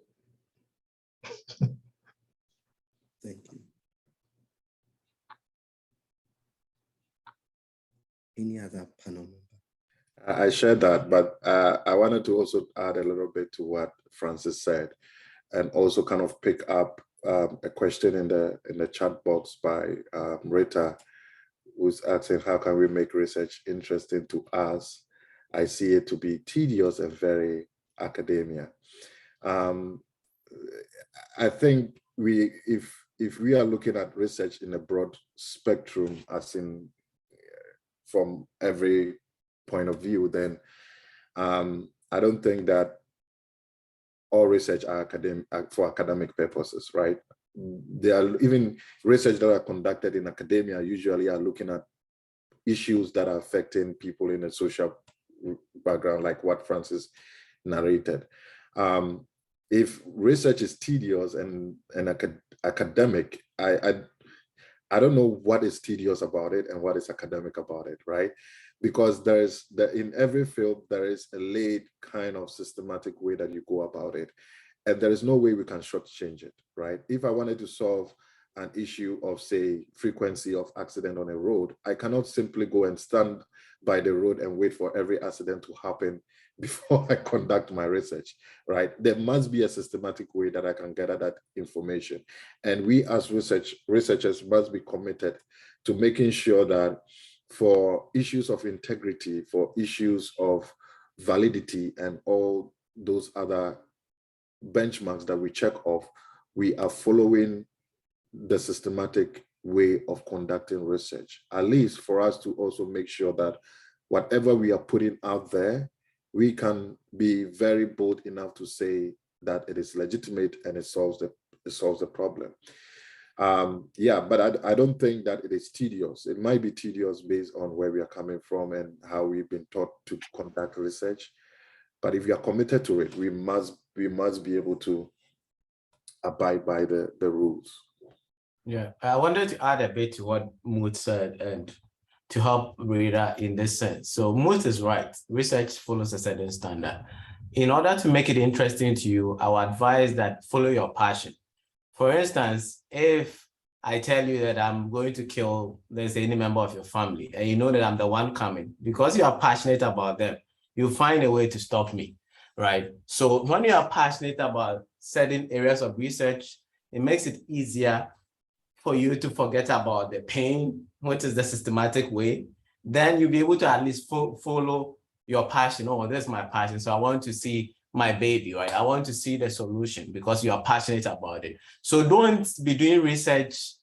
Thank you. Any other panel member? I shared that, but I wanted to also add a little bit to what Francis said, and also kind of pick up a question in the chat box by Rita, who's asking, how can we make research interesting to us? I see it to be tedious and very academia. I think if we are looking at research in a broad spectrum, as in from every point of view, then I don't think that all research are for academic purposes, right? There are even research that are conducted in academia usually are looking at issues that are affecting people in a social background, like what Francis narrated. If research is tedious and academic, I don't know what is tedious about it and what is academic about it, right? Because in every field, there is a laid kind of systematic way that you go about it. And there is no way we can shortchange it, right? If I wanted to solve an issue of, say, frequency of accident on a road, I cannot simply go and stand by the road and wait for every accident to happen before I conduct my research, right? There must be a systematic way that I can gather that information. And we as researchers must be committed to making sure that for issues of integrity, for issues of validity and all those other benchmarks that we check off, we are following the systematic way of conducting research, at least for us to also make sure that whatever we are putting out there, we can be very bold enough to say that it is legitimate and it solves the problem. Yeah, but I don't think that it is tedious. It might be tedious based on where we are coming from and how we've been taught to conduct research. But if you are committed to it, we must be able to abide by the rules. Yeah, I wanted to add a bit to what Moot said and to help Rita in this sense. So Moot is right. Research follows a certain standard. In order to make it interesting to you, I would advise that follow your passion. For instance, if I tell you that I'm going to kill, let's say, any member of your family, and you know that I'm the one coming, because you are passionate about them, you find a way to stop me, right? So when you are passionate about certain areas of research, it makes it easier for you to forget about the pain, which is the systematic way. Then you'll be able to at least follow your passion. Oh, that's my passion. So I want to see my baby, right? I want to see the solution because you are passionate about it. So don't be doing research,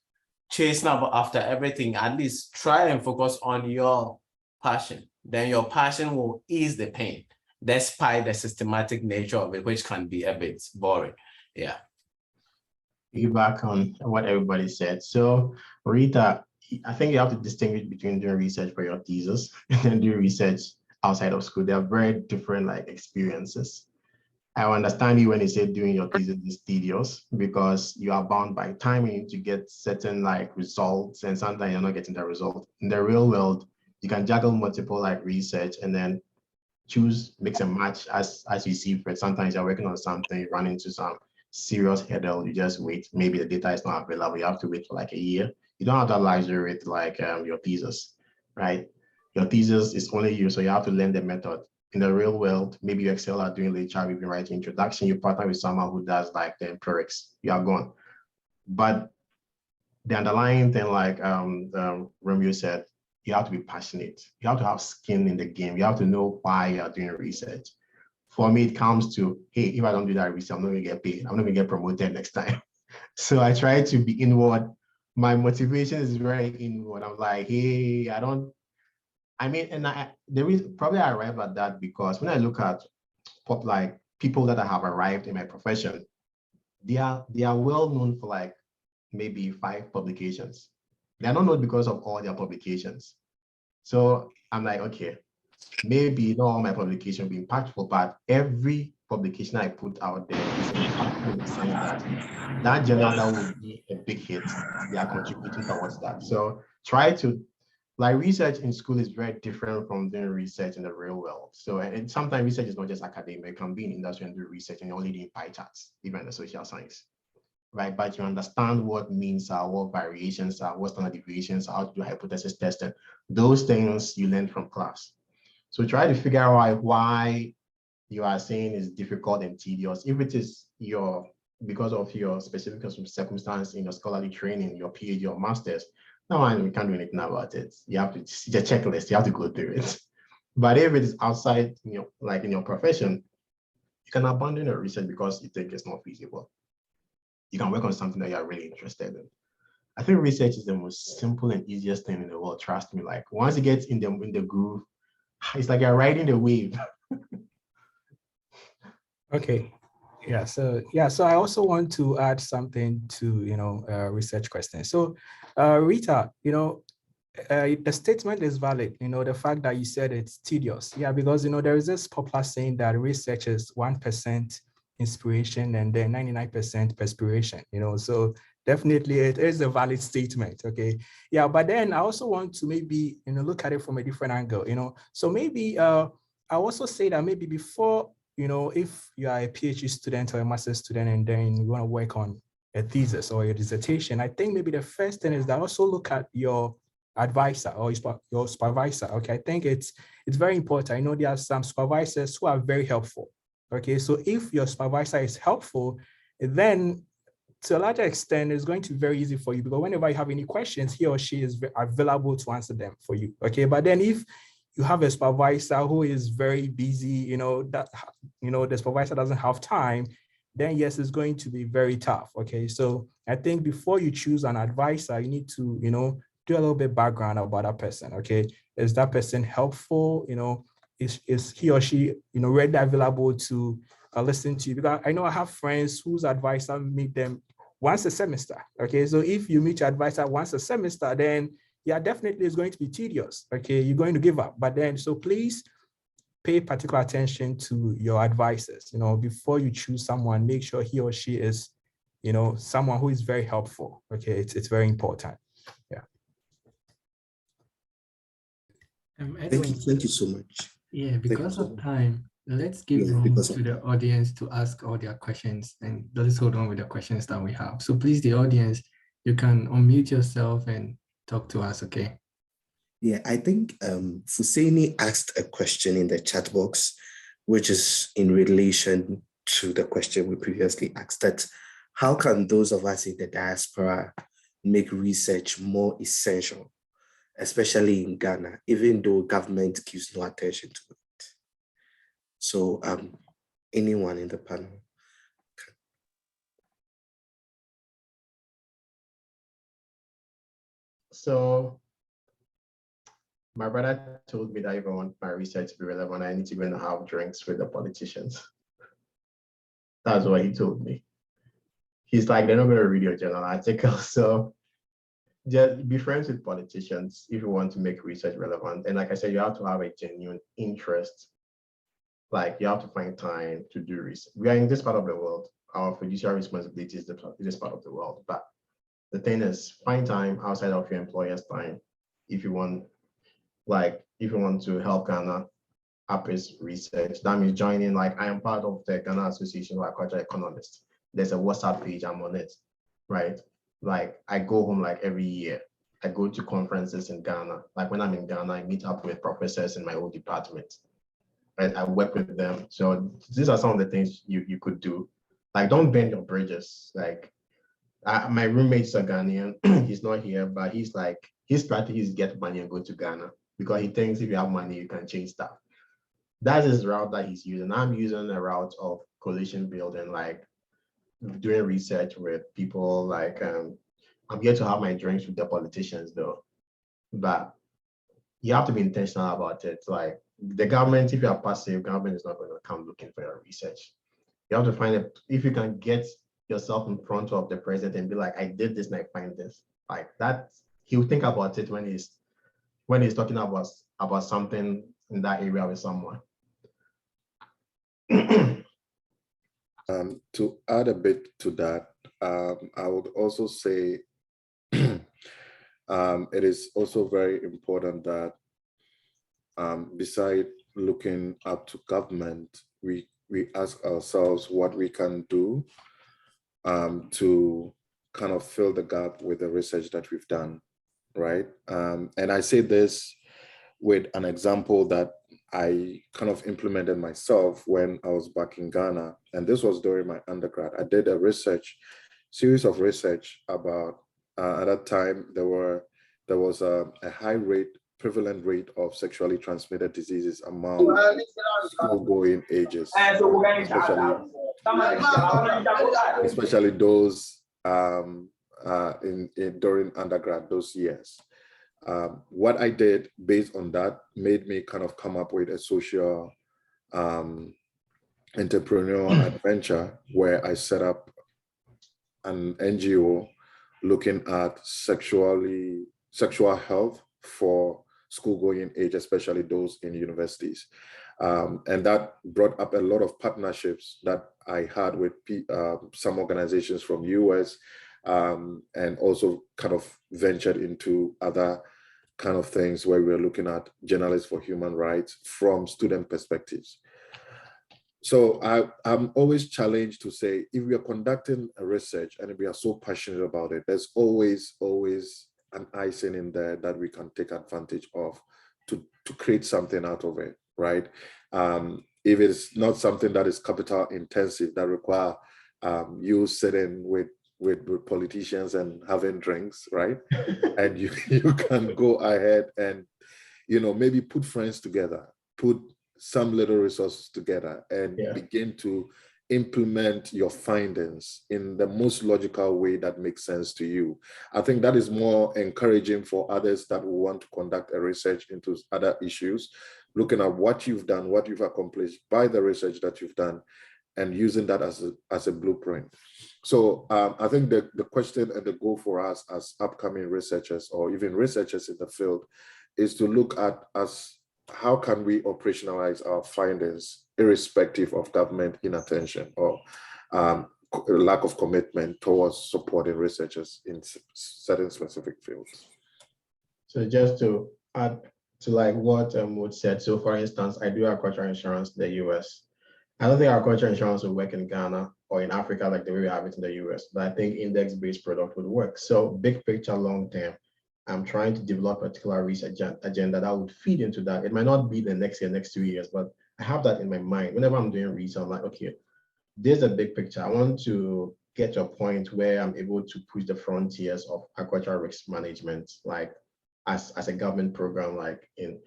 chasing after everything. At least try and focus on your passion. Then your passion will ease the pain, despite the systematic nature of it, which can be a bit boring. Yeah. Back on what everybody said. So Rita, I think you have to distinguish between doing research for your thesis and then doing research outside of school. They are very different experiences. I understand you when you say doing your thesis is tedious because you are bound by timing to get certain results, and sometimes you're not getting the result. In the real world, you can juggle multiple research and then choose, mix and match as you see fit. Sometimes you're working on something, you run into some serious hurdle, you just wait. Maybe the data is not available. You have to wait for a year. You don't have that luxury with your thesis, right? Your thesis is only you, so you have to learn the method. In the real world, maybe you excel at doing literature review, writing introduction, you partner with someone who does the empirics, you are gone. But the underlying thing, Romeo said, you have to be passionate. You have to have skin in the game. You have to know why you are doing research. for me, it comes to, hey, if I don't do that research, I'm not gonna get paid. I'm not gonna get promoted next time. So I try to be inward. My motivation is very inward. I'm like, hey, there is probably I arrive at that because when I look at like people that have arrived in my profession, they are well known for like maybe 5 publications. They are not known because of all their publications. So I'm like, okay, maybe not all my publications will be impactful, but every publication I put out there is impactful in the sense that journal that will be a big hit, they are contributing towards that. So try to, like, research in school is very different from doing research in the real world. So, and sometimes research is not just academic, it can be in industry and do research and only doing pie charts, even in the social science, right? But you understand what means are, what variations are, what standard deviations are, how to do hypothesis testing. Those things you learn from class. So try to figure out why you are saying is difficult and tedious. If it is because of your specific circumstance in your scholarly training, your PhD or master's, no, we can't do anything about it. You have to see the checklist, you have to go through it. But if it is outside, like in your profession, you can abandon your research because you think it's not feasible. You can work on something that you're really interested in. I think research is the most simple and easiest thing in the world. Trust me. Like once you get in the groove, it's like you're riding the wave. Okay. Yeah. So I also want to add something to research questions. So Rita, the statement is valid. The fact that you said it's tedious. Yeah, because there is this popular saying that research is 1% inspiration and then 99% perspiration. So definitely it is a valid statement. Okay. Yeah, but then I also want to maybe look at it from a different angle. So maybe I also say that maybe before if you are a PhD student or a master's student and then you want to work on a thesis or your dissertation, I think maybe the first thing is that also look at your advisor or your supervisor. Okay, I think it's very important. I know there are some supervisors who are very helpful. Okay, so if your supervisor is helpful, then to a larger extent, it's going to be very easy for you because whenever you have any questions, he or she is available to answer them for you. Okay, but then if you have a supervisor who is very busy, the supervisor doesn't have time, then yes, it's going to be very tough. Okay, so I think before you choose an advisor, you need to, do a little bit background about that person. Okay, is that person helpful? Is he or she, readily available to listen to you? Because I know I have friends whose advisor meet them once a semester. Okay, so if you meet your advisor once a semester, then yeah, definitely it's going to be tedious. Okay, you're going to give up. But then, so please pay particular attention to your advisors. Before you choose someone, make sure he or she is, someone who is very helpful. Okay, it's very important. Yeah. Thank you so much. Yeah, because of time, let's give room to the audience to ask all their questions, and let's hold on with the questions that we have. So please, the audience, you can unmute yourself and talk to us, okay? Yeah, I think Fuseni asked a question in the chat box, which is in relation to the question we previously asked, that how can those of us in the diaspora make research more essential, especially in Ghana, even though government gives no attention to it? So anyone in the panel? So my brother told me that if I want my research to be relevant, I need to go and have drinks with the politicians. That's what he told me. He's like, they're not going to read your journal article. So just be friends with politicians if you want to make research relevant. And like I said, you have to have a genuine interest. Like you have to find time to do research. We are in this part of the world. Our fiduciary responsibility is this part of the world. But the thing is, find time outside of your employer's time if you want to help Ghana up its research. That means joining, like I am part of the Ghana Association of Agricultural Economists. There's a WhatsApp page, I'm on it, right? Like I go home like every year. I go to conferences in Ghana. Like when I'm in Ghana, I meet up with professors in my own department. Right? I work with them. So these are some of the things you could do. Like don't bend your bridges. Like my roommate's a Ghanaian. He's not here, but he's like, his strategy is get money and go to Ghana because he thinks if you have money, you can change stuff. That's his route that he's using. I'm using a route of coalition building, like doing research with people. Like I'm here to have my drinks with the politicians though, but you have to be intentional about it. Like the government, if you are passive, government is not going to come looking for your research. You have to find it. If you can get yourself in front of the president and be like, I did this and I find this, like that, he'll think about it when he's talking about something in that area with someone. To add a bit to that, I would also say it is also very important that beside looking up to government, we ask ourselves what we can do to kind of fill the gap with the research that we've done, right? And I say this with an example that I kind of implemented myself when I was back in Ghana. And this was during my undergrad. I did a series of research about, at that time, there was a high prevalent rate of sexually transmitted diseases among school-going ages, especially those during undergrad, those years. What I did based on that made me kind of come up with a social entrepreneurial adventure where I set up an NGO looking at sexual health for school-going age, especially those in universities. And that brought up a lot of partnerships that I had with some organizations from US, and also kind of ventured into other kind of things where we're looking at journalists for human rights from student perspectives. So I'm always challenged to say, if we are conducting a research and if we are so passionate about it, there's always an icing in there that we can take advantage of to create something out of it, right? If it's not something that is capital intensive, that require you sitting with politicians and having drinks, right? And you can go ahead and, maybe put friends together, put some little resources together and begin to implement your findings in the most logical way that makes sense to you. I think that is more encouraging for others that will want to conduct a research into other issues, looking at what you've done, what you've accomplished by the research that you've done, and using that as a blueprint. So I think the question and the goal for us as upcoming researchers or even researchers in the field is to look at how can we operationalize our findings irrespective of government inattention or lack of commitment towards supporting researchers in certain specific fields. So just to add to like what Wood said, so for instance, I do agricultural insurance in the US. I don't think agricultural insurance will work in Ghana or in Africa like the way we have it in the US, but I think index-based product would work. So big picture, long term, I'm trying to develop a particular research agenda that would feed into that. It might not be the next year, next 2 years, but I have that in my mind. Whenever I'm doing research, I'm like, okay, there's a big picture. I want to get to a point where I'm able to push the frontiers of agricultural risk management, like as a government program, like in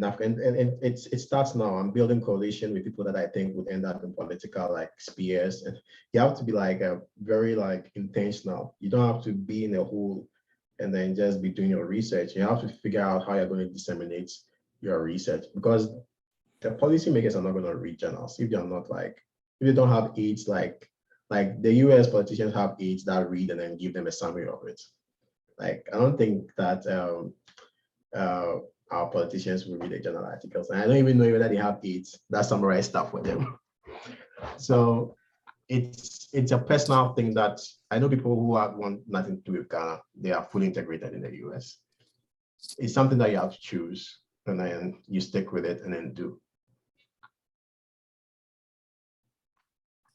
Africa. And it starts now. I'm building coalition with people that I think would end up in political like spheres. And you have to be like very like intentional. You don't have to be in a hole and then just be doing your research. You have to figure out how you're going to disseminate your research, because the policymakers are not going to read journals if they're not like, if they don't have aides like the US politicians have aides that read and then give them a summary of it. Like, I don't think that our politicians will read the journal articles. And I don't even know whether they have aides that summarize stuff for them. So it's a personal thing that I know people who want nothing to do with Ghana, they are fully integrated in the US. It's something that you have to choose and then you stick with it and then do.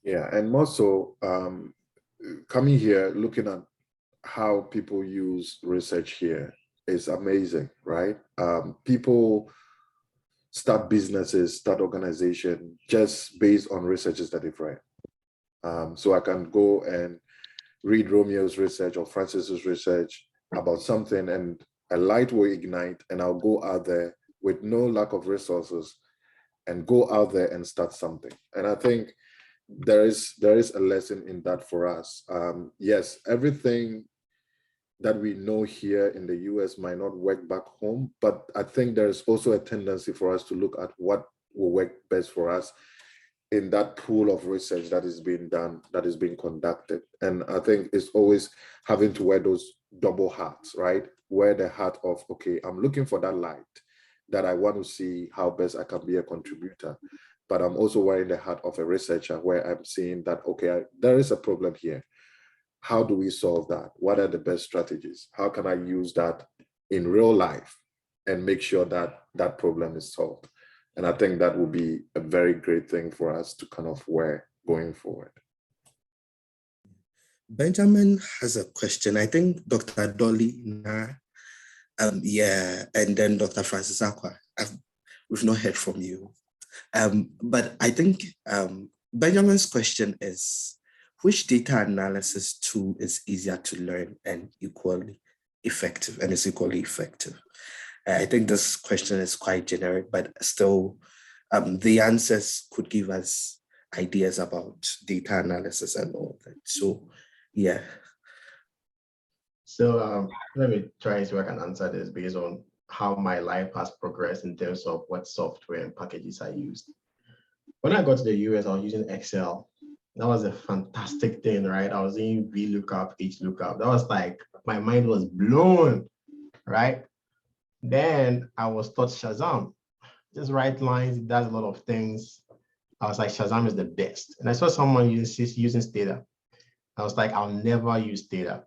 Yeah, and more so, coming here, looking at how people use research here is amazing, right? People start businesses, start organizations just based on researches that they've read. So I can go and read Romeo's research or Francis's research about something and a light will ignite and I'll go out there with no lack of resources and go out there and start something. And I think there is a lesson in that for us. Yes, everything that we know here in the US might not work back home, but I think there's also a tendency for us to look at what will work best for us in that pool of research that is being done, that is being conducted. And I think it's always having to wear those double hats, right? Wear the hat of, okay, I'm looking for that light, that I want to see how best I can be a contributor. But I'm also wearing the hat of a researcher where I'm seeing that, okay, there is a problem here. How do we solve that? What are the best strategies? How can I use that in real life and make sure that that problem is solved? And I think that will be a very great thing for us to kind of wear going forward. Benjamin has a question. I think Dr. Dolly, yeah, and then Dr. Francis Akwa. We've not heard from you. But I think Benjamin's question is, which data analysis tool is easier to learn and equally effective, and is equally effective? I think this question is quite generic, but still the answers could give us ideas about data analysis and all that. So, yeah. So let me try so I can answer this based on how my life has progressed in terms of what software and packages I used. When I got to the US, I was using Excel. That was a fantastic thing, right? I was in VLOOKUP, HLOOKUP. That was like, my mind was blown, right? Then I was taught Shazam. Just write lines, it does a lot of things. I was like, Shazam is the best. And I saw someone using Stata. I was like, I'll never use Stata.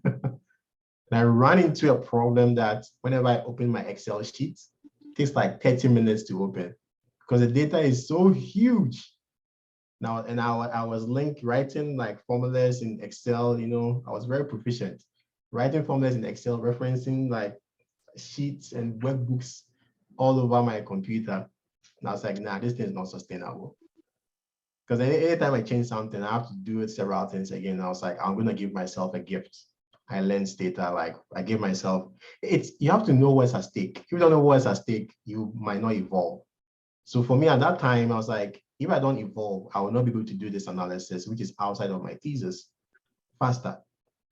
And I ran into a problem that whenever I open my Excel sheet, it takes like 30 minutes to open because the data is so huge. Now, and I was writing like formulas in Excel, you know, I was very proficient. Writing formulas in Excel, referencing like sheets and workbooks all over my computer. And I was like, nah, this thing is not sustainable. Because anytime I change something, I have to do it several things again. I was like, I'm going to give myself a gift. I learned Stata, like I gave myself, you have to know what's at stake. If you don't know what's at stake, you might not evolve. So for me at that time, I was like, if I don't evolve, I will not be able to do this analysis, which is outside of my thesis, faster.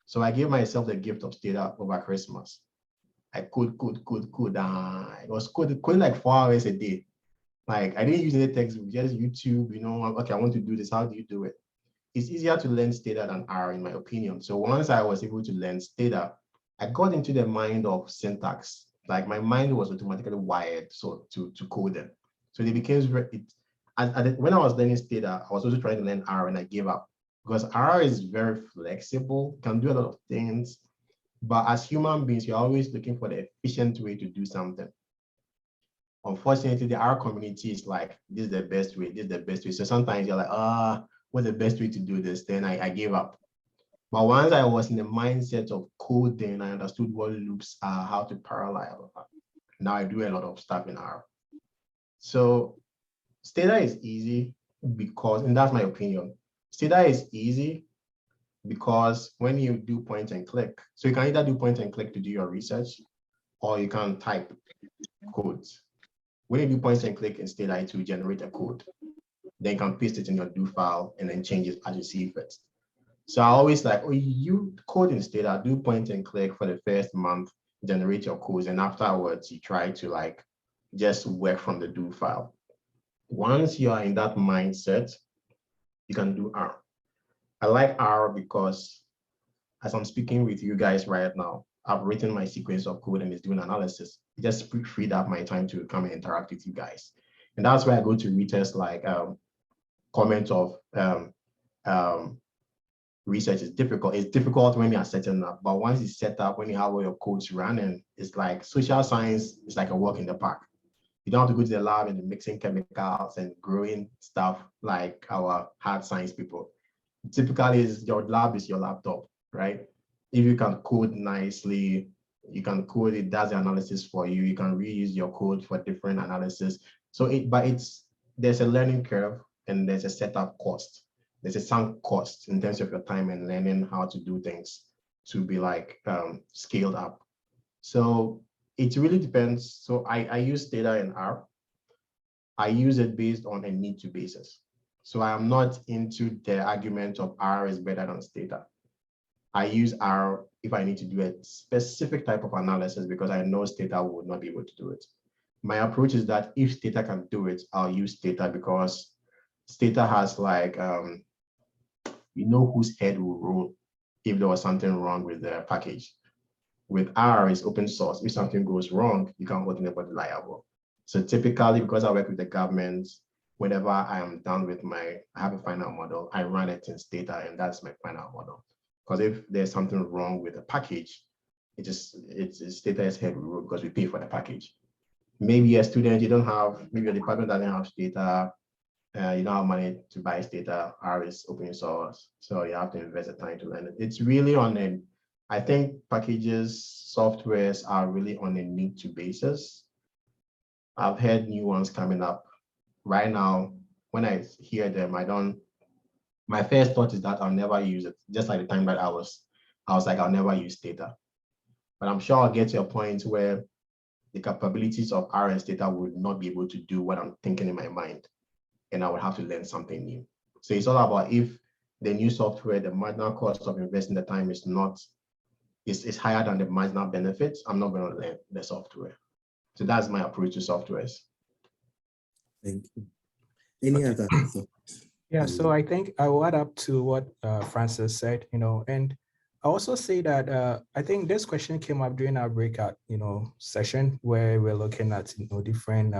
So I gave myself the gift of Stata over Christmas. I code. It was coding like 4 hours a day. Like I didn't use any textbook, just YouTube, you know, okay, I want to do this, how do you do it? It's easier to learn Stata than R, in my opinion. So once I was able to learn Stata, I got into the mind of syntax. Like my mind was automatically wired so to code them. So it became, when I was learning Stata, I was also trying to learn R and I gave up because R is very flexible, can do a lot of things. But as human beings, you're always looking for the efficient way to do something. Unfortunately, the R community is like, this is the best way, this is the best way. So sometimes you're like, what's the best way to do this? Then I gave up. But once I was in the mindset of coding, I understood what loops are, how to parallel. Now I do a lot of stuff in R. So Stata is easy because, and that's my opinion, Stata is easy because when you do point and click, so you can either do point and click to do your research, or you can type codes. When you do point and click in Stata, it will generate a code. Then you can paste it in your do file and then change it as you see fit. So I always like, you code in Stata, do point and click for the first month, generate your codes, and afterwards you try to like just work from the do file. Once you are in that mindset, you can do R. I like R because as I'm speaking with you guys right now, I've written my sequence of code and it's doing analysis. It just freed up my time to come and interact with you guys. And that's why I go to retest like comment of research is difficult. It's difficult when you are setting up, but once it's set up, when you have all your codes running, it's like social science is like a walk in the park. You don't have to go to the lab and mixing chemicals and growing stuff like our hard science people. Typically, your lab is your laptop, right? If you can code nicely, you can code, it does the analysis for you. You can reuse your code for different analysis. So there's a learning curve and there's a setup cost. There's a sunk cost in terms of your time and learning how to do things to be like scaled up. So it really depends. So I use Stata in R. I use it based on a need to basis. So I am not into the argument of R is better than Stata. I use R if I need to do a specific type of analysis because I know Stata will not be able to do it. My approach is that if Stata can do it, I'll use Stata because Stata has like, you know whose head will roll if there was something wrong with the package. With R, it's open source. If something goes wrong, you can't hold anybody liable. So typically, because I work with the government, whenever I am done with I have a final model, I run it in Stata, and that's my final model. Because if there's something wrong with the package, it's Stata is head will roll because we pay for the package. Maybe a student, you don't have, maybe your department doesn't have Stata, you don't have money to buy Stata, R is open source, so you have to invest the time to learn it. It's really on I think packages, softwares are really on a need to basis. I've heard new ones coming up. Right now, when I hear them, my first thought is that I'll never use it. Just like the time that I was like, I'll never use Stata. But I'm sure I'll get to a point where the capabilities of R and Stata would not be able to do what I'm thinking in my mind, and I would have to learn something new. So it's all about if the new software, the marginal cost of investing the time is higher than the marginal benefits, I'm not going to learn the software. So that's my approach to softwares. Thank you. Any other thoughts? Yeah, so I think I will add up to what Francis said, and I also say that I think this question came up during our breakout, session where we're looking at, different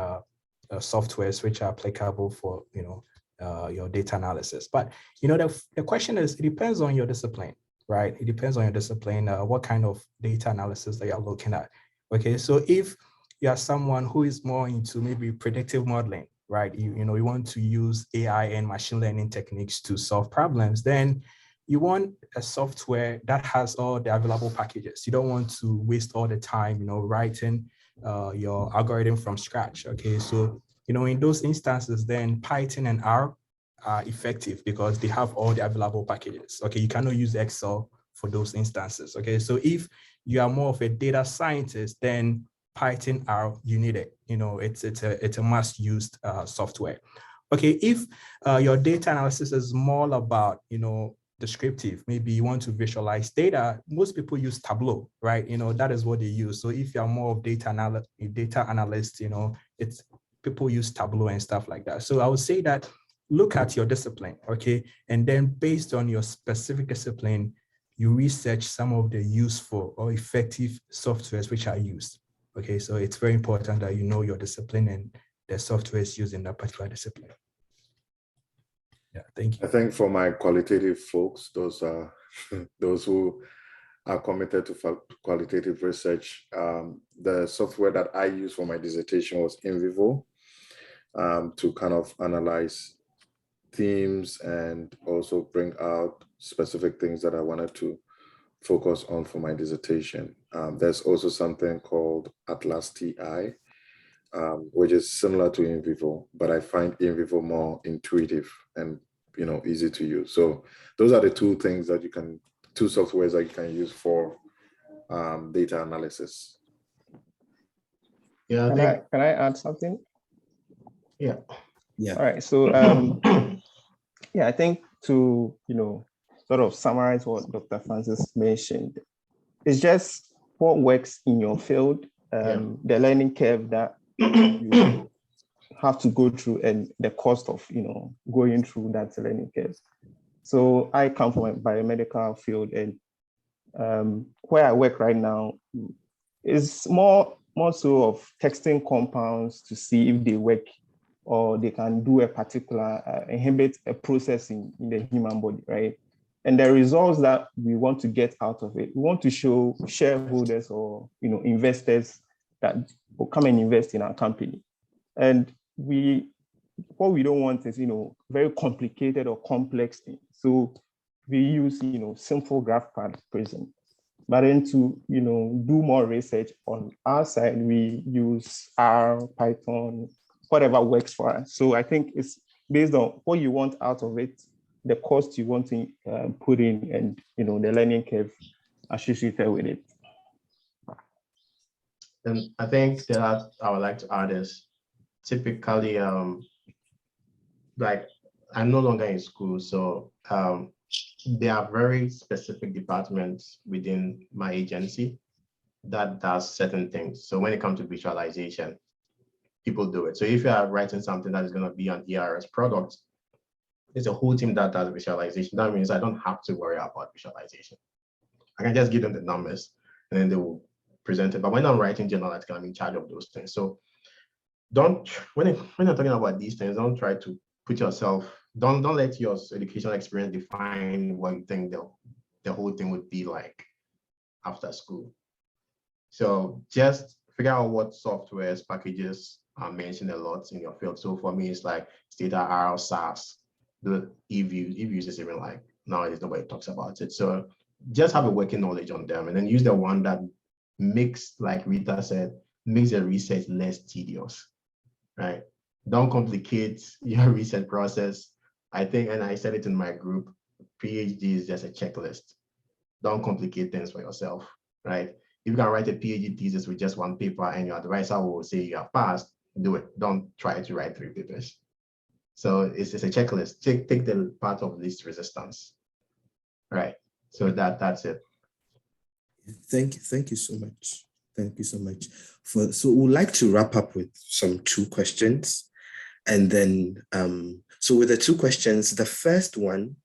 softwares which are applicable for, your data analysis. But, the question is, it depends on your discipline, right? It depends on your discipline, what kind of data analysis that you're looking at. Okay, so if you are someone who is more into maybe predictive modeling, right? You want to use AI and machine learning techniques to solve problems, then you want a software that has all the available packages. You don't want to waste all the time, writing your algorithm from scratch. Okay, so, in those instances, then Python and R are effective because they have all the available packages. Okay, you cannot use Excel for those instances. Okay, so if you are more of a data scientist, then Python R, you need it. It's a must-used software. Okay, if your data analysis is more about, descriptive, maybe you want to visualize data, most people use Tableau, right? That is what they use. So if you're more of data analyst, it's people use Tableau and stuff like that. So I would say that look at your discipline, okay? And then based on your specific discipline, you research some of the useful or effective softwares which are used. Okay, so it's very important that you know your discipline and the software is used in that particular discipline. Yeah, thank you. I think for my qualitative folks, those are those who are committed to qualitative research. The software that I used for my dissertation was NVivo to kind of analyze themes and also bring out specific things that I wanted to focus on for my dissertation. There's also something called Atlas TI, which is similar to NVivo, but I find NVivo more intuitive and easy to use. So those are the two softwares that you can use for data analysis. Yeah, can I add something? Yeah. All right. So yeah, I think to sort of summarize what Dr. Francis mentioned, it's just what works in your field, the learning curve that you have to go through and the cost of going through that learning curve. So I come from a biomedical field, and where I work right now is more so of testing compounds to see if they work or they can do a particular inhibit a process in the human body, right? And the results that we want to get out of it, we want to show shareholders or investors that will come and invest in our company. And what we don't want is very complicated or complex things. So we use simple graph path present. But then to do more research on our side, we use R, Python, whatever works for us. So I think it's based on what you want out of it, the cost you want to put in, and the learning curve associated with it. And I think that I would like to add is typically, like I'm no longer in school, so there are very specific departments within my agency that does certain things. So when it comes to visualization, people do it. So if you are writing something that is going to be on ERS product, there's a whole team that does visualization. That means I don't have to worry about visualization. I can just give them the numbers and then they will present it. But when I'm writing journal article, I'm in charge of those things. So don't, when you're talking about these things, don't try to put yourself, don't let your educational experience define what you think the whole thing would be like after school. So just figure out what softwares, packages are mentioned a lot in your field. So for me, it's like Stata, R, SAS, the eViews. eViews is even like, nowadays nobody talks about it. So just have a working knowledge on them and then use the one that makes, like Rita said, makes the research less tedious, right? Don't complicate your research process. I think, and I said it in my group, PhD is just a checklist. Don't complicate things for yourself, right? If you can write a PhD thesis with just one paper and your advisor will say you have passed, do it. Don't try to write 3 papers. So it's a checklist. Take the part of least resistance, right? So that's it. Thank you so much. Thank you so much. So we'd like to wrap up with some 2 questions. And then, so with the 2 questions, the first one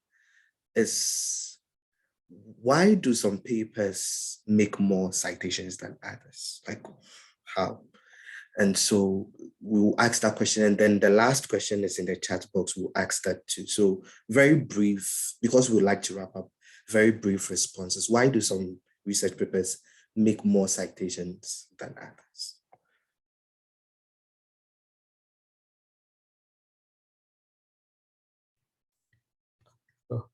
is, why do some papers make more citations than others? Like how? And so we'll ask that question. And then the last question is in the chat box. We'll ask that too. So very brief, because we would like to wrap up, very brief responses. Why do some research papers make more citations than others?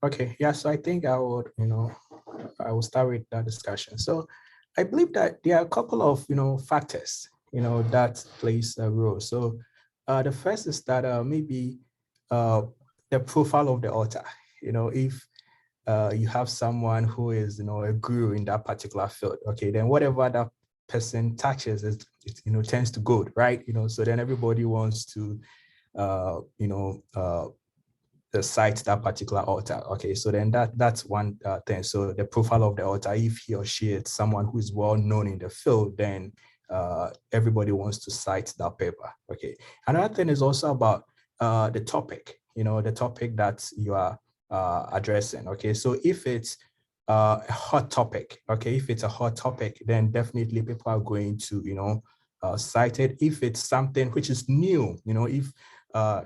Okay, yeah, so I think I would, I will start with that discussion. So I believe that there are a couple of, factors, that plays a role. So the first is that maybe the profile of the author, if you have someone who is, a guru in that particular field, okay, then whatever that person touches, it tends to go, right? So then everybody wants to, cite that particular author. Okay, so then that's one thing. So the profile of the author, if he or she is someone who is well known in the field, then everybody wants to cite that paper. Okay, another thing is also about the topic, the topic that you are addressing. Okay, so if it's a hot topic, okay, if it's a hot topic, then definitely people are going to, cite it. If it's something which is new, if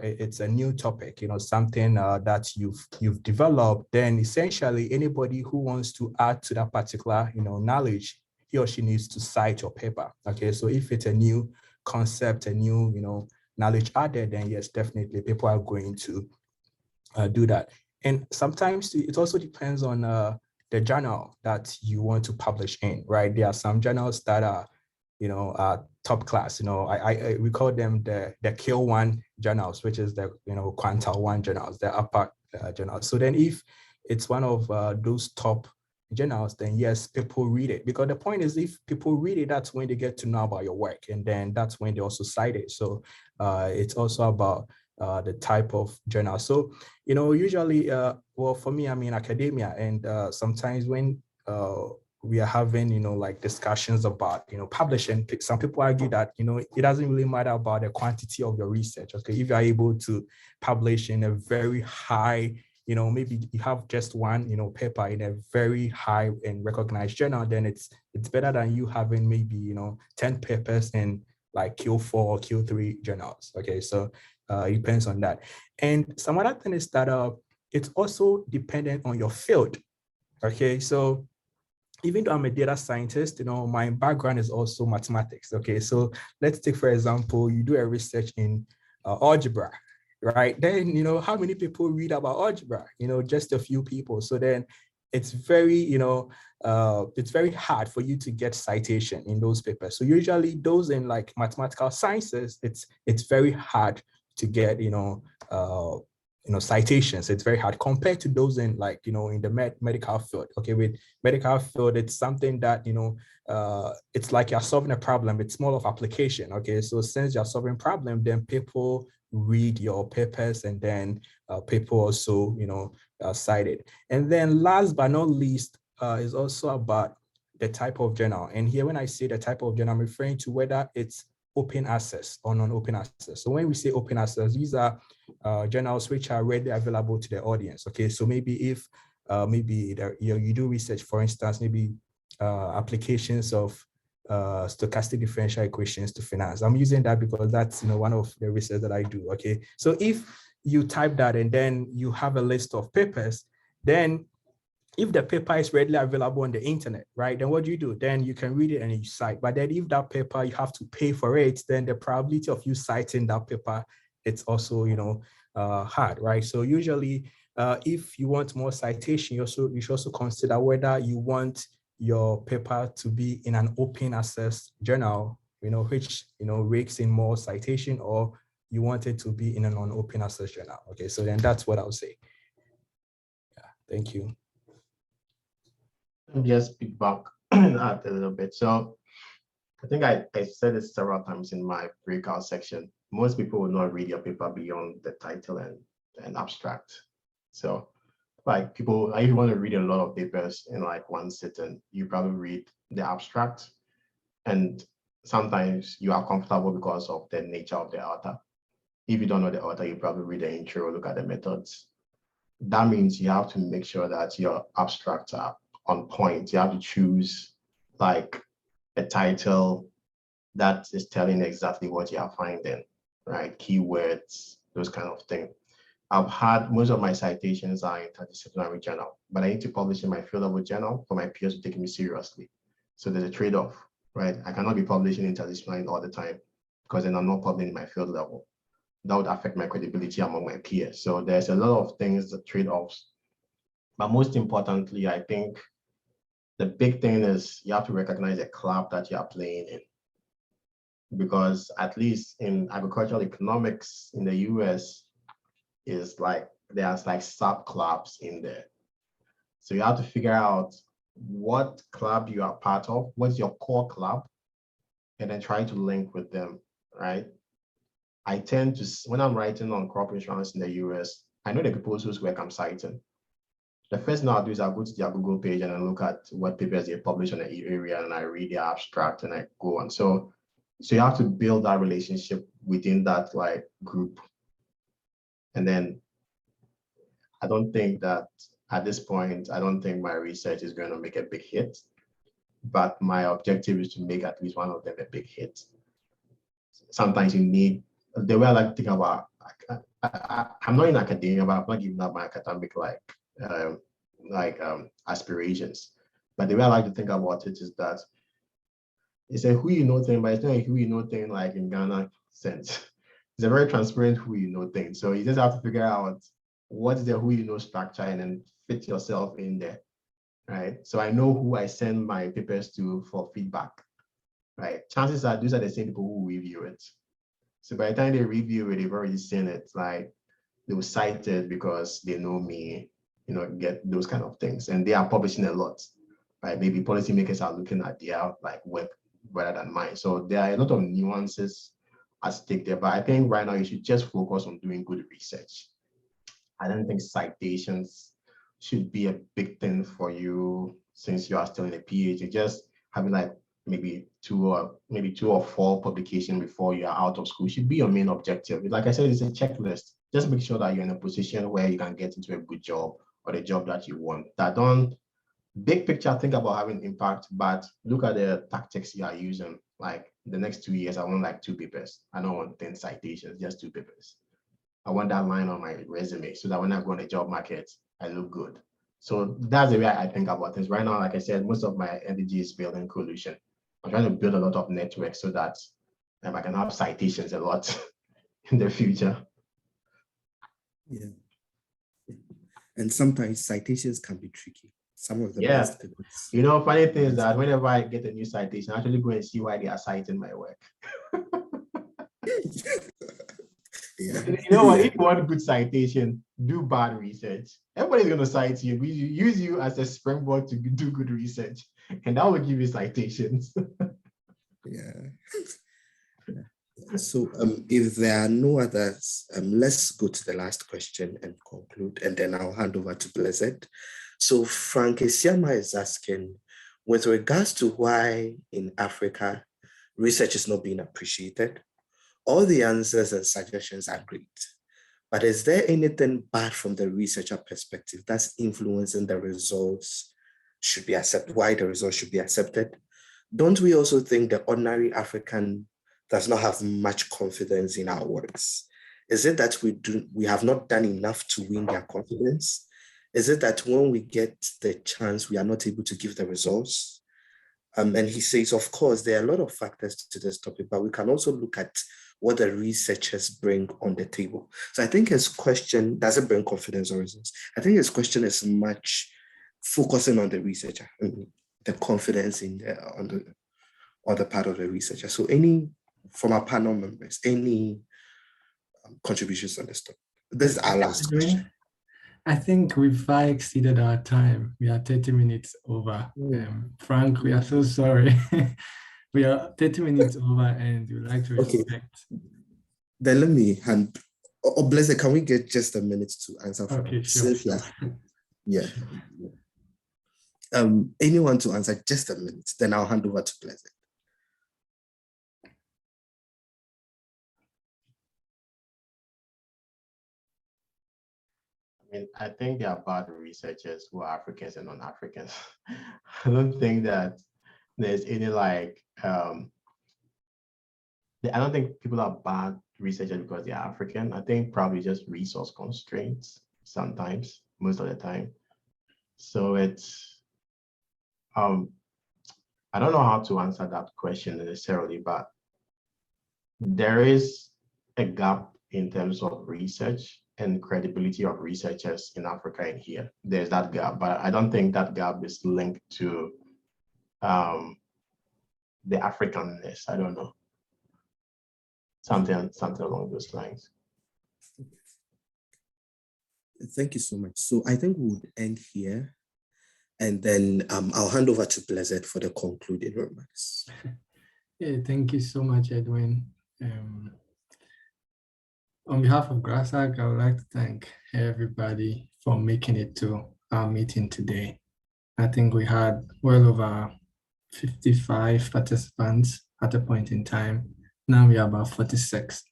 it's a new topic, something that you've developed, then essentially anybody who wants to add to that particular, knowledge, he or she needs to cite your paper. Okay, so if it's a new concept, a new, knowledge added, then yes, definitely people are going to do that. And sometimes it also depends on the journal that you want to publish in, right? There are some journals that are, top class. We call them the K1 journals, which is the Quantile 1 journals, the upper journals. So then if it's one of those top journals, then yes, people read it, because the point is, if people read it, that's when they get to know about your work, and then that's when they also cite it. So it's also about the type of journal. So usually, well, for me, I'm in academia, and sometimes when we are having, like discussions about, publishing, some people argue that, it doesn't really matter about the quantity of your research. Okay, if you're able to publish in a very high, maybe you have just one, paper in a very high and recognized journal, then it's better than you having maybe, 10 papers in like Q4 or Q3 journals. Okay, so it depends on that. And some other thing is that it's also dependent on your field. Okay, so even though I'm a data scientist, my background is also mathematics. Okay, so let's take, for example, you do a research in algebra, right? Then, how many people read about algebra? Just a few people. So then it's very, it's very hard for you to get citation in those papers. So usually those in like mathematical sciences, it's very hard to get, citations. It's very hard compared to those in like, in the medical field. Okay, with medical field, it's something that, it's like you're solving a problem. It's more of application. Okay, so since you're solving problem, then people read your papers, and then people also, cite it. And then last but not least is also about the type of journal. And here, when I say the type of journal, I'm referring to whether it's open access or non-open access. So when we say open access, these are journals which are readily available to the audience. Okay, so maybe if you do research, for instance, maybe applications of stochastic differential equations to finance. I'm using that because that's one of the research that I do. Okay, so if you type that and then you have a list of papers, then if the paper is readily available on the internet, right, then what do? Then you can read it and you cite. But then if that paper, you have to pay for it, then the probability of you citing that paper, it's also, hard, right? So usually, if you want more citation, you should also consider whether you want your paper to be in an open access journal, which, rakes in more citation, or you want it to be in a non-open access journal. Okay, so then that's what I'll say. Yeah, thank you. Just pick back a little bit. So I think I said this several times in my breakout section. Most people will not read your paper beyond the title and abstract. So like people, if you want to read a lot of papers in like one sitting, you probably read the abstract. And sometimes you are comfortable because of the nature of the author. If you don't know the author, you probably read the intro, look at the methods. That means you have to make sure that your abstracts are on point. You have to choose like a title that is telling exactly what you are finding, right? Keywords, those kind of things. I've had most of my citations are in interdisciplinary journal, but I need to publish in my field level journal for my peers to take me seriously. So there's a trade-off, right? I cannot be publishing interdisciplinary all the time because then I'm not publishing in my field level. That would affect my credibility among my peers. So there's a lot of things, the trade-offs. But most importantly, I think the big thing is you have to recognize the club that you are playing in. Because at least in agricultural economics in the US, is like there's like sub clubs in there. So you have to figure out what club you are part of, what's your core club, and then try to link with them, right? I tend to, when I'm writing on crop insurance in the US, I know the people whose work I'm citing. The first thing I'll do is I'll go to their Google page and I look at what papers they publish on the area, and I read the abstract and I go on. So you have to build that relationship within that like group. And then I don't think that at this point, I don't think my research is going to make a big hit, but my objective is to make at least one of them a big hit. Sometimes you need, the way I like to think about, I'm not in academia, but I'm not giving up my academic aspirations. But the way I like to think about it is that it's a who you know thing, but it's not a who you know thing like in Ghana sense. It's a very transparent who you know thing. So you just have to figure out what is the who you know structure and then fit yourself in there, right? So I know who I send my papers to for feedback, right? Chances are those are the same people who review it. So by the time they review it, they've already seen it. Like they will cite it because they know me, get those kind of things. And they are publishing a lot, right? Maybe policymakers are looking at their like work rather than mine. So there are a lot of nuances at stake there. But I think right now you should just focus on doing good research. I don't think citations should be a big thing for you since you are still in a PhD. Just having like maybe two or four publications before you are out of school should be your main objective. Like I said, it's a checklist. Just make sure that you're in a position where you can get into a good job or the job that you want. That don't, big picture, think about having impact, but look at the tactics you are using. Like the next 2 years, I want like 2 papers. I don't want 10 citations, just 2 papers. I want that line on my resume so that when I go on the job market, I look good. So that's the way I think about things. Right now, like I said, most of my energy is building coalition. I'm trying to build a lot of networks so that I can have citations a lot in the future. Yeah. And sometimes citations can be tricky. Some of the best papers. Funny thing is that whenever I get a new citation, I actually go and see why they are citing my work. Yeah. You know what? Yeah. If you want good citation, do bad research. Everybody's gonna cite you. We use you as a springboard to do good research, and that will give you citations. Yeah. So if there are no others, let's go to the last question and conclude, and then I'll hand over to Blessed. So Frank Esiama is asking, with regards to why in Africa research is not being appreciated, all the answers and suggestions are great, but is there anything bad from the researcher perspective that's influencing the results should be accepted, why the results should be accepted? Don't we also think the ordinary African does not have much confidence in our works? Is it that we have not done enough to win their confidence? Is it that when we get the chance, we are not able to give the results? And he says, of course, there are a lot of factors to this topic, but we can also look at what the researchers bring on the table. So I think his question doesn't bring confidence or results. I think his question is much focusing on the researcher and the confidence in on the other part of the researcher. So any, from our panel members, any contributions on this topic? This is our last question. I think we've far exceeded our time. We are 30 minutes over. Frank, we are so sorry. We are 30 minutes over and we'd like to respect. Okay. Then let me hand, Blessed, can we get just a minute to answer for Cynthia? Yeah. Anyone to answer just a minute, then I'll hand over to Blessed. I think there are bad researchers who are Africans and non-Africans. I don't think that there's any like, I don't think people are bad researchers because they are African. I think probably just resource constraints sometimes, most of the time. So it's, I don't know how to answer that question necessarily, but there is a gap in terms of research and credibility of researchers in Africa and here. There's that gap, but I don't think that gap is linked to the Africanness. I don't know. Something along those lines. Thank you so much. So I think we would end here, and then I'll hand over to Blessed for the concluding remarks. Yeah, thank you so much, Edwin. On behalf of GRASAC, I would like to thank everybody for making it to our meeting today. I think we had well over 55 participants at a point in time. Now we are about 46.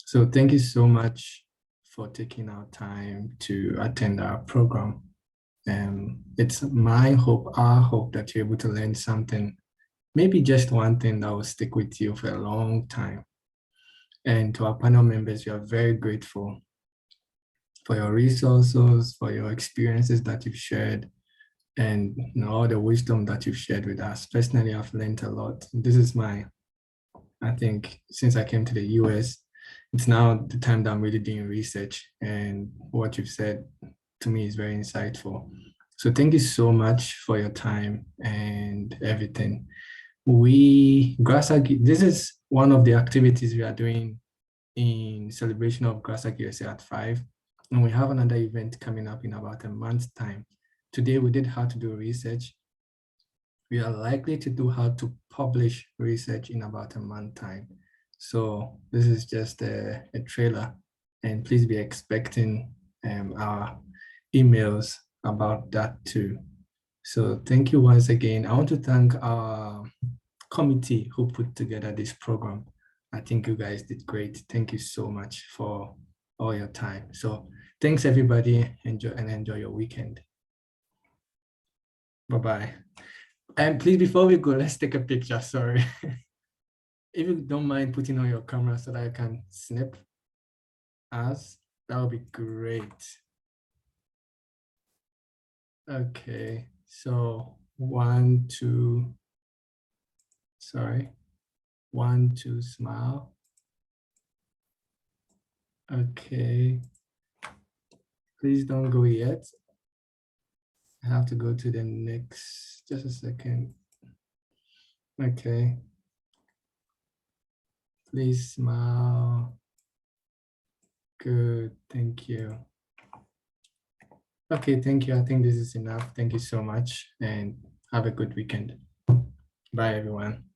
So thank you so much for taking our time to attend our program. It's my hope, our hope, that you're able to learn something, maybe just one thing that will stick with you for a long time. And to our panel members, we are very grateful for your resources, for your experiences that you've shared, and all the wisdom that you've shared with us. Personally, I've learned a lot. This is I think since I came to the US, it's now the time that I'm really doing research, and what you've said to me is very insightful. So thank you so much for your time and everything. GRASAC, this is one of the activities we are doing in celebration of GRASAC USA at 5. And we have another event coming up in about a month's time. Today we did how to do research. We are likely to do how to publish research in about a month's time. So this is just a trailer, and please be expecting our emails about that too. So thank you once again. I want to thank our committee who put together this program. I think you guys did great. Thank you so much for all your time. So thanks everybody. Enjoy your weekend. Bye-bye. And please, before we go, let's take a picture. Sorry. If you don't mind putting on your camera so that I can snip us, that would be great. Okay, so 1, 2, sorry. 1, 2, smile. Okay. Please don't go yet. I have to go to the next, just a second. Okay. Please smile. Good, thank you. Okay, thank you. I think this is enough. Thank you so much and have a good weekend. Bye, everyone.